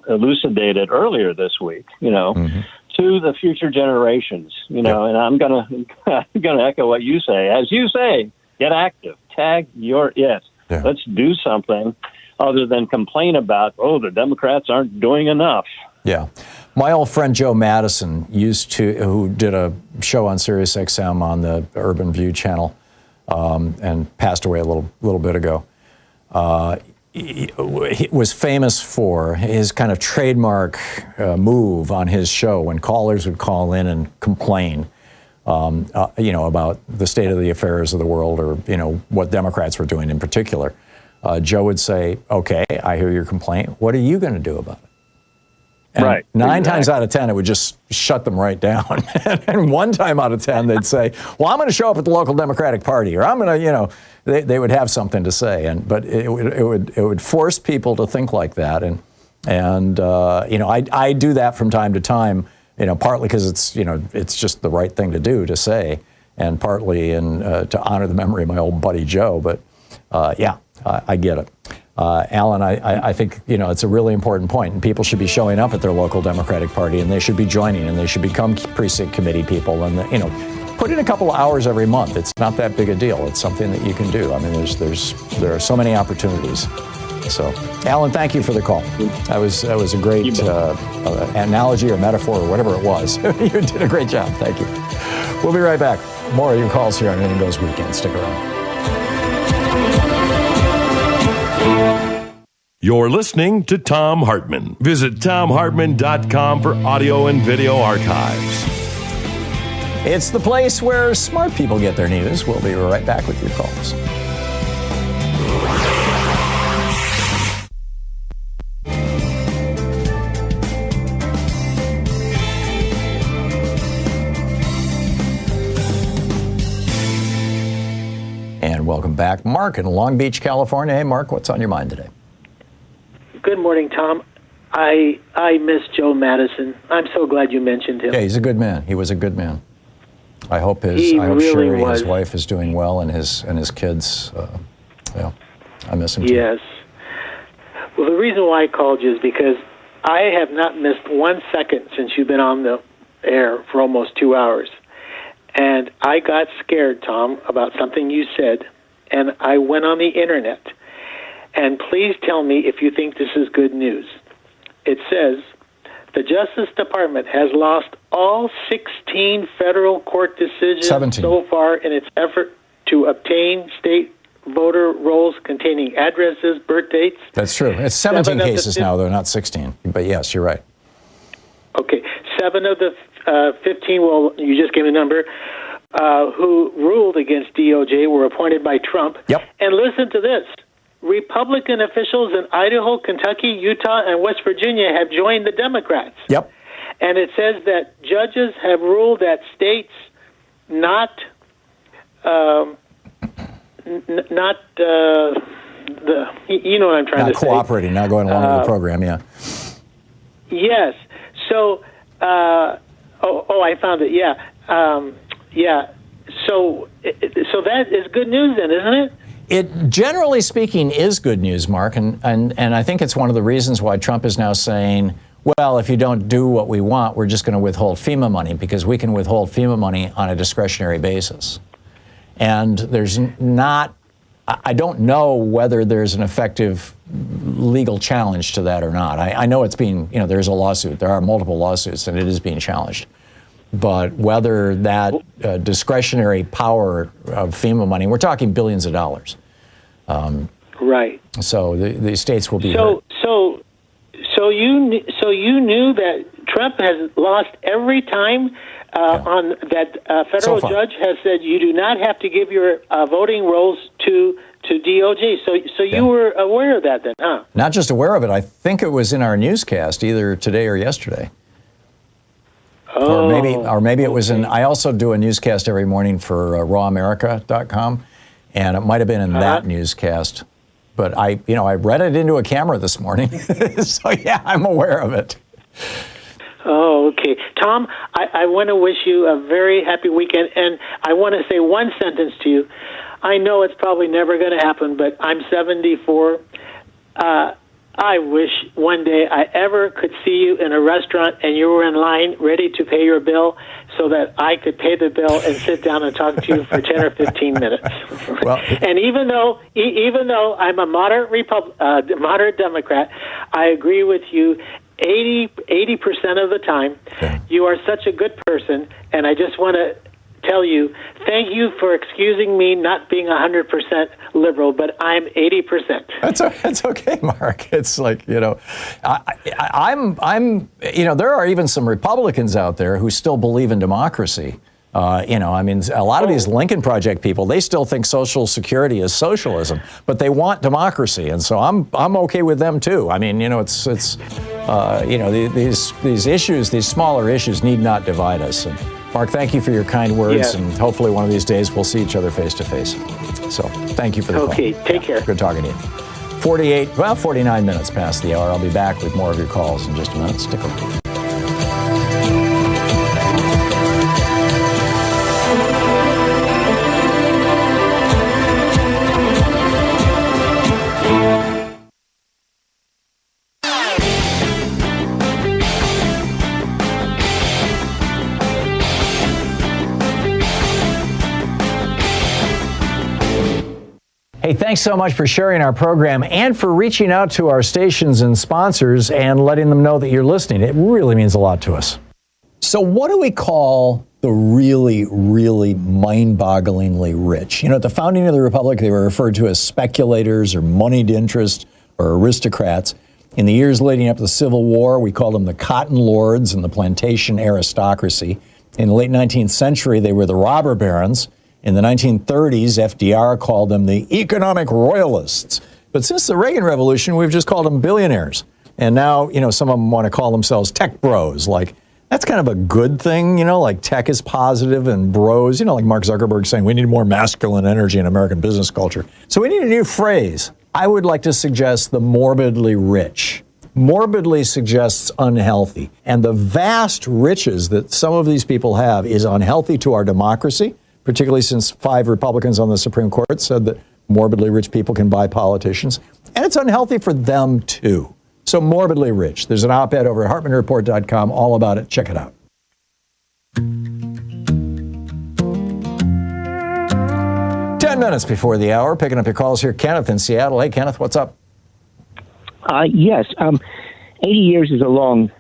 Speaker 18: elucidated earlier this week, to the future generations, and I'm going to echo what you say. As you say, get active, tag your it.
Speaker 1: Yeah.
Speaker 18: Let's do something other than complain about, the Democrats aren't doing enough.
Speaker 1: Yeah. My old friend Joe Madison who did a show on Sirius XM on the Urban View channel and passed away a little bit ago. He was famous for his kind of trademark move on his show when callers would call in and complain about the state of the affairs of the world or, what Democrats were doing in particular. Joe would say, okay, I hear your complaint. What are you going to do about it? And
Speaker 18: right.
Speaker 1: 9 times out of 10, it would just shut them right down. And 1 time out of 10, they'd say, well, I'm going to show up at the local Democratic Party, or I'm going to, they would have something to say. But it would force people to think like that. And I do that from time to time, partly because it's just the right thing to do to say, and partly to honor the memory of my old buddy Joe. But I get it. Alan, I think, it's a really important point, and people should be showing up at their local Democratic Party, and they should be joining, and they should become precinct committee people, and, put in a couple of hours every month. It's not that big a deal. It's something that you can do. I mean, there are so many opportunities. So, Alan, thank you for the call. That was a great analogy or metaphor or whatever it was. You did a great job. Thank you. We'll be right back. More of your calls here on Anything Goes Weekend. Stick around.
Speaker 3: You're listening to Thom Hartmann. Visit thomhartmann.com for audio and video archives.
Speaker 1: It's the place where smart people get their news. We'll be right back with your calls. And welcome back. Mark in Long Beach, California. Hey, Mark, what's on your mind today?
Speaker 19: Good morning, Tom. I miss Joe Madison. I'm so glad you mentioned him.
Speaker 1: Yeah, he's a good man. He was a good man. I hope
Speaker 19: really
Speaker 1: Sherry,
Speaker 19: was.
Speaker 1: his wife, is doing well, and his kids. I miss him too.
Speaker 19: Yes. Well, the reason why I called you is because I have not missed 1 second since you've been on the air for almost 2 hours. And I got scared, Tom, about something you said, and I went on the internet. and please tell me if you think this is good news. It says, the Justice Department has lost all 16 federal court decisions
Speaker 1: 17.
Speaker 19: so far in its effort to obtain state voter rolls containing addresses, birth dates.
Speaker 1: That's true. It's 17 cases now, though, not 16. But yes, you're right.
Speaker 19: Okay, 7 of the 15, well, you just gave a number, who ruled against DOJ were appointed by Trump.
Speaker 1: Yep.
Speaker 19: And listen to this. Republican officials in Idaho, Kentucky, Utah, and West Virginia have joined the Democrats.
Speaker 1: Yep.
Speaker 19: And it says that judges have ruled that states not you know what I'm trying to say.
Speaker 1: Not cooperating, not going along with the program, yeah.
Speaker 19: Yes. So, I found it. Yeah. Yeah. So that is good news then, isn't it?
Speaker 1: It, generally speaking, is good news, Mark, and I think it's one of the reasons why Trump is now saying, well, if you don't do what we want, we're just going to withhold FEMA money, because we can withhold FEMA money on a discretionary basis. And there's not, I don't know whether there's an effective legal challenge to that or not. I know it's being, there's a lawsuit. There are multiple lawsuits, and it is being challenged. But whether that discretionary power of FEMA money, we're talking billions of dollars.
Speaker 19: Right.
Speaker 1: So the states will be hurt.
Speaker 19: So you knew that Trump has lost every time on that federal judge has said you do not have to give your voting rolls to DOJ. So you were aware of that then, huh?
Speaker 1: Not just aware of it. I think it was in our newscast either today or yesterday. Or maybe it was in. I also do a newscast every morning for rawamerica.com, and it might have been in that newscast. But I read it into a camera this morning, so yeah, I'm aware of it.
Speaker 19: Oh, okay. Tom, I want to wish you a very happy weekend, and I want to say one sentence to you. I know it's probably never going to happen, but I'm 74. I wish one day I ever could see you in a restaurant and you were in line ready to pay your bill so that I could pay the bill and sit down and talk to you for 10 or 15 minutes. Well, and even though I'm a moderate Democrat, I agree with you 80% of the time. You are such a good person, and I just want to tell you, thank you for excusing me not being 100% liberal, but I'm 80%.
Speaker 1: That's okay, Mark. It's like, I'm there are even some Republicans out there who still believe in democracy. A lot of these Lincoln Project people, they still think Social Security is socialism, but they want democracy, and so I'm okay with them too. I mean, these issues, these smaller issues, need not divide us. And Mark, thank you for your kind words, and hopefully one of these days we'll see each other face to face. So thank you for the call.
Speaker 19: Okay, take care.
Speaker 1: Good talking to you. 49 minutes past the hour. I'll be back with more of your calls in just a minute. Stick around. Hey, thanks so much for sharing our program and for reaching out to our stations and sponsors and letting them know that you're listening. It really means a lot to us. So what do we call the really, really mind-bogglingly rich? At the founding of the Republic, they were referred to as speculators or moneyed interest or aristocrats. In the years leading up to the Civil War, we called them the cotton lords and the plantation aristocracy. In the late 19th century, they were the robber barons. In the 1930s, FDR called them the economic royalists. But since the Reagan Revolution, we've just called them billionaires. And now, some of them want to call themselves tech bros. Like, that's kind of a good thing, like tech is positive and bros, like Mark Zuckerberg saying we need more masculine energy in American business culture. So we need a new phrase. I would like to suggest the morbidly rich. Morbidly suggests unhealthy. And the vast riches that some of these people have is unhealthy to our democracy, particularly since 5 Republicans on the Supreme Court said that morbidly rich people can buy politicians. And it's unhealthy for them, too. So morbidly rich. There's an op-ed over at HartmannReport.com all about it. Check it out. 10 minutes before the hour, picking up your calls here. Kenneth in Seattle. Hey, Kenneth, what's up?
Speaker 20: Yes. 80 years is a long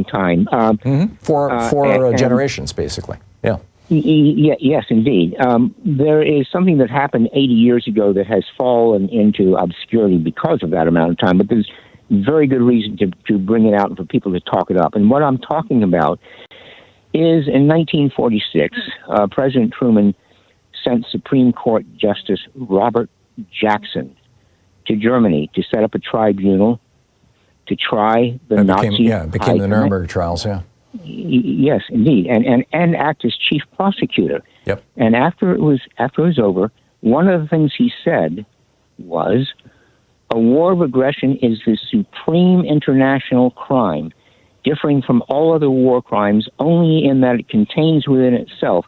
Speaker 20: time.
Speaker 1: For generations, basically. Yeah.
Speaker 20: Yes, indeed. There is something that happened 80 years ago that has fallen into obscurity because of that amount of time, but there's very good reason to bring it out and for people to talk it up. And what I'm talking about is in 1946, President Truman sent Supreme Court Justice Robert Jackson to Germany to set up a tribunal to try the Nazi.
Speaker 1: Became the Nuremberg trials, yeah.
Speaker 20: Yes, indeed, and act as chief prosecutor.
Speaker 1: Yep.
Speaker 20: And after it was over, one of the things he said was, "A war of aggression is the supreme international crime, differing from all other war crimes only in that it contains within itself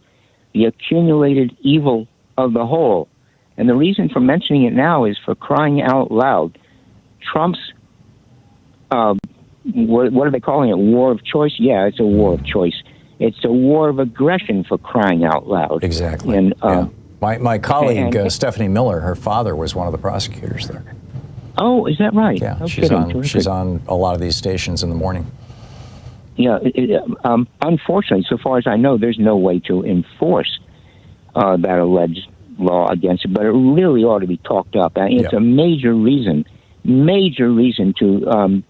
Speaker 20: the accumulated evil of the whole." And the reason for mentioning it now is, for crying out loud, Trump's what are they calling it? War of choice? Yeah, it's a war of choice. It's a war of aggression, for crying out loud.
Speaker 1: Exactly.
Speaker 20: And
Speaker 1: my colleague Stephanie Miller, her father was one of the prosecutors there.
Speaker 20: Oh, is that right?
Speaker 1: Yeah,
Speaker 20: No
Speaker 1: she's
Speaker 20: kidding.
Speaker 1: she's on a lot of these stations in the morning.
Speaker 20: Yeah, unfortunately, so far as I know, there's no way to enforce that alleged law against it, but it really ought to be talked up. And it's a major reason to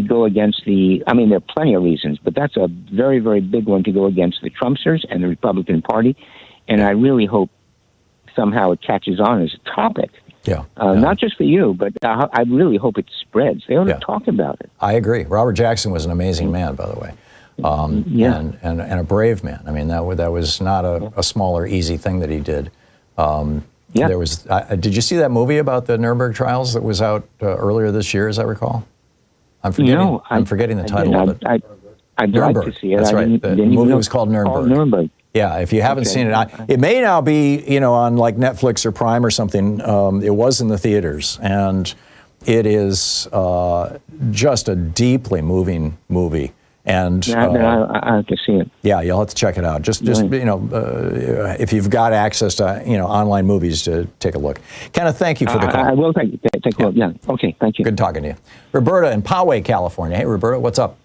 Speaker 20: go against the. I mean, there are plenty of reasons, but that's a very, very big one to go against the Trumpsters and the Republican Party. And I really hope somehow it catches on as a topic. Not just for you, but I really hope it spreads. They ought to talk about it.
Speaker 1: I agree. Robert Jackson was an amazing man, by the way. And a brave man. I mean, that was not a small or easy thing that he did. There was. Did you see that movie about the Nuremberg trials that was out earlier this year, as I recall? I'm forgetting the title of it.
Speaker 20: I'd like to see it.
Speaker 1: That's right. The movie was called Nuremberg. Yeah, if you haven't seen it, it may now be on like Netflix or Prime or something. It was in the theaters, and it is just a deeply moving movie. And
Speaker 20: I have to see it.
Speaker 1: Yeah, you'll have to check it out. Just if you've got access to online movies, to take a look. Kenneth, thank you for the call.
Speaker 20: I will take a look. Yeah. Okay. Thank you.
Speaker 1: Good talking to you, Roberta in Poway, California. Hey, Roberta, what's up?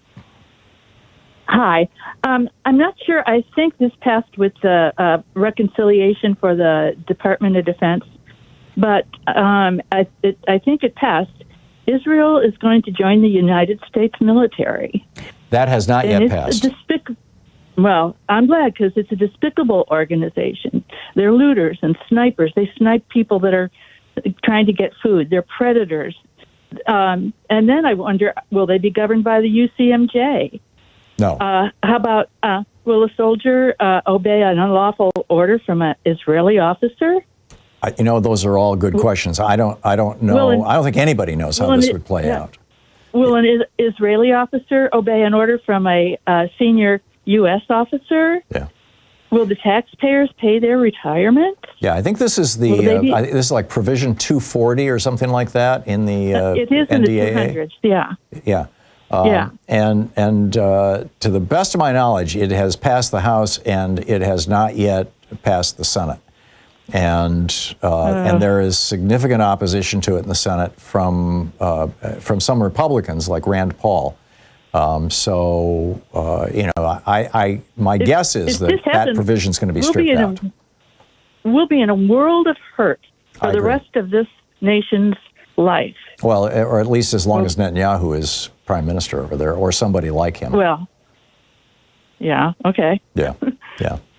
Speaker 21: Hi. I'm not sure. I think this passed with the reconciliation for the Department of Defense, but I think it passed. Israel is going to join the United States military.
Speaker 1: That has not yet passed.
Speaker 21: Well, I'm glad, because it's a despicable organization. They're looters and snipers. They snipe people that are trying to get food. They're predators. And then I wonder, will they be governed by the UCMJ?
Speaker 1: No.
Speaker 21: How about, will a soldier obey an unlawful order from an Israeli officer?
Speaker 1: Those are all good questions. I don't know. I don't think anybody knows how this would play out.
Speaker 21: Will an Israeli officer obey an order from a senior U.S. officer?
Speaker 1: Yeah.
Speaker 21: Will the taxpayers pay their retirement?
Speaker 1: Yeah, I think this is this is like Provision 240 or something like that in the
Speaker 21: it is
Speaker 1: NDAA.
Speaker 21: In the 200s. Yeah.
Speaker 1: Yeah. And to the best of my knowledge, it has passed the House and it has not yet passed the Senate. And there is significant opposition to it in the Senate from some Republicans like Rand Paul. My guess is that provision is going to be stripped out.
Speaker 21: We'll be in a world of hurt for the rest of this nation's life.
Speaker 1: Well, or at least as long as Netanyahu is prime minister over there, or somebody like him.
Speaker 21: Well, yeah, okay.
Speaker 1: Yeah,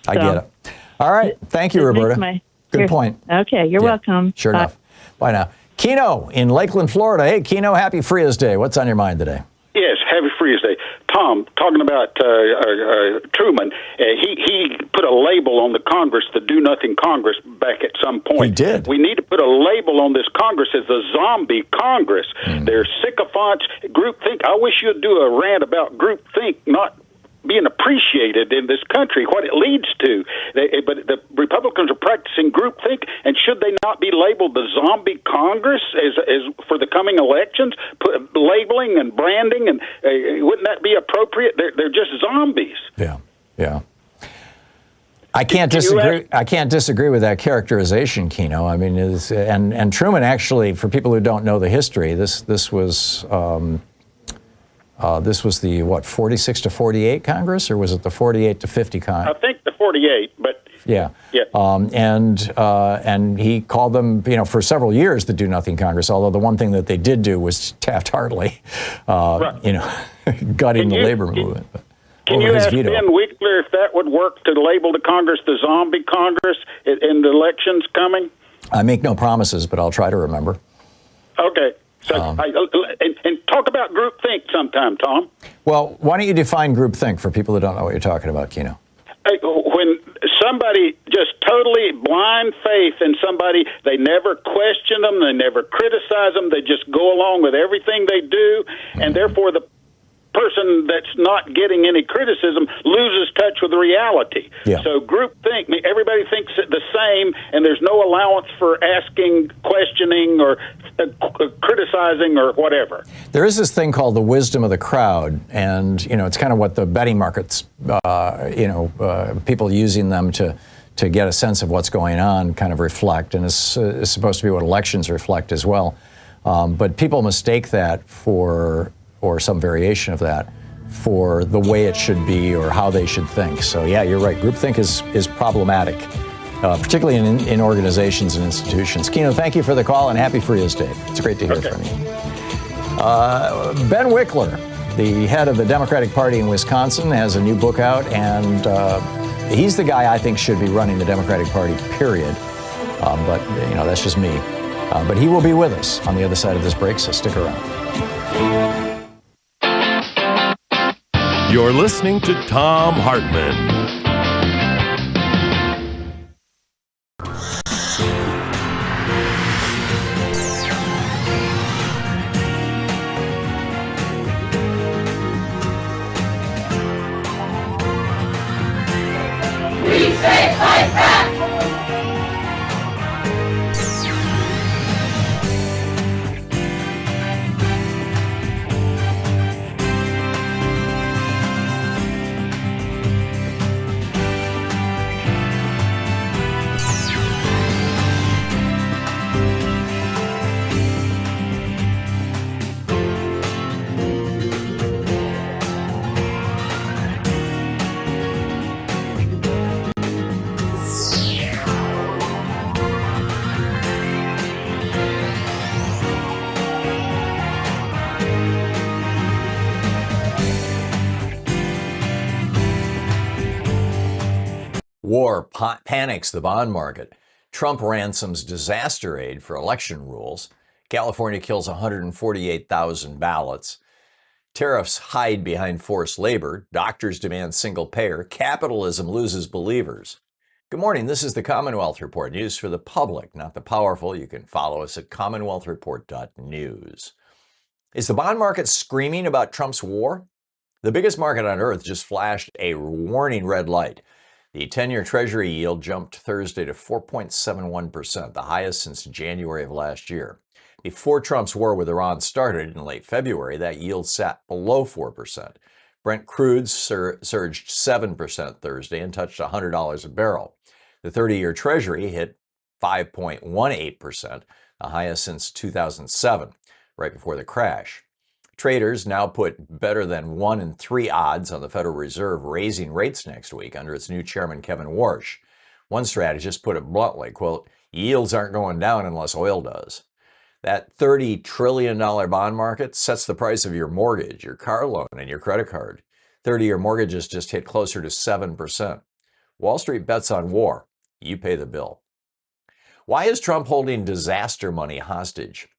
Speaker 1: I get it. All right, thank you, Roberta. Good point.
Speaker 21: Okay, you're welcome.
Speaker 1: Sure enough. Bye now. Keno in Lakeland, Florida. Hey, Keno, happy Frias Day. What's on your mind today?
Speaker 22: Yes, happy Frias Day. Tom, talking about Truman, he put a label on the Congress, the Do-Nothing Congress, back at some point.
Speaker 1: He did.
Speaker 22: We need to put a label on this Congress as the zombie Congress. They're sycophants, groupthink. I wish you'd do a rant about groupthink, not being appreciated in this country, what it leads to. But the Republicans are practicing groupthink, and should they not be labeled the zombie Congress as for the coming elections? Labeling and branding, and wouldn't that be appropriate? They're just zombies.
Speaker 1: Yeah. I can't disagree. I can't disagree with that characterization, Kino. I mean, and Truman actually, for people who don't know the history, this was the what 46 to 48 Congress, or was it the 48 to 50 Congress?
Speaker 22: I think the 48, but
Speaker 1: yeah. And he called them, for several years the Do Nothing Congress. Although the one thing that they did do was Taft-Hartley, gutting the labor movement.
Speaker 22: Can you ask Ben Wikler if that would work to label the Congress the zombie Congress in the elections coming?
Speaker 1: I make no promises, but I'll try to remember.
Speaker 22: Okay. So, and talk about groupthink sometime, Tom.
Speaker 1: Well, why don't you define groupthink for people who don't know what you're talking about, Kino?
Speaker 22: When somebody just totally blind faith in somebody, they never question them, they never criticize them, they just go along with everything they do, and therefore the person that's not getting any criticism loses touch with reality.
Speaker 1: Yeah.
Speaker 22: So groupthink, everybody thinks the same, and there's no allowance for asking, questioning, or criticizing, or whatever.
Speaker 1: There is this thing called the wisdom of the crowd, and it's kind of what the betting markets, people using them to get a sense of what's going on kind of reflect, and it's supposed to be what elections reflect as well. But people mistake that or some variation of that for the way it should be or how they should think. So yeah, you're right. Groupthink is problematic, particularly in organizations and institutions. Kino, thank you for the call and happy Frida's Day. It's great to hear from you. Ben Wikler, the head of the Democratic Party in Wisconsin, has a new book out, and he's the guy I think should be running the Democratic Party, period. But that's just me. But he will be with us on the other side of this break, so stick around.
Speaker 3: You're listening to Thom Hartmann.
Speaker 2: We say fight back!
Speaker 1: War panics the bond market. Trump ransoms disaster aid for election rules. California kills 148,000 ballots. Tariffs hide behind forced labor. Doctors demand single payer. Capitalism loses believers. Good morning. This is the Commonwealth Report, news for the public, not the powerful. You can follow us at commonwealthreport.news. Is the bond market screaming about Trump's war? The biggest market on earth just flashed a warning red light. The 10-year Treasury yield jumped Thursday to 4.71%, the highest since January of last year. Before Trump's war with Iran started in late February, that yield sat below 4%. Brent crude surged 7% Thursday and touched $100 a barrel. The 30-year Treasury hit 5.18%, the highest since 2007, right before the crash. Traders now put better than 1 in 3 odds on the Federal Reserve raising rates next week under its new chairman, Kevin Warsh. One strategist put it bluntly, quote, "Yields aren't going down unless oil does." That $30 trillion bond market sets the price of your mortgage, your car loan, and your credit card. 30-year mortgages just hit closer to 7%. Wall Street bets on war. You pay the bill. Why is Trump holding disaster money hostage?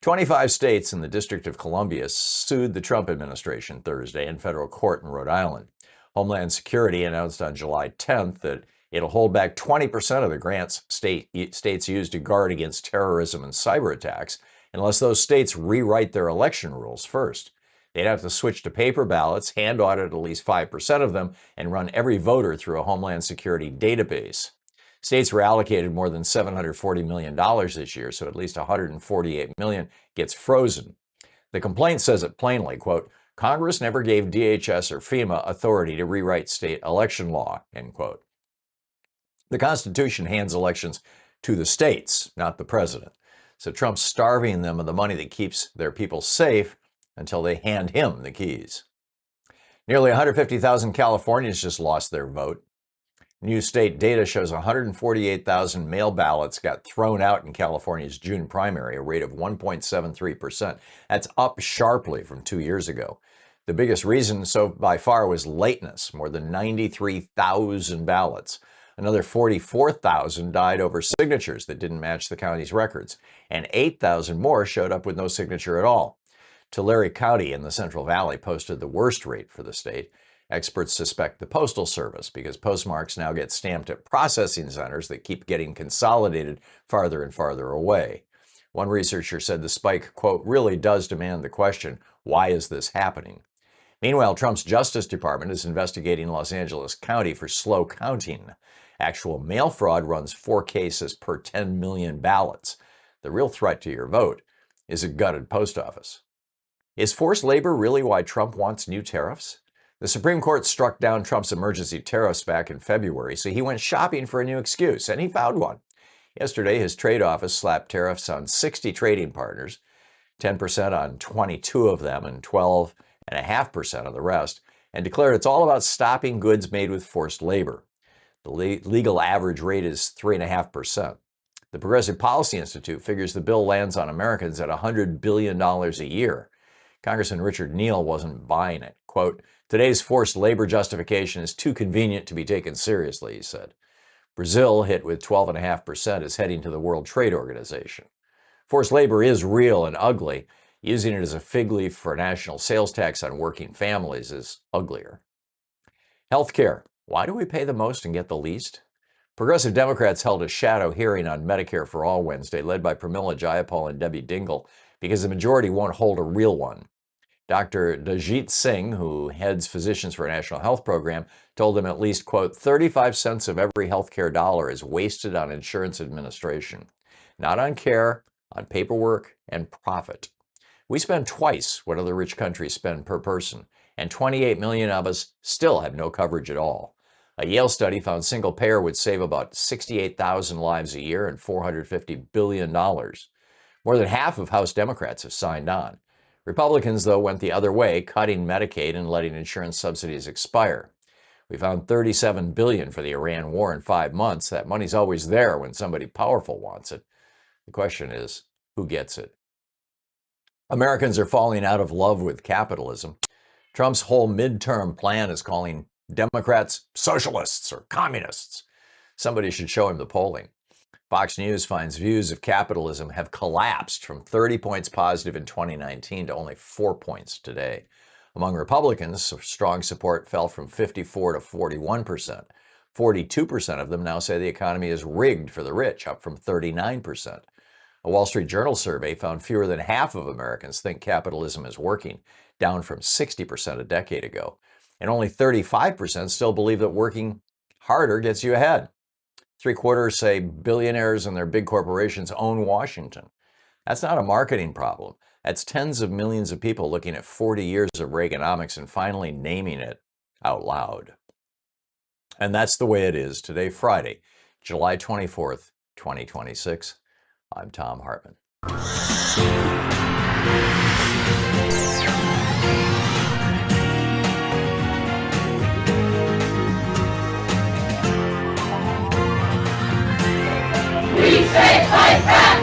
Speaker 1: 25 states and the District of Columbia sued the Trump administration Thursday in federal court in Rhode Island. Homeland Security announced on July 10th that it'll hold back 20% of the grants states use to guard against terrorism and cyber attacks unless those states rewrite their election rules first. They'd have to switch to paper ballots, hand audit at least 5% of them, and run every voter through a Homeland Security database. States were allocated more than $740 million this year, so at least $148 million gets frozen. The complaint says it plainly, quote, "Congress never gave DHS or FEMA authority to rewrite state election law," end quote. The Constitution hands elections to the states, not the president. So Trump's starving them of the money that keeps their people safe until they hand him the keys. Nearly 150,000 Californians just lost their vote. New state data shows 148,000 mail ballots got thrown out in California's June primary, a rate of 1.73%. That's up sharply from 2 years ago. The biggest reason so by far was lateness, more than 93,000 ballots. Another 44,000 died over signatures that didn't match the county's records, and 8,000 more showed up with no signature at all. Tulare County in the Central Valley posted the worst rate for the state. Experts suspect the Postal Service because postmarks now get stamped at processing centers that keep getting consolidated farther and farther away. One researcher said the spike, quote, really does demand the question, why is this happening? Meanwhile, Trump's Justice Department is investigating Los Angeles County for slow counting. Actual mail fraud runs 4 cases per 10 million ballots. The real threat to your vote is a gutted post office. Is forced labor really why Trump wants new tariffs? The Supreme Court struck down Trump's emergency tariffs back in February, so he went shopping for a new excuse, and he found one. Yesterday, his trade office slapped tariffs on 60 trading partners, 10% on 22 of them and 12.5% on the rest, and declared it's all about stopping goods made with forced labor. The legal average rate is 3.5%. The Progressive Policy Institute figures the bill lands on Americans at $100 billion a year. Congressman Richard Neal wasn't buying it. Quote, today's forced labor justification is too convenient to be taken seriously, he said. Brazil, hit with 12.5%, is heading to the World Trade Organization. Forced labor is real and ugly. Using it as a fig leaf for a national sales tax on working families is uglier. Healthcare. Why do we pay the most and get the least? Progressive Democrats held a shadow hearing on Medicare for All Wednesday, led by Pramila Jayapal and Debbie Dingell, because the majority won't hold a real one. Dr. Dajit Singh, who heads Physicians for a National Health Program, told them at least, quote, 35 cents of every healthcare dollar is wasted on insurance administration, not on care, on paperwork and profit. We spend twice what other rich countries spend per person, and 28 million of us still have no coverage at all. A Yale study found single payer would save about 68,000 lives a year and $450 billion. More than half of House Democrats have signed on. Republicans, though, went the other way, cutting Medicaid and letting insurance subsidies expire. We found $37 billion for the Iran war in 5 months. That money's always there when somebody powerful wants it. The question is, who gets it? Americans are falling out of love with capitalism. Trump's whole midterm plan is calling Democrats socialists or communists. Somebody should show him the polling. Fox News finds views of capitalism have collapsed from 30 points positive in 2019 to only 4 points today. Among Republicans, strong support fell from 54 to 41%. 42% of them now say the economy is rigged for the rich, up from 39%. A Wall Street Journal survey found fewer than half of Americans think capitalism is working, down from 60% a decade ago. And only 35% still believe that working harder gets you ahead. 3/4 say billionaires and their big corporations own Washington. That's not a marketing problem. That's tens of millions of people looking at 40 years of Reaganomics and finally naming it out loud. And that's the way it is today, Friday, July 24th, 2026. I'm Thom Hartmann.
Speaker 2: We say fight back!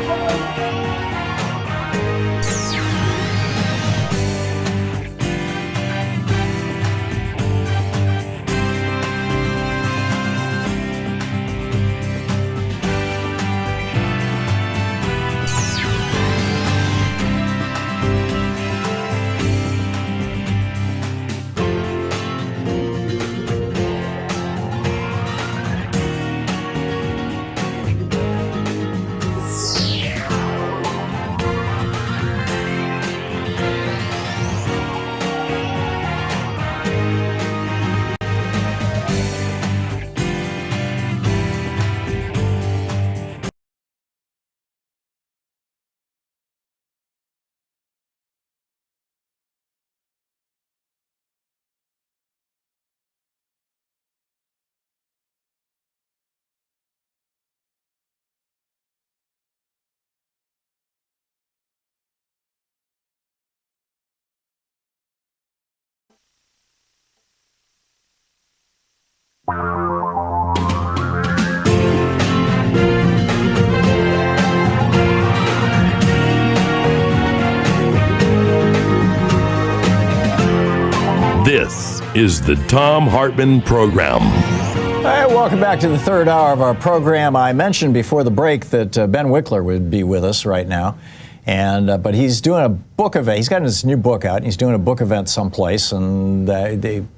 Speaker 3: This is the Thom Hartmann Program.
Speaker 1: All right, welcome back to the third hour of our program. I mentioned before the break that Ben Wikler would be with us right now, and but he's doing a book event. He's got his new book out, and he's doing a book event someplace, and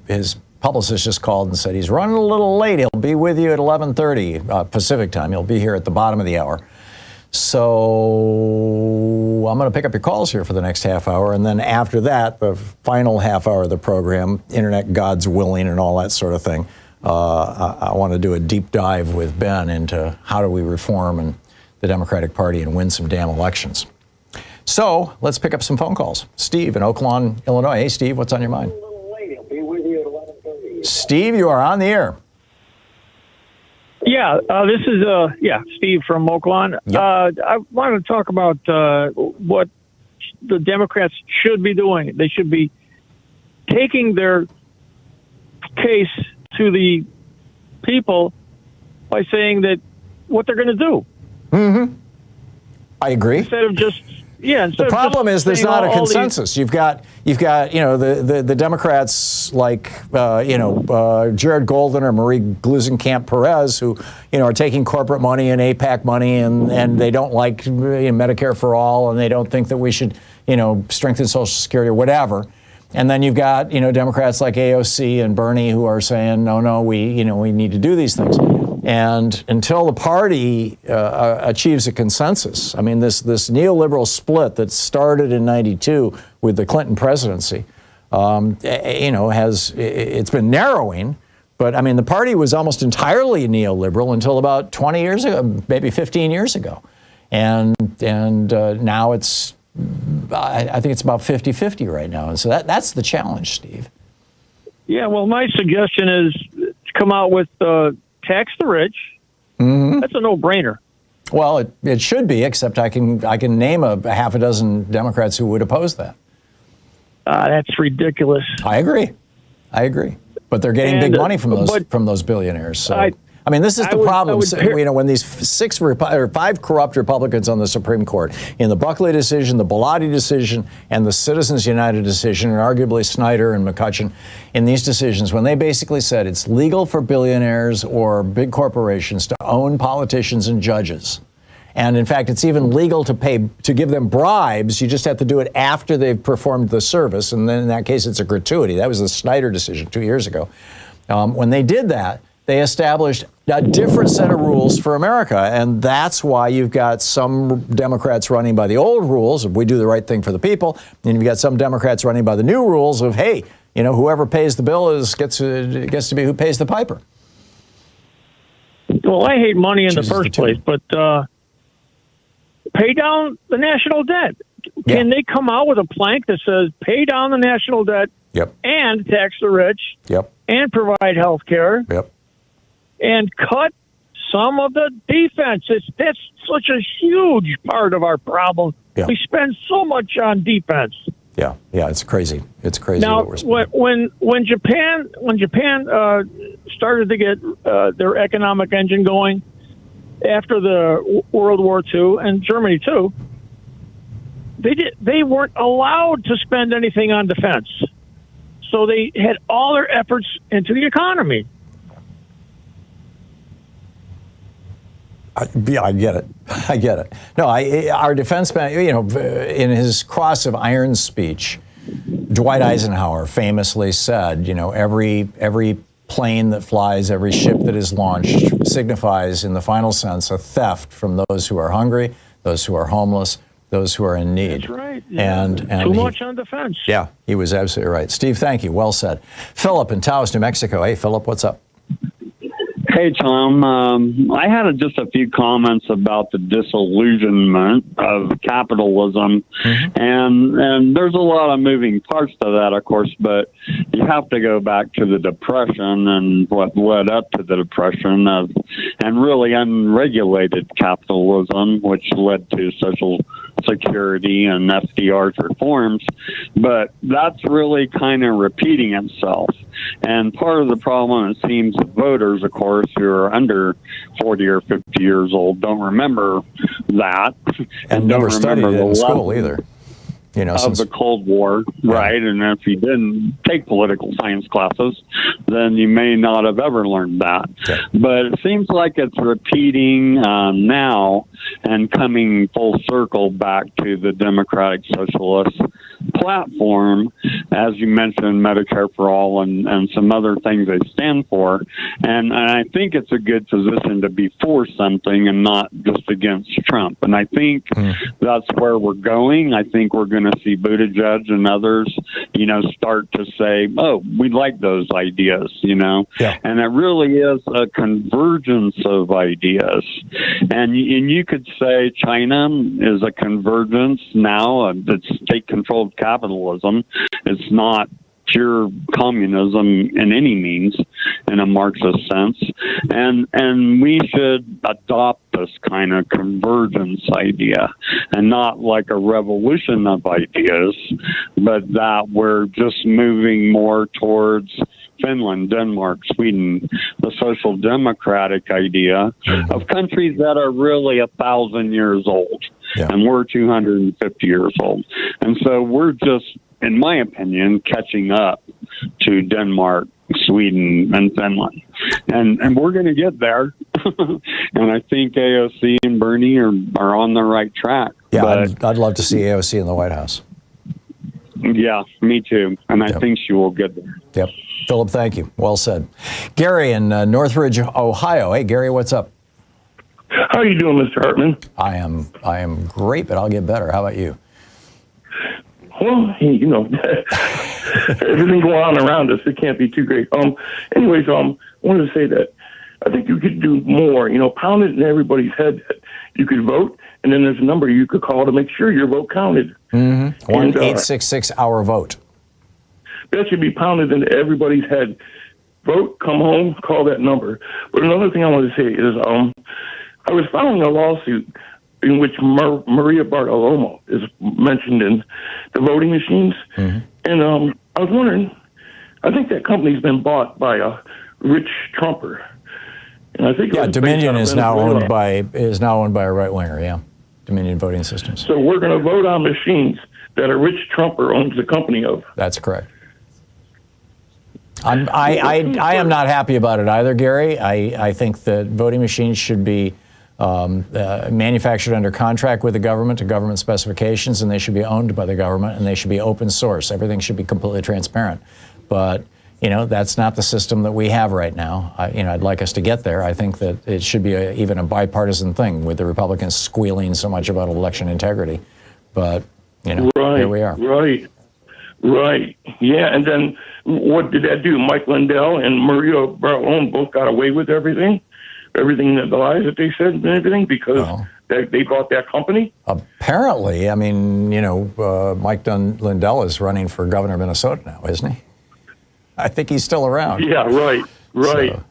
Speaker 1: his publicist just called and said he's running a little late. He'll be with you at 11:30 Pacific time. He'll be here at the bottom of the hour. So I'm going to pick up your calls here for the next half hour, and then after that, the final half hour of the program, Internet God's willing and all that sort of thing, I want to do a deep dive with Ben into how do we reform and the Democratic Party and win some damn elections. So let's pick up some phone calls. Steve in Oak Lawn, Illinois. Hey, Steve, what's on your mind? Steve, you are on the air.
Speaker 4: Yeah, this is Steve from Oak Lawn.
Speaker 1: Yep.
Speaker 4: I wanted to talk about what the Democrats should be doing. They should be taking their case to the people by saying that what they're going to do.
Speaker 1: Mm-hmm. I agree.
Speaker 4: Instead of just
Speaker 1: the problem is there's not a consensus. You've got the Democrats like Jared Golden or Marie Gluesenkamp Perez who are taking corporate money and AIPAC money and they don't like Medicare for all and they don't think that we should strengthen Social Security or whatever. And then you've got Democrats like AOC and Bernie who are saying no we need to do these things. And until the party achieves a consensus, I mean, this neoliberal split that started in '92 with the Clinton presidency, it's been narrowing. But I mean, the party was almost entirely neoliberal until about 20 years ago, maybe 15 years ago, and now it's, I think it's about 50-50 right now. And so that's the challenge, Steve.
Speaker 4: Yeah, well, my suggestion is to come out with tax the rich.
Speaker 1: Mm-hmm.
Speaker 4: That's a no-brainer.
Speaker 1: Well, it should be, except I can name a half a dozen Democrats who would oppose that.
Speaker 4: That's ridiculous.
Speaker 1: I agree. But they're getting big money from those billionaires. So I mean, this is the problem. When these 5 corrupt Republicans on the Supreme Court, in the Buckley decision, the Bellotti decision, and the Citizens United decision, and arguably Snyder and McCutcheon, in these decisions, when they basically said it's legal for billionaires or big corporations to own politicians and judges. And in fact, it's even legal to give them bribes. You just have to do it after they've performed the service. And then in that case, it's a gratuity. That was the Snyder decision 2 years ago. When they did that, they established a different set of rules for America. And that's why you've got some Democrats running by the old rules of we do the right thing for the people. And you've got some Democrats running by the new rules of, hey, whoever pays the bill gets to be who pays the piper.
Speaker 4: Well, I hate money in the first place, but pay down the national debt.
Speaker 1: Yeah.
Speaker 4: Can they come out with a plank that says pay down the national debt and tax the rich and provide health care? And cut some of the defense. That's such a huge part of our problem. Yeah. We spend so much on defense.
Speaker 1: Yeah, it's crazy. It's crazy.
Speaker 4: Now,
Speaker 1: what we're
Speaker 4: when Japan started to get their economic engine going after the World War II and Germany too, they weren't allowed to spend anything on defense, so they had all their efforts into the economy.
Speaker 1: I get it. No, our defense man, in his Cross of Iron speech, Dwight Eisenhower famously said, every plane that flies, every ship that is launched signifies, in the final sense, a theft from those who are hungry, those who are homeless, those who are in need.
Speaker 4: That's right.
Speaker 1: And
Speaker 4: too much on defense.
Speaker 1: Yeah, he was absolutely right. Steve, thank you. Well said. Philip in Taos, New Mexico. Hey, Philip, what's up?
Speaker 5: Hey, Tom. I had just a few comments about the disillusionment of capitalism, and there's a lot of moving parts to that, of course, but you have to go back to the Depression and what led up to the Depression and really unregulated capitalism, which led to Social Security and FDR's reforms, but that's really kind of repeating itself. And part of the problem, it seems, voters, of course, who are under 40 or 50 years old don't remember that.
Speaker 1: And never studied it in school either.
Speaker 5: of the Cold War, right? And if you didn't take political science classes, then you may not have ever learned that. But it seems like it's repeating now and coming full circle back to the Democratic Socialist platform, as you mentioned, Medicare for All and some other things they stand for. And I think it's a good position to be for something and not just against Trump. And I think that's where we're going. I think we're going to see Buttigieg and others, start to say, oh, we like those ideas, And it really is a convergence of ideas. And you could say China is a convergence now. It's state-controlled capitalism. It's not pure communism in any means in a Marxist sense. And we should adopt this kind of convergence idea and not like a revolution of ideas, but that we're just moving more towards Finland, Denmark, Sweden, the social democratic idea of countries that are really 1,000 years old. And we're 250 years old. And so we're just, in my opinion, catching up to Denmark, Sweden, and Finland. And we're going to get there. And I think AOC and Bernie are on the right track.
Speaker 1: Yeah,
Speaker 5: but
Speaker 1: I'd love to see AOC in the White House.
Speaker 5: Yeah, me too. And I think she will get there.
Speaker 1: Yep. Philip, thank you. Well said. Gary in Northridge, Ohio. Hey, Gary, what's up?
Speaker 6: How are you doing, Mr. Hartman?
Speaker 1: I am great, but I'll get better. How about you?
Speaker 6: Well, everything going on around us, it can't be too great. Anyways, I wanted to say that I think you could do more, pound it in everybody's head that you could vote, and then there's a number you could call to make sure your vote counted.
Speaker 1: 1-866-OUR-VOTE.
Speaker 6: That should be pounded into everybody's head. Vote, come home, call that number. But another thing I want to say is I was filing a lawsuit in which Maria Bartiromo is mentioned in the voting machines. And I was wondering, I think that company's been bought by a rich Trumper. And I think
Speaker 1: Dominion is now owned by a right winger. Yeah, Dominion Voting Systems.
Speaker 6: So we're going to vote on machines that a rich Trumper owns the company of.
Speaker 1: That's correct. I am not happy about it either, Gary. I think that voting machines should be manufactured under contract with the government to government specifications, and they should be owned by the government, and they should be open source. Everything should be completely transparent. But that's not the system that we have right now. I'd like us to get there. I think that it should be even a bipartisan thing, with the Republicans squealing so much about election integrity. But here we are.
Speaker 6: Right. Yeah, and then what did that do? Mike Lindell and Maria Bartiromo both got away with everything that the lies that they said and everything because they bought that company?
Speaker 1: Apparently. I mean, Mike Lindell is running for governor of Minnesota now, isn't he? I think he's still around.
Speaker 6: Yeah, right. So.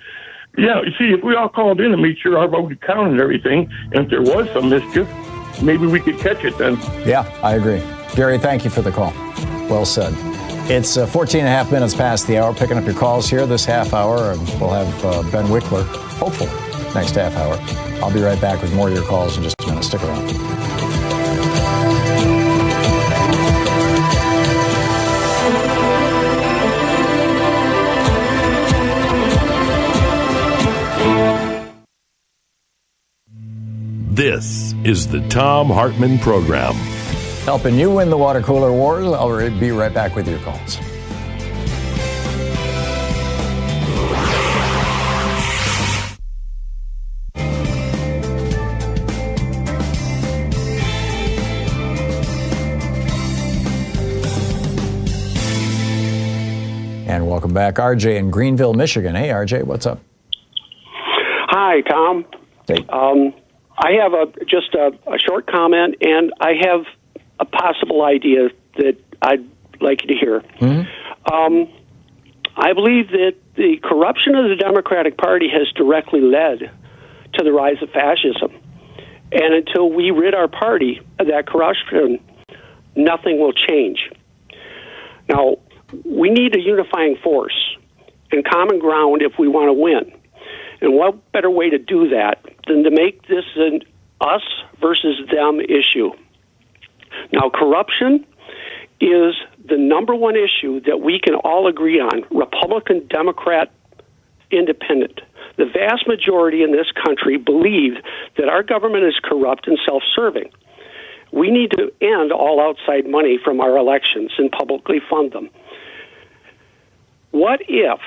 Speaker 6: Yeah, you see, if we all called in and made sure our vote counted and everything, and if there was some mischief, maybe we could catch it then.
Speaker 1: Yeah, I agree. Gary, thank you for the call. Well said. It's 14 and a half minutes past the hour. Picking up your calls here this half hour, and we'll have Ben Wikler, hopefully, next half hour. I'll be right back with more of your calls in just a minute. Stick around.
Speaker 3: This is the Thom Hartmann Program.
Speaker 1: Helping you win the water cooler wars. I'll be right back with your calls. And welcome back. RJ in Greenville, Michigan. Hey, RJ, what's up?
Speaker 7: Hi, Tom.
Speaker 1: Hey.
Speaker 7: I have just a short comment, and I have a possible idea that I'd like you to hear. I believe that the corruption of the Democratic Party has directly led to the rise of fascism. And until we rid our party of that corruption, nothing will change. Now, we need a unifying force and common ground if we want to win. And what better way to do that than to make this an us versus them issue? Now, corruption is the number one issue that we can all agree on, Republican, Democrat, Independent. The vast majority in this country believe that our government is corrupt and self-serving. We need to end all outside money from our elections and publicly fund them. What if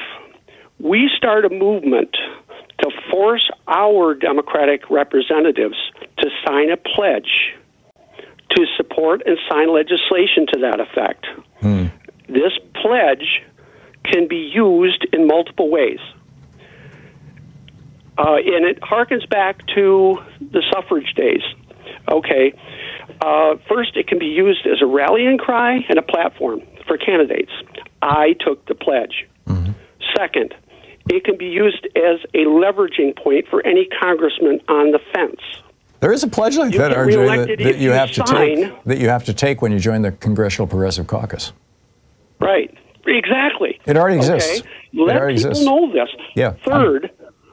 Speaker 7: we start a movement to force our Democratic representatives to sign a pledge to support and sign legislation to that effect? This pledge can be used in multiple ways. And it harkens back to the suffrage days. Okay. First, it can be used as a rallying cry and a platform for candidates. I took the pledge. Second, it can be used as a leveraging point for any congressman on the fence.
Speaker 1: There is a pledge like that, RJ, that you have to take. That you have to take when you join the Congressional Progressive Caucus.
Speaker 7: Right. Exactly.
Speaker 1: It already exists.
Speaker 7: Okay? Let people know this.
Speaker 1: Yeah.
Speaker 7: Third,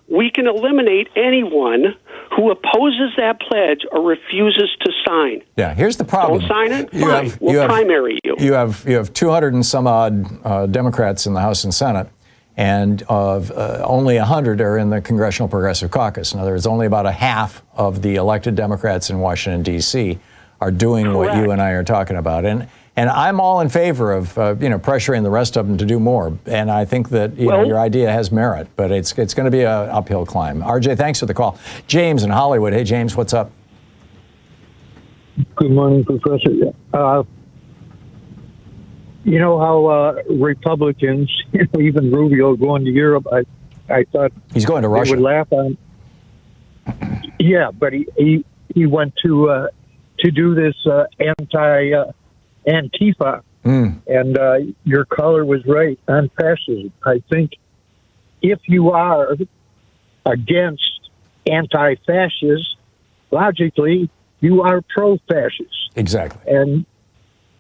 Speaker 7: we can eliminate anyone who opposes that pledge or refuses to sign.
Speaker 1: Yeah, here's the problem.
Speaker 7: Don't sign it? Fine. We'll primary you.
Speaker 1: You have 200 and some odd Democrats in the House and Senate, and only 100 are in the Congressional Progressive Caucus. In other words, only about a half of the elected Democrats in Washington, D.C. are doing what you and I are talking about. And I'm all in favor of pressuring the rest of them to do more. And I think that your idea has merit, but it's going to be an uphill climb. RJ, thanks for the call. James in Hollywood. Hey, James, what's up?
Speaker 8: Good morning, Professor. You know how Republicans, even Rubio going to Europe, I thought
Speaker 1: he's going to Russia.
Speaker 8: They would laugh on. Yeah, but he went to do this Antifa, and your caller was right on fascism. I think if you are against anti-fascist, logically you are pro-fascist.
Speaker 1: Exactly.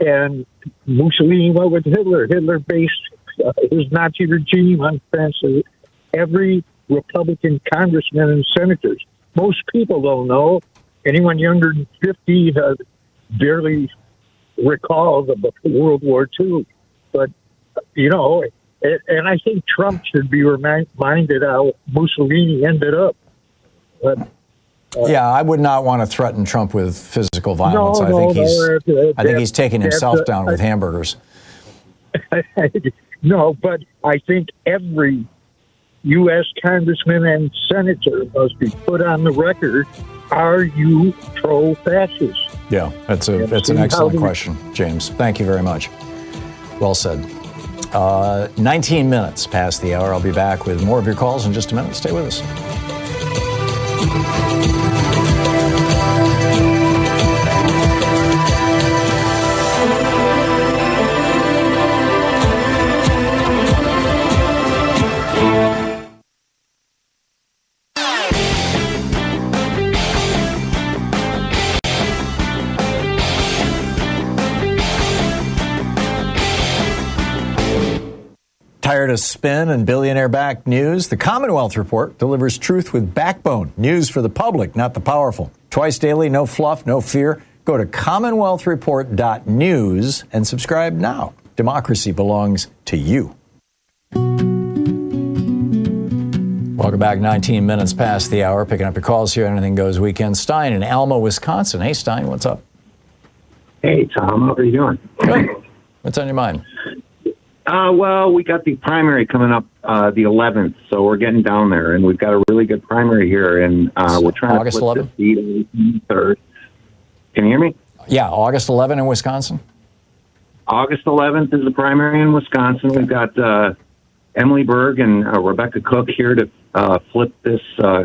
Speaker 8: And Mussolini went with Hitler. Hitler based his Nazi regime on fascism. Every Republican congressman and senators. Most people don't know. Anyone younger than 50 barely recalls about World War II. But, and I think Trump should be reminded how Mussolini ended up. But,
Speaker 1: yeah, I would not want to threaten Trump with physical violence. I think he's taking himself down with hamburgers.
Speaker 8: No, but I think every U.S. congressman and senator must be put on the record. Are you pro-fascist?
Speaker 1: Yeah, that's an excellent question, James. Thank you very much. Well said. 19 minutes past the hour. I'll be back with more of your calls in just a minute. Stay with us. Tired of spin and billionaire-backed news? The Commonwealth Report delivers truth with backbone. News for the public, not the powerful. Twice daily, no fluff, no fear. Go to commonwealthreport.news and subscribe now. Democracy belongs to you. Welcome back. 19 minutes past the hour. Picking up your calls here. Anything Goes Weekend. Stein in Alma, Wisconsin. Hey, Stein, what's up?
Speaker 9: Hey, Tom. How are you doing?
Speaker 1: Good. What's on your mind?
Speaker 9: Well, we got the primary coming up the 11th, so we're getting down there, and we've got a really good primary here, and we're trying
Speaker 1: August
Speaker 9: to flip
Speaker 1: 11th?
Speaker 9: this seat on the 3rd. Can you hear me?
Speaker 1: Yeah, August 11th in Wisconsin.
Speaker 9: August 11th is the primary in Wisconsin. We've got Emily Berg and Rebecca Cook here to flip this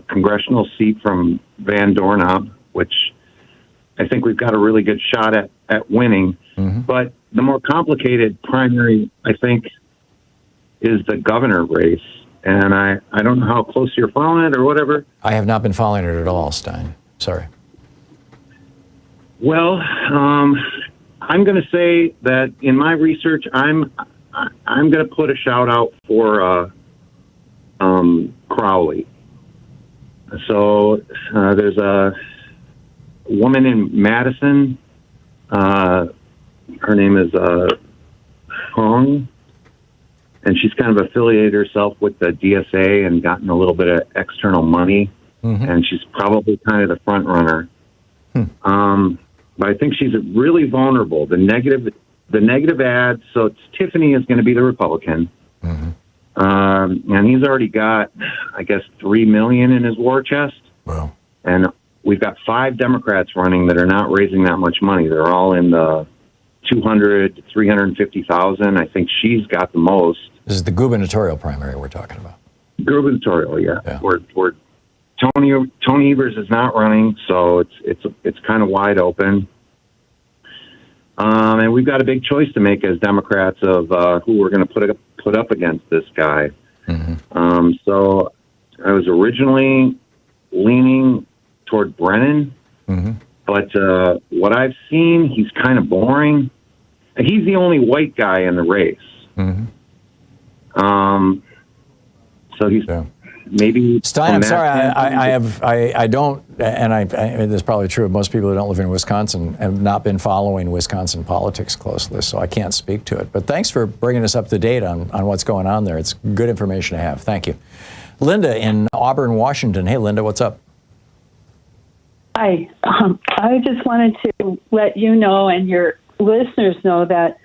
Speaker 9: congressional seat from Van Dornob, which I think we've got a really good shot at winning.
Speaker 1: Mm-hmm.
Speaker 9: But the more complicated primary, I think, is the governor race. And I don't know how close you're following it or whatever.
Speaker 1: I have not been following it at all, Stein. Sorry.
Speaker 9: Well, I'm going to say that in my research, I'm going to put a shout out for Crowley. So there's a woman in Madison Her name is Hong, and she's kind of affiliated herself with the DSA and gotten a little bit of external money, and she's probably kind of the front runner. But I think she's really vulnerable. The negative ads. So it's Tiffany is going to be the Republican, and he's already got, I guess, $3 million in his war chest.
Speaker 1: Wow.
Speaker 9: And we've got 5 Democrats running that are not raising that much money. They're all in the 200 to 350,000. I think she's got the most.
Speaker 1: This is the gubernatorial primary we're talking about.
Speaker 9: Gubernatorial, yeah. We're Tony Evers is not running, so it's kind of wide open. And we've got a big choice to make as Democrats of who we're going to put up against this guy. So I was originally leaning toward Brennan, but what I've seen, he's kind of boring. He's the only white guy in the race. So he's maybe
Speaker 1: Stein. I'm sorry, I don't, and this is probably true of most people who don't live in Wisconsin, have not been following Wisconsin politics closely, so I can't speak to it. But thanks for bringing us up to date on what's going on there. It's good information to have. Thank you. Linda in Auburn, Washington. Hey, Linda, what's up?
Speaker 10: Hi. I just wanted to let you know and your listeners know that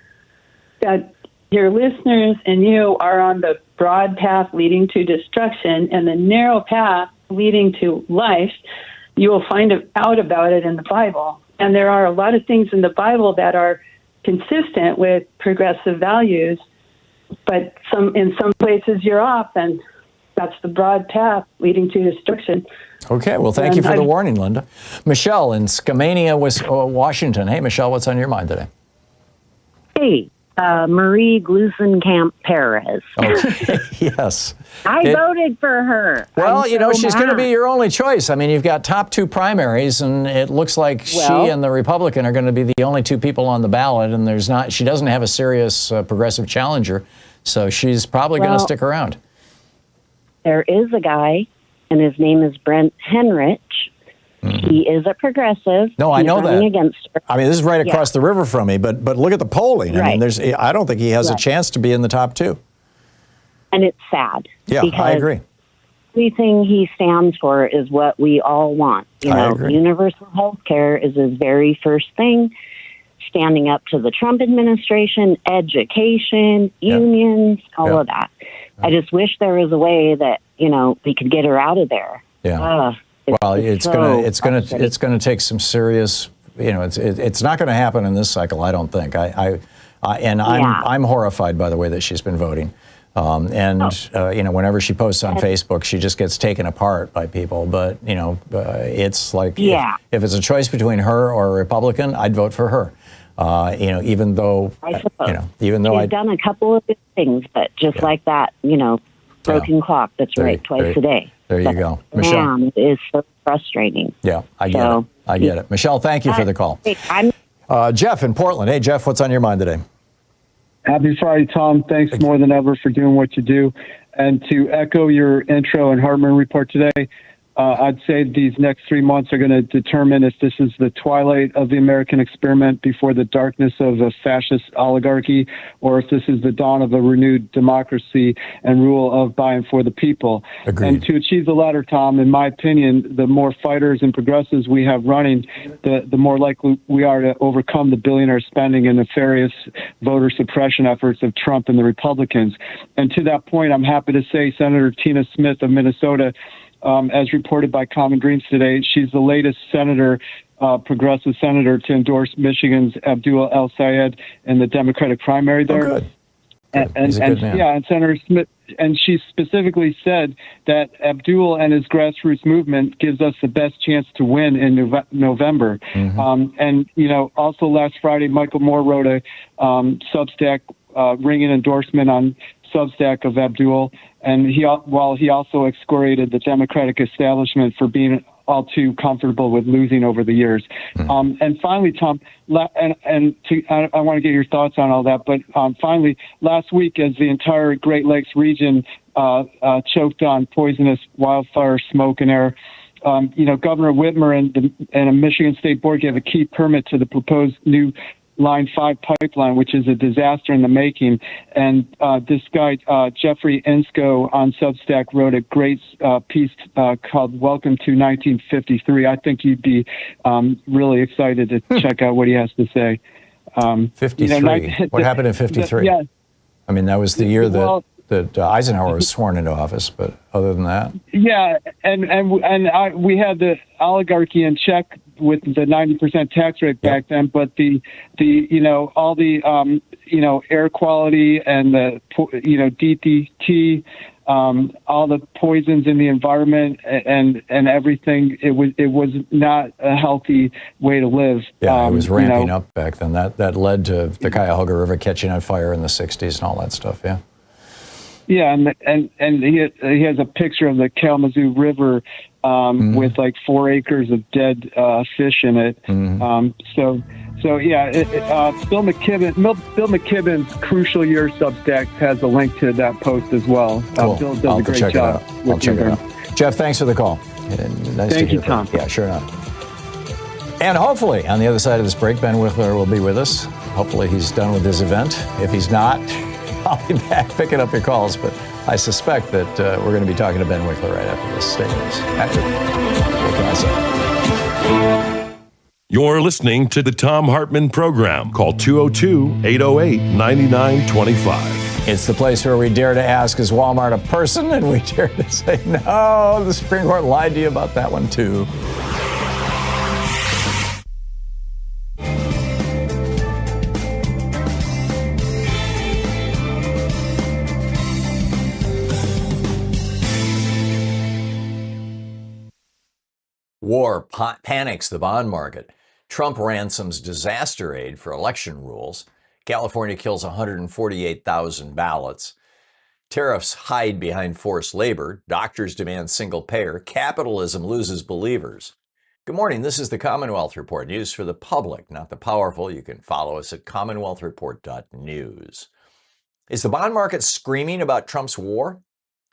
Speaker 10: your listeners and you are on the broad path leading to destruction and the narrow path leading to life. You will find out about it in the Bible. And there are a lot of things in the Bible that are consistent with progressive values, but in some places you're off, and that's the broad path leading to destruction.
Speaker 1: Okay, well, thank you for the warning, Linda. Michelle in Skamania, Washington. Hey, Michelle, what's on your mind today?
Speaker 11: Hey, Marie Glusenkamp Perez.
Speaker 1: Okay, yes.
Speaker 11: I voted for her.
Speaker 1: Well,
Speaker 11: I'm
Speaker 1: she's going to be your only choice. I mean, you've got top 2 primaries, and it looks like she and the Republican are going to be the only 2 people on the ballot, and she doesn't have a serious progressive challenger, so she's probably going to stick around.
Speaker 11: There is a guy, and his name is Brent Henrich. He is a progressive.
Speaker 1: No, I know that.
Speaker 11: Against her.
Speaker 1: I mean, this is right across the river from me, but look at the polling. I mean, I don't think he has a chance to be in the top 2.
Speaker 11: And it's sad.
Speaker 1: Yeah, I agree.
Speaker 11: Everything he stands for is what we all want. Universal health care is his very first thing. Standing up to the Trump administration, education, unions, all of that. I just wish there was a way that, we could get her out of there.
Speaker 1: Yeah. Well, it's gonna take some serious. It's not going to happen in this cycle. I don't think. I'm horrified by the way that she's been voting. Whenever she posts on Facebook, she just gets taken apart by people. But it's like if it's a choice between her or a Republican, I'd vote for her. Even though
Speaker 11: she's done a couple of good things, but just like that, broken clock that's right twice a day.
Speaker 1: There you go. Michelle.
Speaker 11: Man, it is so frustrating.
Speaker 1: Yeah, I get it. Michelle, thank you for the call. Jeff in Portland. Hey, Jeff, what's on your mind today?
Speaker 23: Happy Friday, Tom. Thanks more than ever for doing what you do. And to echo your intro and Hartmann report today, I'd say these next 3 months are going to determine if this is the twilight of the American experiment before the darkness of a fascist oligarchy, or if this is the dawn of a renewed democracy and rule of by and for the people.
Speaker 1: Agreed.
Speaker 23: And to achieve the latter, Tom, in my opinion, the more fighters and progressives we have running, the more likely we are to overcome the billionaire spending and nefarious voter suppression efforts of Trump and the Republicans. And to that point, I'm happy to say Senator Tina Smith of Minnesota, as reported by Common Greens today, she's the latest progressive senator to endorse Michigan's Abdul El-Sayed in the Democratic primary there.
Speaker 1: Oh, good. He's a good man.
Speaker 23: And Senator Smith, and she specifically said that Abdul and his grassroots movement gives us the best chance to win in November. Also last Friday, Michael Moore wrote a Substack ringing endorsement on Substack of Abdul, and he also excoriated the Democratic establishment for being all too comfortable with losing over the years. And finally, Tom, I want to get your thoughts on all that, but finally, last week, as the entire Great Lakes region choked on poisonous wildfire smoke and air, Governor Whitmer and a Michigan State board gave a key permit to the proposed new Line 5 pipeline, which is a disaster in the making. And this guy, Jeffrey Ensko on Substack, wrote a great piece called Welcome to 1953. I think you'd be really excited to check out what he has to say.
Speaker 1: 53. What happened in 53?
Speaker 23: Yeah.
Speaker 1: I mean, that was the year that Eisenhower was sworn into office, but other than that?
Speaker 23: Yeah, we had the oligarchy in check with the 90% tax rate back then, but the all the air quality and the DDT, all the poisons in the environment and everything, it was not a healthy way to live.
Speaker 1: Yeah, it was ramping up back then. That led to the Cuyahoga River catching on fire in the 60s and all that stuff. Yeah.
Speaker 23: Yeah, and he has a picture of the Kalamazoo River with like 4 acres of dead fish in it. So yeah, Bill McKibben's Crucial Year Substack has a link to that post as well.
Speaker 1: Cool.
Speaker 23: Bill does a great job.
Speaker 1: I'll check it out. Jeff, thanks for the call. Nice
Speaker 23: Thank you, Tom.
Speaker 1: Yeah, sure enough. And hopefully, on the other side of this break, Ben Wikler will be with us. Hopefully he's done with his event. If he's not, I'll be back picking up your calls, but I suspect that we're going to be talking to Ben Wikler right after this. Stay with us. What can I say?
Speaker 3: You're listening to the Thom Hartmann Program. Call 202-808-9925.
Speaker 1: It's the place where we dare to ask, is Walmart a person? And we dare to say, no, the Supreme Court lied to you about that one too. War panics the bond market. Trump ransoms disaster aid for election rules. California kills 148,000 ballots. Tariffs hide behind forced labor. Doctors demand single payer. Capitalism loses believers. Good morning. This is the Commonwealth Report. News for the public, not the powerful. You can follow us at commonwealthreport.news. Is the bond market screaming about Trump's war?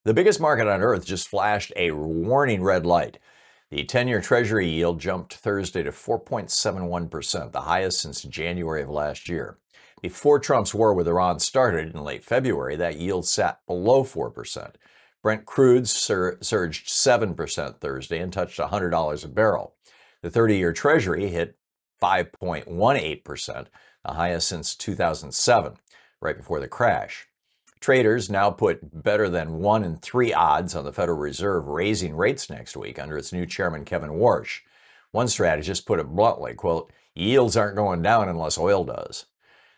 Speaker 1: The biggest market on earth just flashed a warning red light. The 10-year Treasury yield jumped Thursday to 4.71%, the highest since January of last year. Before Trump's war with Iran started in late February, that yield sat below 4%. Brent crude surged 7% Thursday and touched $100 a barrel. The 30-year Treasury hit 5.18%, the highest since 2007, right before the crash. Traders now put better than 1 in 3 odds on the Federal Reserve raising rates next week under its new chairman, Kevin Warsh. One strategist put it bluntly, quote, yields aren't going down unless oil does.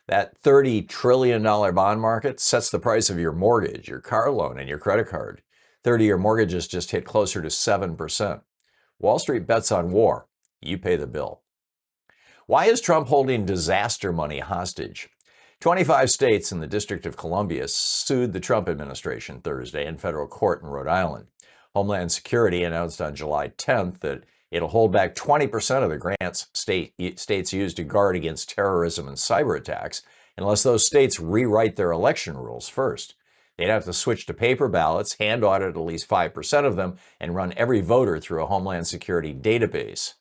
Speaker 1: That $30 trillion bond market sets the price of your mortgage, your car loan, and your credit card. 30-year mortgages just hit closer to 7%. Wall Street bets on war. You pay the bill. Why is Trump holding disaster money hostage? 25 states and the District of Columbia sued the Trump administration Thursday in federal court in Rhode Island. Homeland Security announced on July 10th that it'll hold back 20% of the grants states use to guard against terrorism and cyber attacks unless those states rewrite their election rules first. They'd have to switch to paper ballots, hand audit at least 5% of them, and run every voter through a Homeland Security database.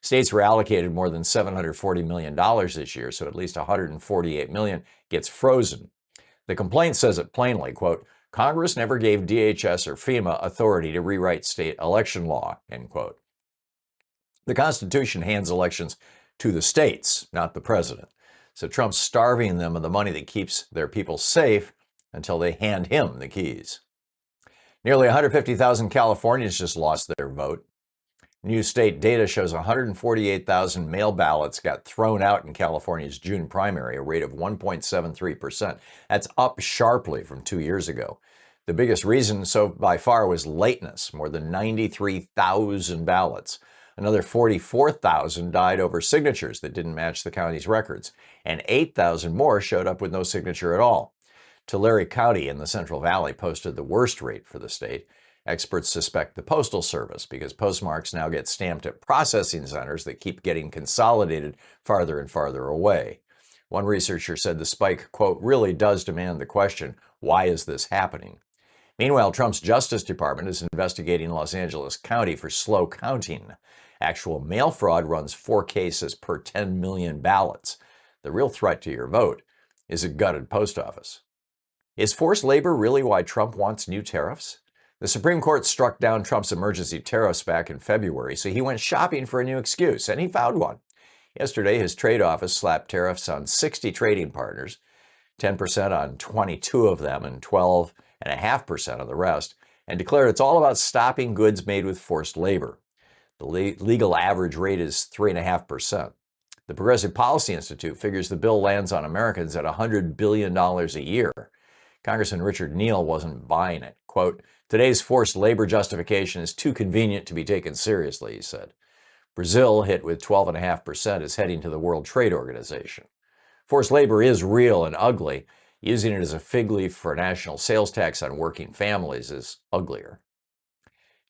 Speaker 1: States were allocated more than $740 million this year, so at least $148 million gets frozen. The complaint says it plainly, quote, Congress never gave DHS or FEMA authority to rewrite state election law, end quote. The Constitution hands elections to the states, not the president. So Trump's starving them of the money that keeps their people safe until they hand him the keys. Nearly 150,000 Californians just lost their vote. New state data shows 148,000 mail ballots got thrown out in California's June primary, a rate of 1.73%. That's up sharply from 2 years ago. The biggest reason so by far was lateness, more than 93,000 ballots. Another 44,000 died over signatures that didn't match the county's records, and 8,000 more showed up with no signature at all. Tulare County in the Central Valley posted the worst rate for the state. Experts suspect the Postal Service because postmarks now get stamped at processing centers that keep getting consolidated farther and farther away. One researcher said the spike, quote, really does demand the question, why is this happening? Meanwhile, Trump's Justice Department is investigating Los Angeles County for slow counting. Actual mail fraud runs 4 cases per 10 million ballots. The real threat to your vote is a gutted post office. Is forced labor really why Trump wants new tariffs? The Supreme Court struck down Trump's emergency tariffs back in February, so he went shopping for a new excuse, and he found one. Yesterday, his trade office slapped tariffs on 60 trading partners, 10% on 22 of them and 12.5% on the rest, and declared it's all about stopping goods made with forced labor. The legal average rate is 3.5%. The Progressive Policy Institute figures the bill lands on Americans at $100 billion a year. Congressman Richard Neal wasn't buying it. Quote, "Today's forced labor justification is too convenient to be taken seriously," he said. Brazil, hit with 12.5%, is heading to the World Trade Organization. Forced labor is real and ugly. Using it as a fig leaf for a national sales tax on working families is uglier.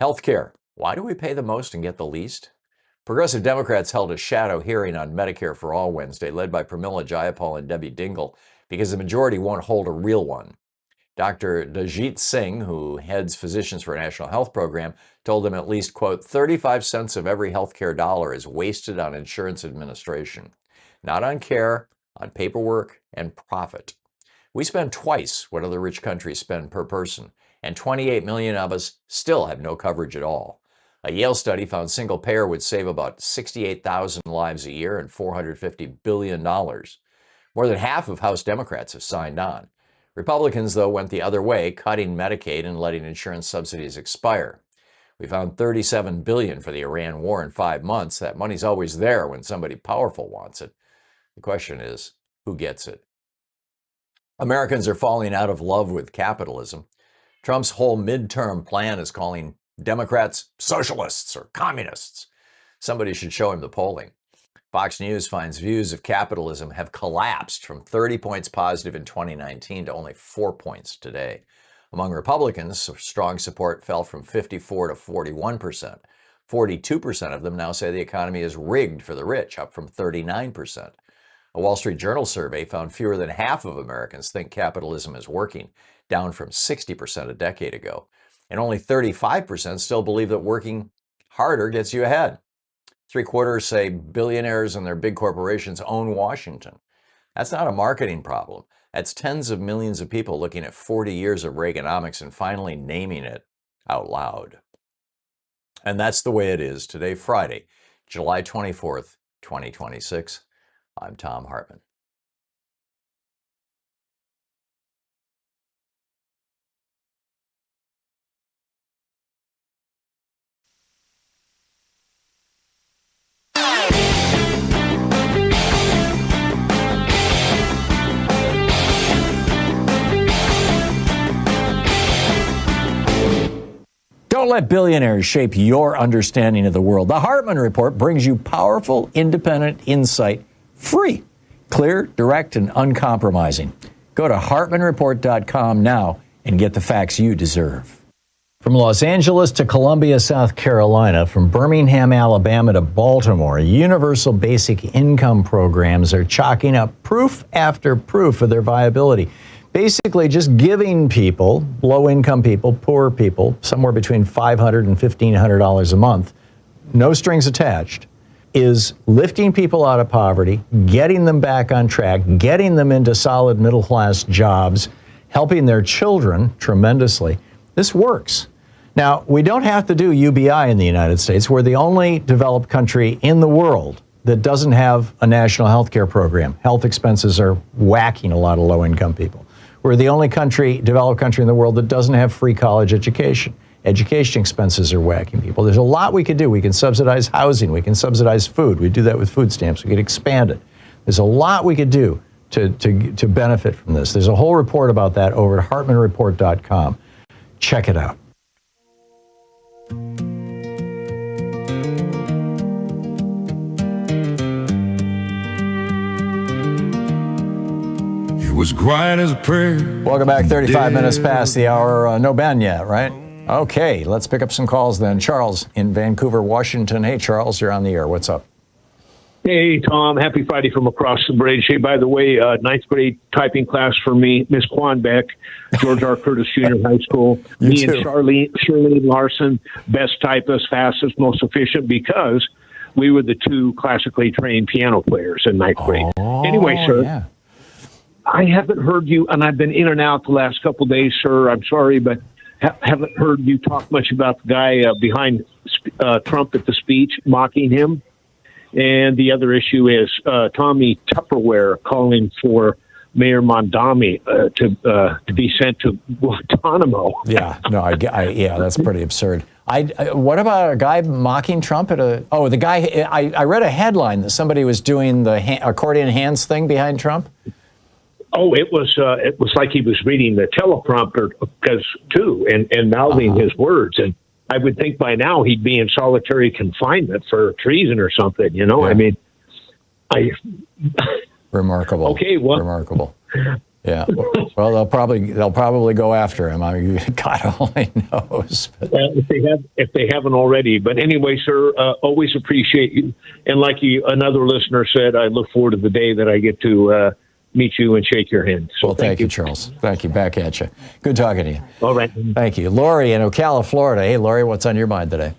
Speaker 1: Healthcare. Why do we pay the most and get the least? Progressive Democrats held a shadow hearing on Medicare for All Wednesday, led by Pramila Jayapal and Debbie Dingell, because the majority won't hold a real one. Dr. Dajit Singh, who heads Physicians for a National Health Program, told them at least, quote, 35 cents of every healthcare dollar is wasted on insurance administration, not on care, on paperwork, and profit. We spend twice what other rich countries spend per person, and 28 million of us still have no coverage at all. A Yale study found single payer would save about 68,000 lives a year and $450 billion. More than half of House Democrats have signed on. Republicans, though, went the other way, cutting Medicaid and letting insurance subsidies expire. We found $37 billion for the Iran war in 5 months. That money's always there when somebody powerful wants it. The question is, who gets it? Americans are falling out of love with capitalism. Trump's whole midterm plan is calling Democrats socialists or communists. Somebody should show him the polling. Fox News finds views of capitalism have collapsed from 30 points positive in 2019 to only 4 points today. Among Republicans, strong support fell from 54 to 41%. 42% of them now say the economy is rigged for the rich, up from 39%. A Wall Street Journal survey found fewer than half of Americans think capitalism is working, down from 60% a decade ago. And only 35% still believe that working harder gets you ahead. 3/4 say billionaires and their big corporations own Washington. That's not a marketing problem. That's tens of millions of people looking at 40 years of Reaganomics and finally naming it out loud. And that's the way it is today, Friday, July 24th, 2026. I'm Thom Hartmann. Don't let billionaires shape your understanding of the world. The Hartmann Report brings you powerful, independent insight, free, clear, direct, and uncompromising. Go to hartmannreport.com now and get the facts you deserve. From Los Angeles to Columbia, South Carolina, from Birmingham, Alabama to Baltimore, universal basic income programs are chalking up proof after proof of their viability. Basically, just giving people, low-income people, poor people, somewhere between $500 and $1,500 a month, no strings attached, is lifting people out of poverty, getting them back on track, getting them into solid middle-class jobs, helping their children tremendously. This works. Now, we don't have to do UBI in the United States. We're the only developed country in the world that doesn't have a national health care program. Health expenses are whacking a lot of low-income people. We're the only developed country in the world that doesn't have free college education. Education expenses are whacking people. There's a lot we could do. We can subsidize housing. We can subsidize food. We do that with food stamps. We could expand it. There's a lot we could do to benefit from this. There's a whole report about that over at hartmannreport.com. Check it out.
Speaker 12: Was quiet as a prayer.
Speaker 1: Welcome back. 35 minutes past the hour. No Ben yet, right? Okay, let's pick up some calls then. Charles in Vancouver, Washington. Hey, Charles, you're on the air. What's up?
Speaker 13: Hey, Tom. Happy Friday from across the bridge. Hey, by the way, ninth grade typing class for me, Miss Quanbeck, George R. Curtis Junior High School. Me too. And Shirley Larson, best typist, fastest, most efficient, because we were the two classically trained piano players in ninth grade. Anyway, sir,
Speaker 1: yeah.
Speaker 13: I haven't heard you, and I've been in and out the last couple of days, sir. I'm sorry, but haven't heard you talk much about the guy behind Trump at the speech, mocking him. And the other issue is Tommy Tupperware calling for Mayor Mondami to be sent to Guantanamo.
Speaker 1: Yeah, no, yeah, that's pretty absurd. What about a guy mocking Trump at the guy, I read a headline that somebody was doing the accordion hands thing behind Trump.
Speaker 13: Oh, it was like he was reading the teleprompter and mouthing his words. And I would think by now he'd be in solitary confinement for treason or something. You know, yeah. I mean,
Speaker 1: remarkable.
Speaker 13: Okay, well,
Speaker 1: remarkable. Yeah. Well, they'll probably go after him. I mean, God only knows.
Speaker 13: Well, if they haven't already. But anyway, sir, always appreciate you. And like another listener said, I look forward to the day that I get to meet you and shake your hand. So
Speaker 1: well, thank you, Charles. Thank you. Back at you. Good talking to you.
Speaker 13: All right.
Speaker 1: Thank you. Lori in Ocala, Florida. Hey, Lori, what's on your mind today?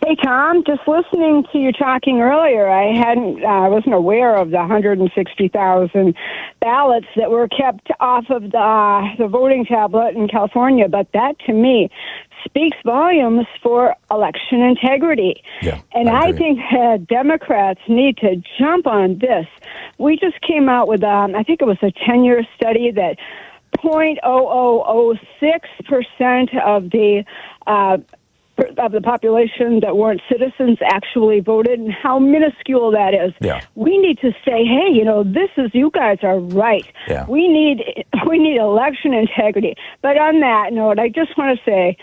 Speaker 14: Hey, Tom, just listening to you talking earlier, I wasn't aware of the 160,000 ballots that were kept off of the voting tablet in California, but that to me speaks volumes for election integrity.
Speaker 1: Yeah,
Speaker 14: and I think Democrats need to jump on this. We just came out with, I think it was a 10-year study that 0.0006% of the population that weren't citizens actually voted, and how minuscule that is.
Speaker 1: Yeah.
Speaker 14: We need to say, hey, you guys are right.
Speaker 1: Yeah.
Speaker 14: We need election integrity. But on that note, I just want to say,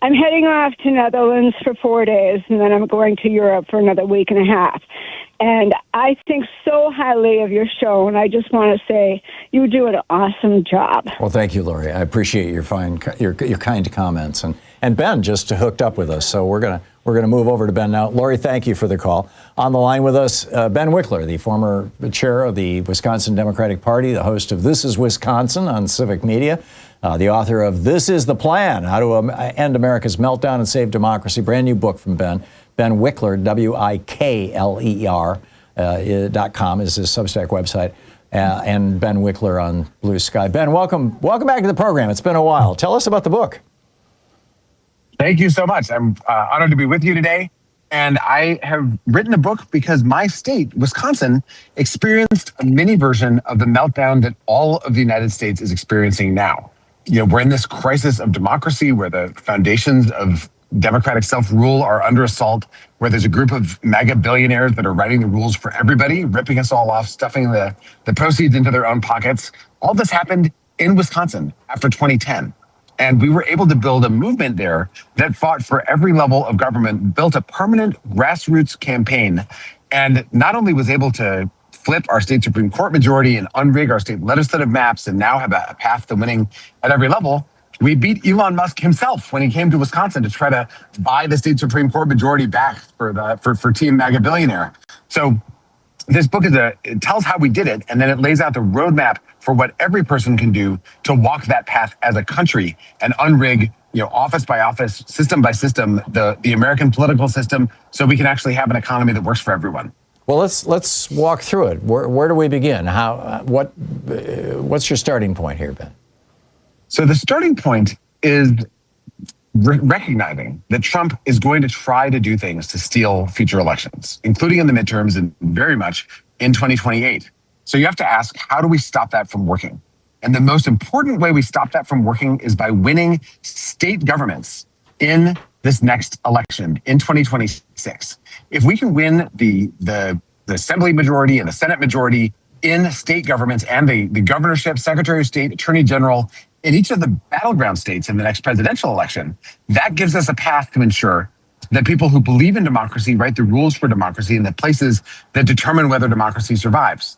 Speaker 14: I'm heading off to Netherlands for 4 days, and then I'm going to Europe for another week and a half. And I think so highly of your show, and I just want to say you do an awesome job.
Speaker 1: Well, thank you, Lori. I appreciate your kind comments. And Ben just hooked up with us, so we're gonna move over to Ben now. Lori, thank you for the call. On the line with us, Ben Wikler, the former chair of the Wisconsin Democratic Party, the host of This is Wisconsin on Civic Media, the author of This is the Plan, How to End America's Meltdown and Save Democracy, brand new book from Ben. Ben Wikler, WIKLER.com is his Substack website, and Ben Wikler on Blue Sky. Ben, welcome back to the program. It's been a while. Tell us about the book.
Speaker 15: Thank you so much. I'm honored to be with you today. And I have written a book because my state, Wisconsin, experienced a mini version of the meltdown that all of the United States is experiencing now. We're in this crisis of democracy where the foundations of democratic self-rule are under assault, where there's a group of mega billionaires that are writing the rules for everybody, ripping us all off, stuffing the proceeds into their own pockets. All this happened in Wisconsin after 2010. And we were able to build a movement there that fought for every level of government, built a permanent grassroots campaign, and not only was able to flip our state Supreme Court majority and unrig our state legislative maps and now have a path to winning at every level, we beat Elon Musk himself when he came to Wisconsin to try to buy the state Supreme Court majority back for Team MAGA billionaire. So this book it tells how we did it, and then it lays out the roadmap for what every person can do to walk that path as a country and unrig, office by office, system by system, the American political system, so we can actually have an economy that works for everyone.
Speaker 1: Well, let's walk through it. Where do we begin? What's your starting point here, Ben?
Speaker 15: So the starting point is recognizing that Trump is going to try to do things to steal future elections, including in the midterms and very much in 2028. So you have to ask, how do we stop that from working? And the most important way we stop that from working is by winning state governments in this next election in 2026. If we can win the Assembly majority and the Senate majority in state governments and the governorship, Secretary of State, Attorney General, in each of the battleground states in the next presidential election, that gives us a path to ensure that people who believe in democracy write the rules for democracy in the places that determine whether democracy survives.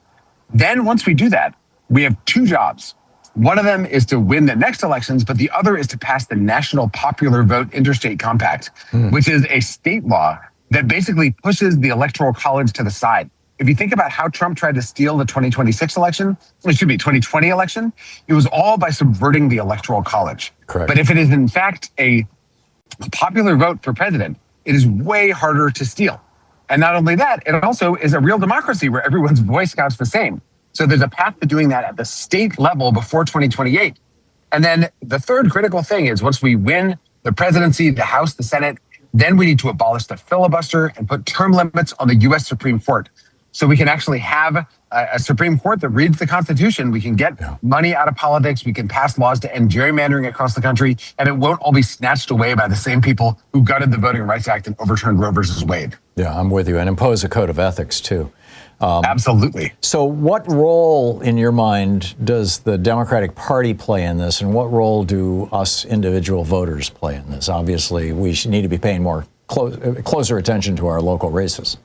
Speaker 15: Then once we do that, we have two jobs. One of them is to win the next elections, but the other is to pass the National Popular Vote Interstate Compact, which is a state law that basically pushes the Electoral College to the side. If you think about how Trump tried to steal the 2020 election, it was all by subverting the Electoral College.
Speaker 1: Correct.
Speaker 15: But if it is in fact a popular vote for president, it is way harder to steal. And not only that, it also is a real democracy where everyone's voice counts the same. So there's a path to doing that at the state level before 2028. And then the third critical thing is once we win the presidency, the House, the Senate, then we need to abolish the filibuster and put term limits on the U.S. Supreme Court. So we can actually have a Supreme Court that reads the Constitution. We can get money out of politics. We can pass laws to end gerrymandering across the country. And it won't all be snatched away by the same people who gutted the Voting Rights Act and overturned Roe versus Wade.
Speaker 1: Yeah, I'm with you. And impose a code of ethics, too.
Speaker 15: Absolutely.
Speaker 1: So what role, in your mind, does the Democratic Party play in this? And what role do us individual voters play in this? Obviously, we need to be paying more closer attention to our local races.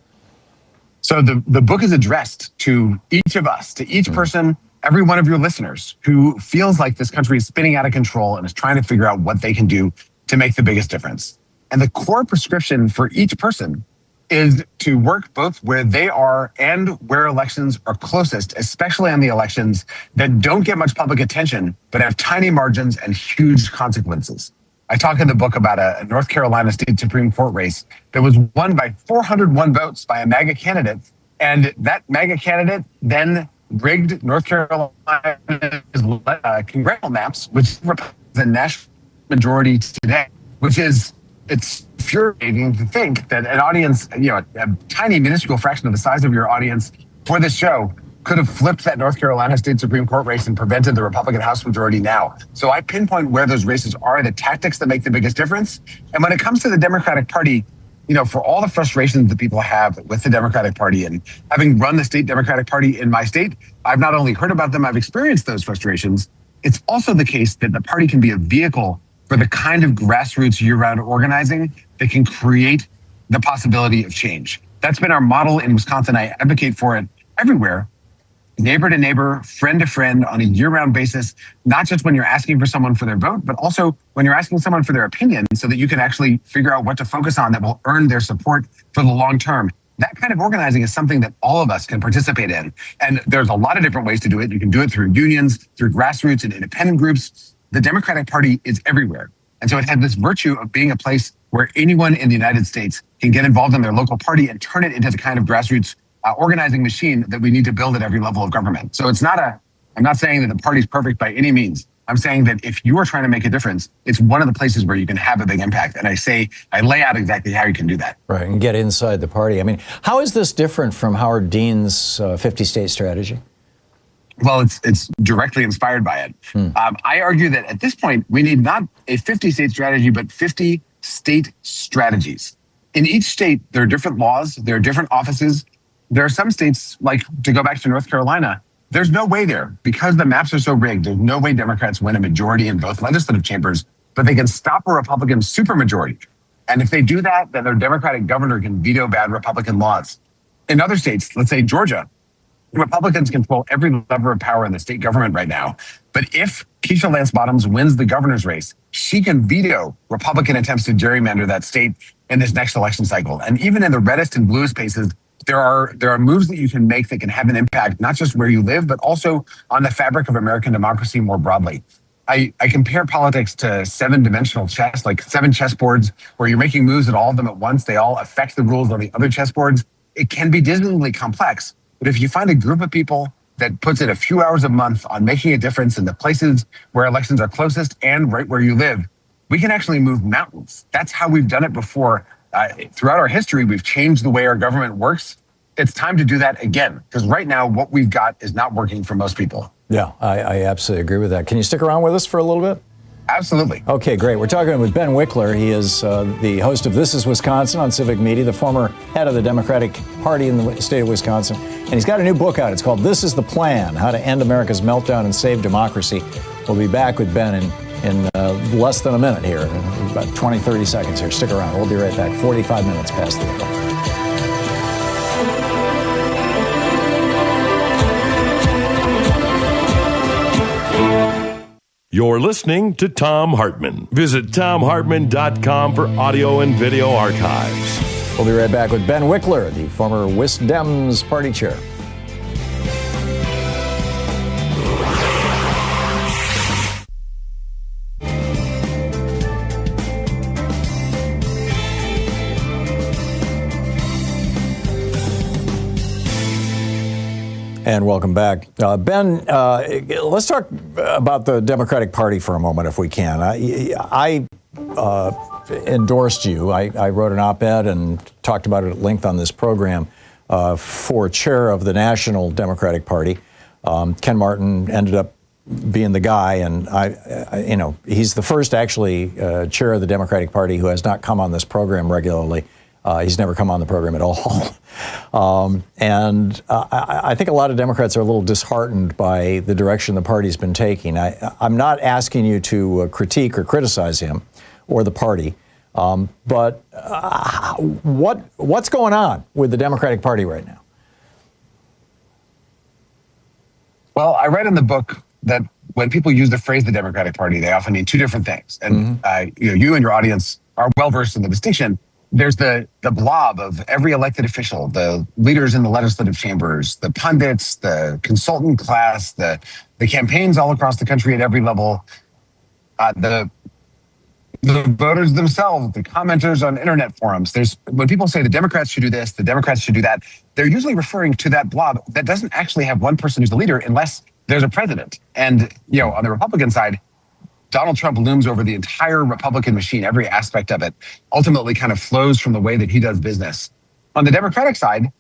Speaker 15: So the book is addressed to each of us, to each person, every one of your listeners who feels like this country is spinning out of control and is trying to figure out what they can do to make the biggest difference. And the core prescription for each person is to work both where they are and where elections are closest, especially on the elections that don't get much public attention, but have tiny margins and huge consequences. I talk in the book about a North Carolina State Supreme Court race that was won by 401 votes by a MAGA candidate. And that MAGA candidate then rigged North Carolina's congressional maps, which represent the national majority today, which is, it's infuriating to think that an audience, a tiny minuscule fraction of the size of your audience for this show could have flipped that North Carolina State Supreme Court race and prevented the Republican House majority now. So I pinpoint where those races are, the tactics that make the biggest difference. And when it comes to the Democratic Party, for all the frustrations that people have with the Democratic Party, and having run the state Democratic Party in my state, I've not only heard about them, I've experienced those frustrations. It's also the case that the party can be a vehicle for the kind of grassroots year-round organizing that can create the possibility of change. That's been our model in Wisconsin. I advocate for it everywhere. Neighbor to neighbor, friend to friend on a year-round basis, not just when you're asking for someone for their vote, but also when you're asking someone for their opinion so that you can actually figure out what to focus on that will earn their support for the long term. That kind of organizing is something that all of us can participate in. And there's a lot of different ways to do it. You can do it through unions, through grassroots and independent groups. The Democratic Party is everywhere. And so it has this virtue of being a place where anyone in the United States can get involved in their local party and turn it into the kind of grassroots organizing machine that we need to build at every level of government. So I'm not saying that the party's perfect by any means. I'm saying that if you are trying to make a difference, it's one of the places where you can have a big impact. And I lay out exactly how you can do that.
Speaker 1: Right, and get inside the party. I mean, how is this different from Howard Dean's 50-state strategy?
Speaker 15: Well, it's directly inspired by it. I argue that at this point, we need not a 50-state strategy, but 50 state strategies. In each state, there are different laws, there are different offices. There are some states, like to go back to North Carolina, there's no way there, because the maps are so rigged, there's no way Democrats win a majority in both legislative chambers, but they can stop a Republican supermajority. And if they do that, then their Democratic governor can veto bad Republican laws. In other states, let's say Georgia, Republicans control every lever of power in the state government right now. But if Keisha Lance Bottoms wins the governor's race, she can veto Republican attempts to gerrymander that state in this next election cycle. And even in the reddest and bluest places, there are moves that you can make that can have an impact, not just where you live, but also on the fabric of American democracy more broadly. I compare politics to 7-dimensional chess, like 7 chessboards, where you're making moves at all of them at once. They all affect the rules on the other chessboards. It can be dismally complex, but if you find a group of people that puts in a few hours a month on making a difference in the places where elections are closest and right where you live, we can actually move mountains. That's how we've done it before. Throughout our history, we've changed the way our government works. It's time to do that again, because right now what we've got is not working for most people.
Speaker 1: Yeah, I absolutely agree with that. Can you stick around with us for a little bit?
Speaker 15: Absolutely.
Speaker 1: Okay, great. We're talking with Ben Wikler. He is the host of This is Wisconsin on Civic Media, the former head of the Democratic Party in the state of Wisconsin. And he's got a new book out. It's called This is the Plan, How to End America's Meltdown and Save Democracy. We'll be back with Ben in less than a minute here, about 20, 30 seconds here. Stick around. We'll be right back. 45 minutes past the hour.
Speaker 3: You're listening to Thom Hartmann. Visit ThomHartmann.com for audio and video archives.
Speaker 1: We'll be right back with Ben Wikler, the former Dems party chair. And welcome back. Ben, let's talk about the Democratic Party for a moment, if we can. I endorsed you. I wrote an op-ed and talked about it at length on this program for chair of the National Democratic Party. Ken Martin ended up being the guy, and he's the first actually chair of the Democratic Party who has not come on this program regularly. He's never come on the program at all. I think a lot of Democrats are a little disheartened by the direction the party's been taking. I'm not asking you to critique or criticize him or the party, but what's going on with the Democratic Party right now?
Speaker 15: Well, I read in the book that when people use the phrase the Democratic Party, they often mean two different things. And you and your audience are well versed in the distinction. There's the blob of every elected official, the leaders in the legislative chambers, the pundits, the consultant class, the campaigns all across the country at every level, the voters themselves, the commenters on internet forums. When people say the Democrats should do this, the Democrats should do that, they're usually referring to that blob that doesn't actually have one person who's the leader unless there's a president. And on the Republican side, Donald Trump looms over the entire Republican machine. Every aspect of it ultimately kind of flows from the way that he does business. On the Democratic side,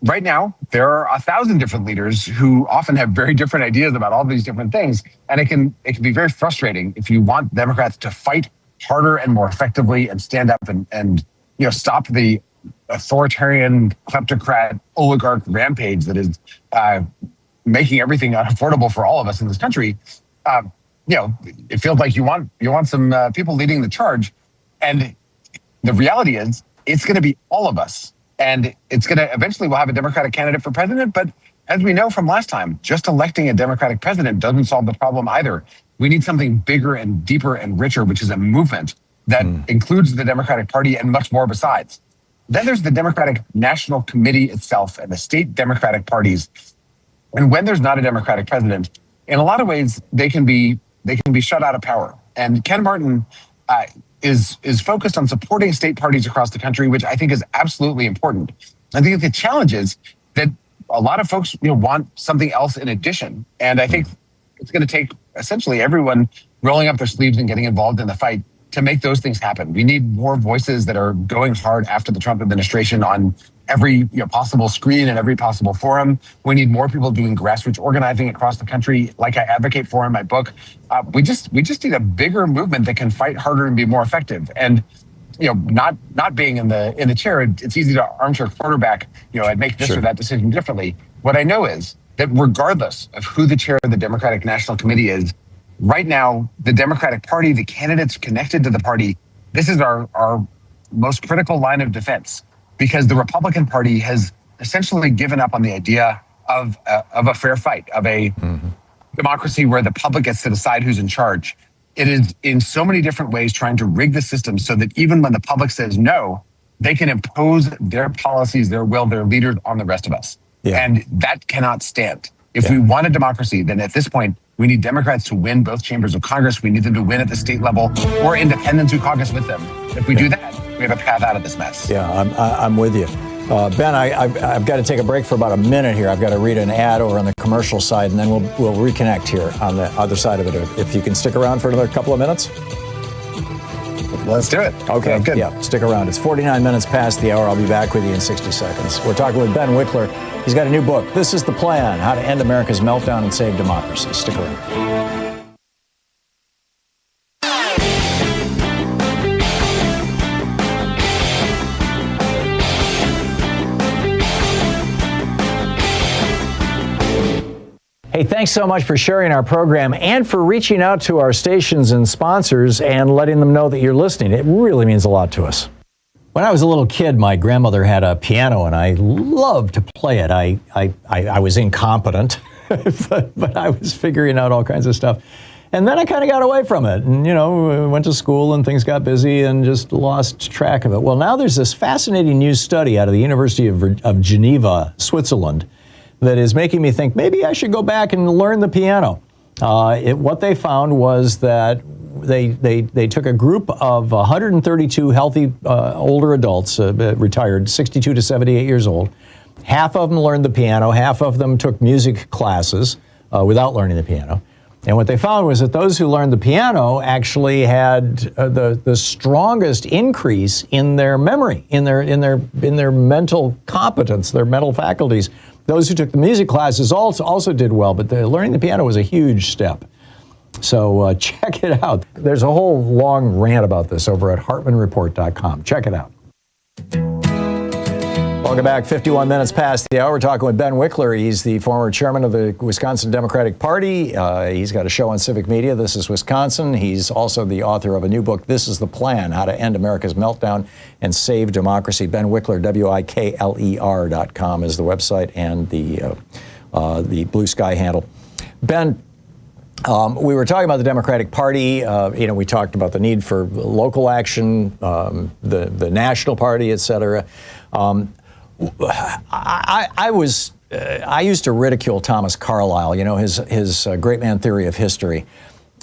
Speaker 15: right now, there are 1,000 different leaders who often have very different ideas about all these different things. And it can be very frustrating if you want Democrats to fight harder and more effectively and stand up and stop the authoritarian kleptocrat oligarch rampage that is making everything unaffordable for all of us in this country. It feels like you want some people leading the charge. And the reality is it's going to be all of us. And it's going to eventually we'll have a Democratic candidate for president. But as we know from last time, just electing a Democratic president doesn't solve the problem either. We need something bigger and deeper and richer, which is a movement that includes the Democratic Party and much more besides. Then there's the Democratic National Committee itself and the state Democratic parties. And when there's not a Democratic president, in a lot of ways, they can be shut out of power. And Ken Martin is focused on supporting state parties across the country, which I think is absolutely important. I think the challenge is that a lot of folks want something else in addition. And I think it's going to take essentially everyone rolling up their sleeves and getting involved in the fight to make those things happen. We need more voices that are going hard after the Trump administration on every possible screen and every possible forum. We need more people doing grassroots organizing across the country, like I advocate for in my book. We just need a bigger movement that can fight harder and be more effective. And not being in the chair, it's easy to armchair quarterback. I'd make this or that decision differently. What I know is that regardless of who the chair of the Democratic National Committee is, right now the Democratic Party, the candidates connected to the party, this is our most critical line of defense. Because the Republican Party has essentially given up on the idea of a fair fight, of a democracy where the public gets to decide who's in charge. It is in so many different ways trying to rig the system so that even when the public says no, they can impose their policies, their will, their leaders on the rest of us. Yeah. And that cannot stand. If we want a democracy, then at this point, we need Democrats to win both chambers of Congress. We need them to win at the state level, or independents who caucus with them. If we do that, we have a path out of this mess.
Speaker 1: Yeah, I'm with you. Ben, I've got to take a break for about a minute here. I've got to read an ad over on the commercial side, and then we'll reconnect here on the other side of it. If you can stick around for another couple of minutes.
Speaker 15: Let's do it.
Speaker 1: Okay, good. Yeah, stick around. It's 49 minutes past the hour. I'll be back with you in 60 seconds. We're talking with Ben Wikler. He's got a new book. This is the Plan: How to End America's Meltdown and Save Democracy. Stick around. Hey, thanks so much for sharing our program and for reaching out to our stations and sponsors and letting them know that you're listening. It really means a lot to us. When I was a little kid, my grandmother had a piano and I loved to play it. I was incompetent, but I was figuring out all kinds of stuff. And then I kind of got away from it and, went to school and things got busy and just lost track of it. Well, now there's this fascinating new study out of the University of Geneva, Switzerland, that is making me think maybe I should go back and learn the piano. What they found was that they took a group of 132 healthy older adults, retired 62 to 78 years old, Half of them learned the piano. Half of them took music classes without learning the piano. And what they found was that those who learned the piano actually had the strongest increase in their memory, in their mental competence, their mental faculties. Those who took the music classes also did well, but learning the piano was a huge step. So check it out. There's a whole long rant about this over at HartmannReport.com. Check it out. Welcome back. 51 minutes past the hour. We're talking with Ben Wikler. He's the former chairman of the Wisconsin Democratic Party. He's got a show on civic media, This is Wisconsin. He's also the author of a new book, This is the Plan, How to End America's Meltdown and Save Democracy. Ben Wikler, WIKLER.com is the website and the Blue Sky handle. Ben, we were talking about the Democratic Party. We talked about the need for local action, the National Party, et cetera. I used to ridicule Thomas Carlyle, his great man theory of history.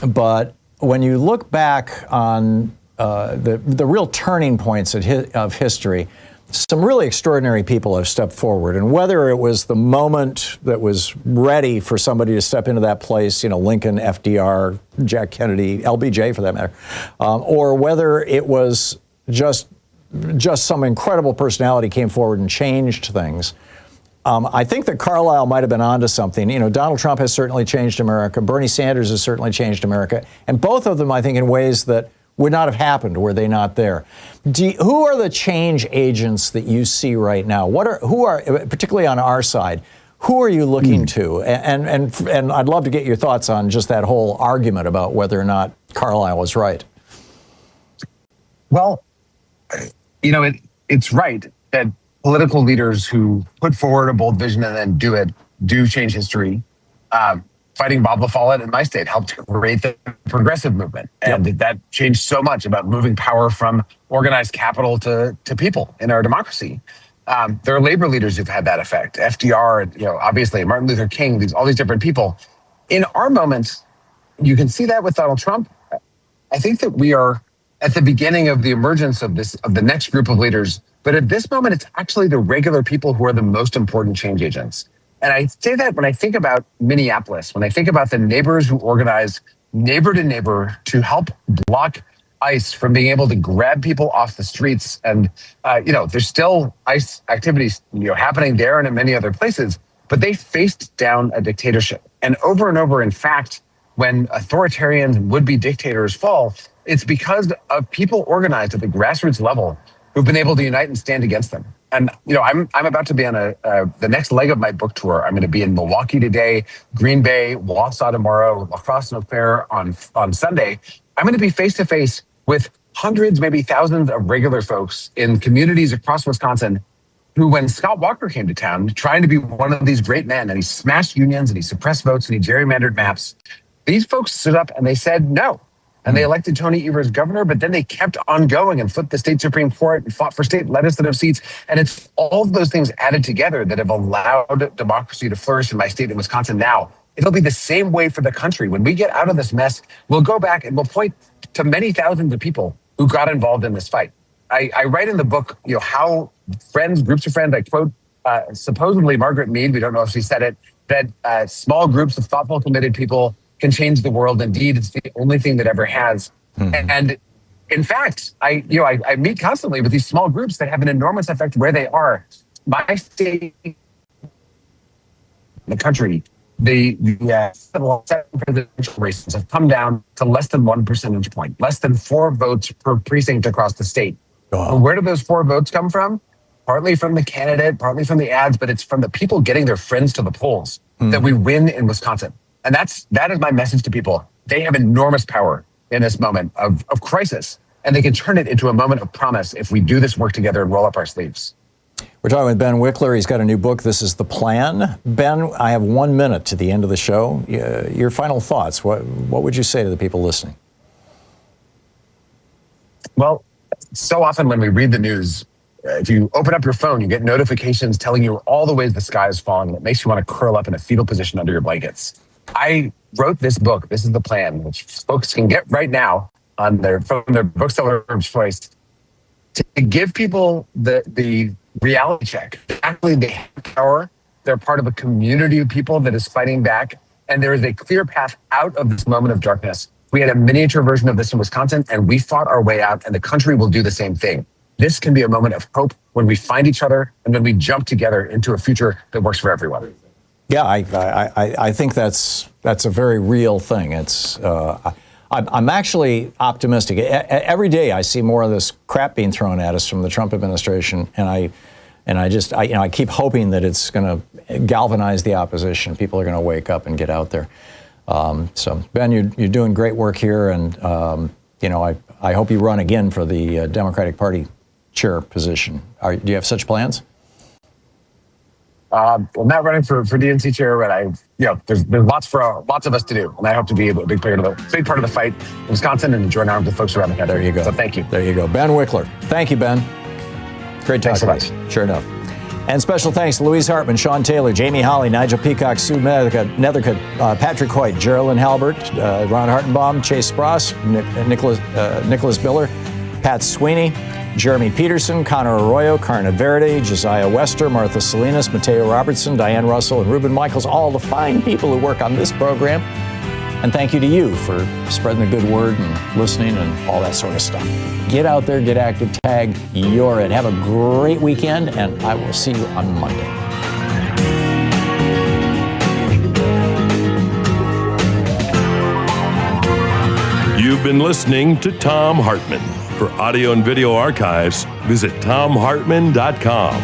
Speaker 1: But when you look back on the real turning points of history, some really extraordinary people have stepped forward. And whether it was the moment that was ready for somebody to step into that place, Lincoln, FDR, Jack Kennedy, LBJ for that matter, or whether it was just some incredible personality came forward and changed things. I think that Carlyle might have been onto something. Donald Trump has certainly changed America. Bernie Sanders has certainly changed America. And both of them, I think, in ways that would not have happened were they not there. Who are the change agents that you see right now? Who are, particularly on our side, who are you looking to? And I'd love to get your thoughts on just that whole argument about whether or not Carlyle was right.
Speaker 15: Well, it's right that political leaders who put forward a bold vision and then do change history. Fighting Bob La Follette in my state helped create the progressive movement. And that changed so much about moving power from organized capital to people in our democracy. There are labor leaders who've had that effect. FDR, obviously Martin Luther King, all these different people. In our moment, you can see that with Donald Trump. I think that we are at the beginning of the emergence of the next group of leaders. But at this moment, it's actually the regular people who are the most important change agents. And I say that when I think about Minneapolis, when I think about the neighbors who organized neighbor to neighbor to help block ICE from being able to grab people off the streets. And, there's still ICE activities, happening there and in many other places, but they faced down a dictatorship. And over, in fact, when authoritarians and would-be dictators fall, it's because of people organized at the grassroots level who've been able to unite and stand against them. And, I'm about to be on the next leg of my book tour. I'm going to be in Milwaukee today, Green Bay, Wausau tomorrow, La Crosse and Eau Claire on Sunday. I'm going to be face-to-face with hundreds, maybe thousands of regular folks in communities across Wisconsin who, when Scott Walker came to town, trying to be one of these great men, and he smashed unions and he suppressed votes and he gerrymandered maps, these folks stood up and they said no. And they elected Tony Evers governor, but then they kept on going and flipped the state Supreme Court and fought for state legislative seats. And it's all of those things added together that have allowed democracy to flourish in my state in Wisconsin now. It'll be the same way for the country. When we get out of this mess, we'll go back and we'll point to many thousands of people who got involved in this fight. I write in the book, how groups of friends, I quote supposedly Margaret Mead, we don't know if she said it, that small groups of thoughtful, committed people can change the world. Indeed, it's the only thing that ever has. Mm-hmm. And in fact, I meet constantly with these small groups that have an enormous effect where they are. My state, the country, the presidential races have come down to less than 1 percentage point, less than 4 votes per precinct across the state. Oh. Where do those 4 votes come from? Partly from the candidate, partly from the ads, but it's from the people getting their friends to the polls that we win in Wisconsin. And that is my message to people. They have enormous power in this moment of crisis, and they can turn it into a moment of promise if we do this work together and roll up our sleeves.
Speaker 1: We're talking with Ben Wikler. He's got a new book, This is the Plan. Ben, I have 1 minute to the end of the show. Your final thoughts. What would you say to the people listening?
Speaker 15: Well, so often when we read the news, if you open up your phone, you get notifications telling you all the ways the sky is falling, and it makes you want to curl up in a fetal position under your blankets. I wrote this book, This is the Plan, which folks can get right now from their bookseller of choice, to give people the reality check. Actually, they have power. They're part of a community of people that is fighting back. And there is a clear path out of this moment of darkness. We had a miniature version of this in Wisconsin, and we fought our way out, and the country will do the same thing. This can be a moment of hope when we find each other and when we jump together into a future that works for everyone.
Speaker 1: Yeah, I think that's a very real thing. I'm actually optimistic. Every day I see more of this crap being thrown at us from the Trump administration, and I keep hoping that it's going to galvanize the opposition. People are going to wake up and get out there. So Ben, you're doing great work here, and I hope you run again for the Democratic Party chair position. Do you have such plans?
Speaker 15: I'm not running for DNC chair, but there's lots of us to do, and I hope to be a big part of the fight in Wisconsin and join arms with folks around the country.
Speaker 1: There you go.
Speaker 15: So thank you.
Speaker 1: There you go, Ben Wikler. Thank you, Ben. Great talking to you. Sure enough. And special thanks to Louise Hartman, Sean Taylor, Jamie Holly, Nigel Peacock, Sue Nethercutt, Patrick Hoyt, Geraldine Halbert, Ron Hartenbaum, Chase Spross, Nicholas Biller, Pat Sweeney, Jeremy Peterson, Connor Arroyo, Karna Verde, Josiah Wester, Martha Salinas, Mateo Robertson, Diane Russell, and Ruben Michaels, all the fine people who work on this program. And thank you to you for spreading the good word and listening and all that sort of stuff. Get out there, get active, tag you're it. Have a great weekend, and I will see you on Monday.
Speaker 3: You've been listening to Thom Hartmann. For audio and video archives, visit thomhartmann.com.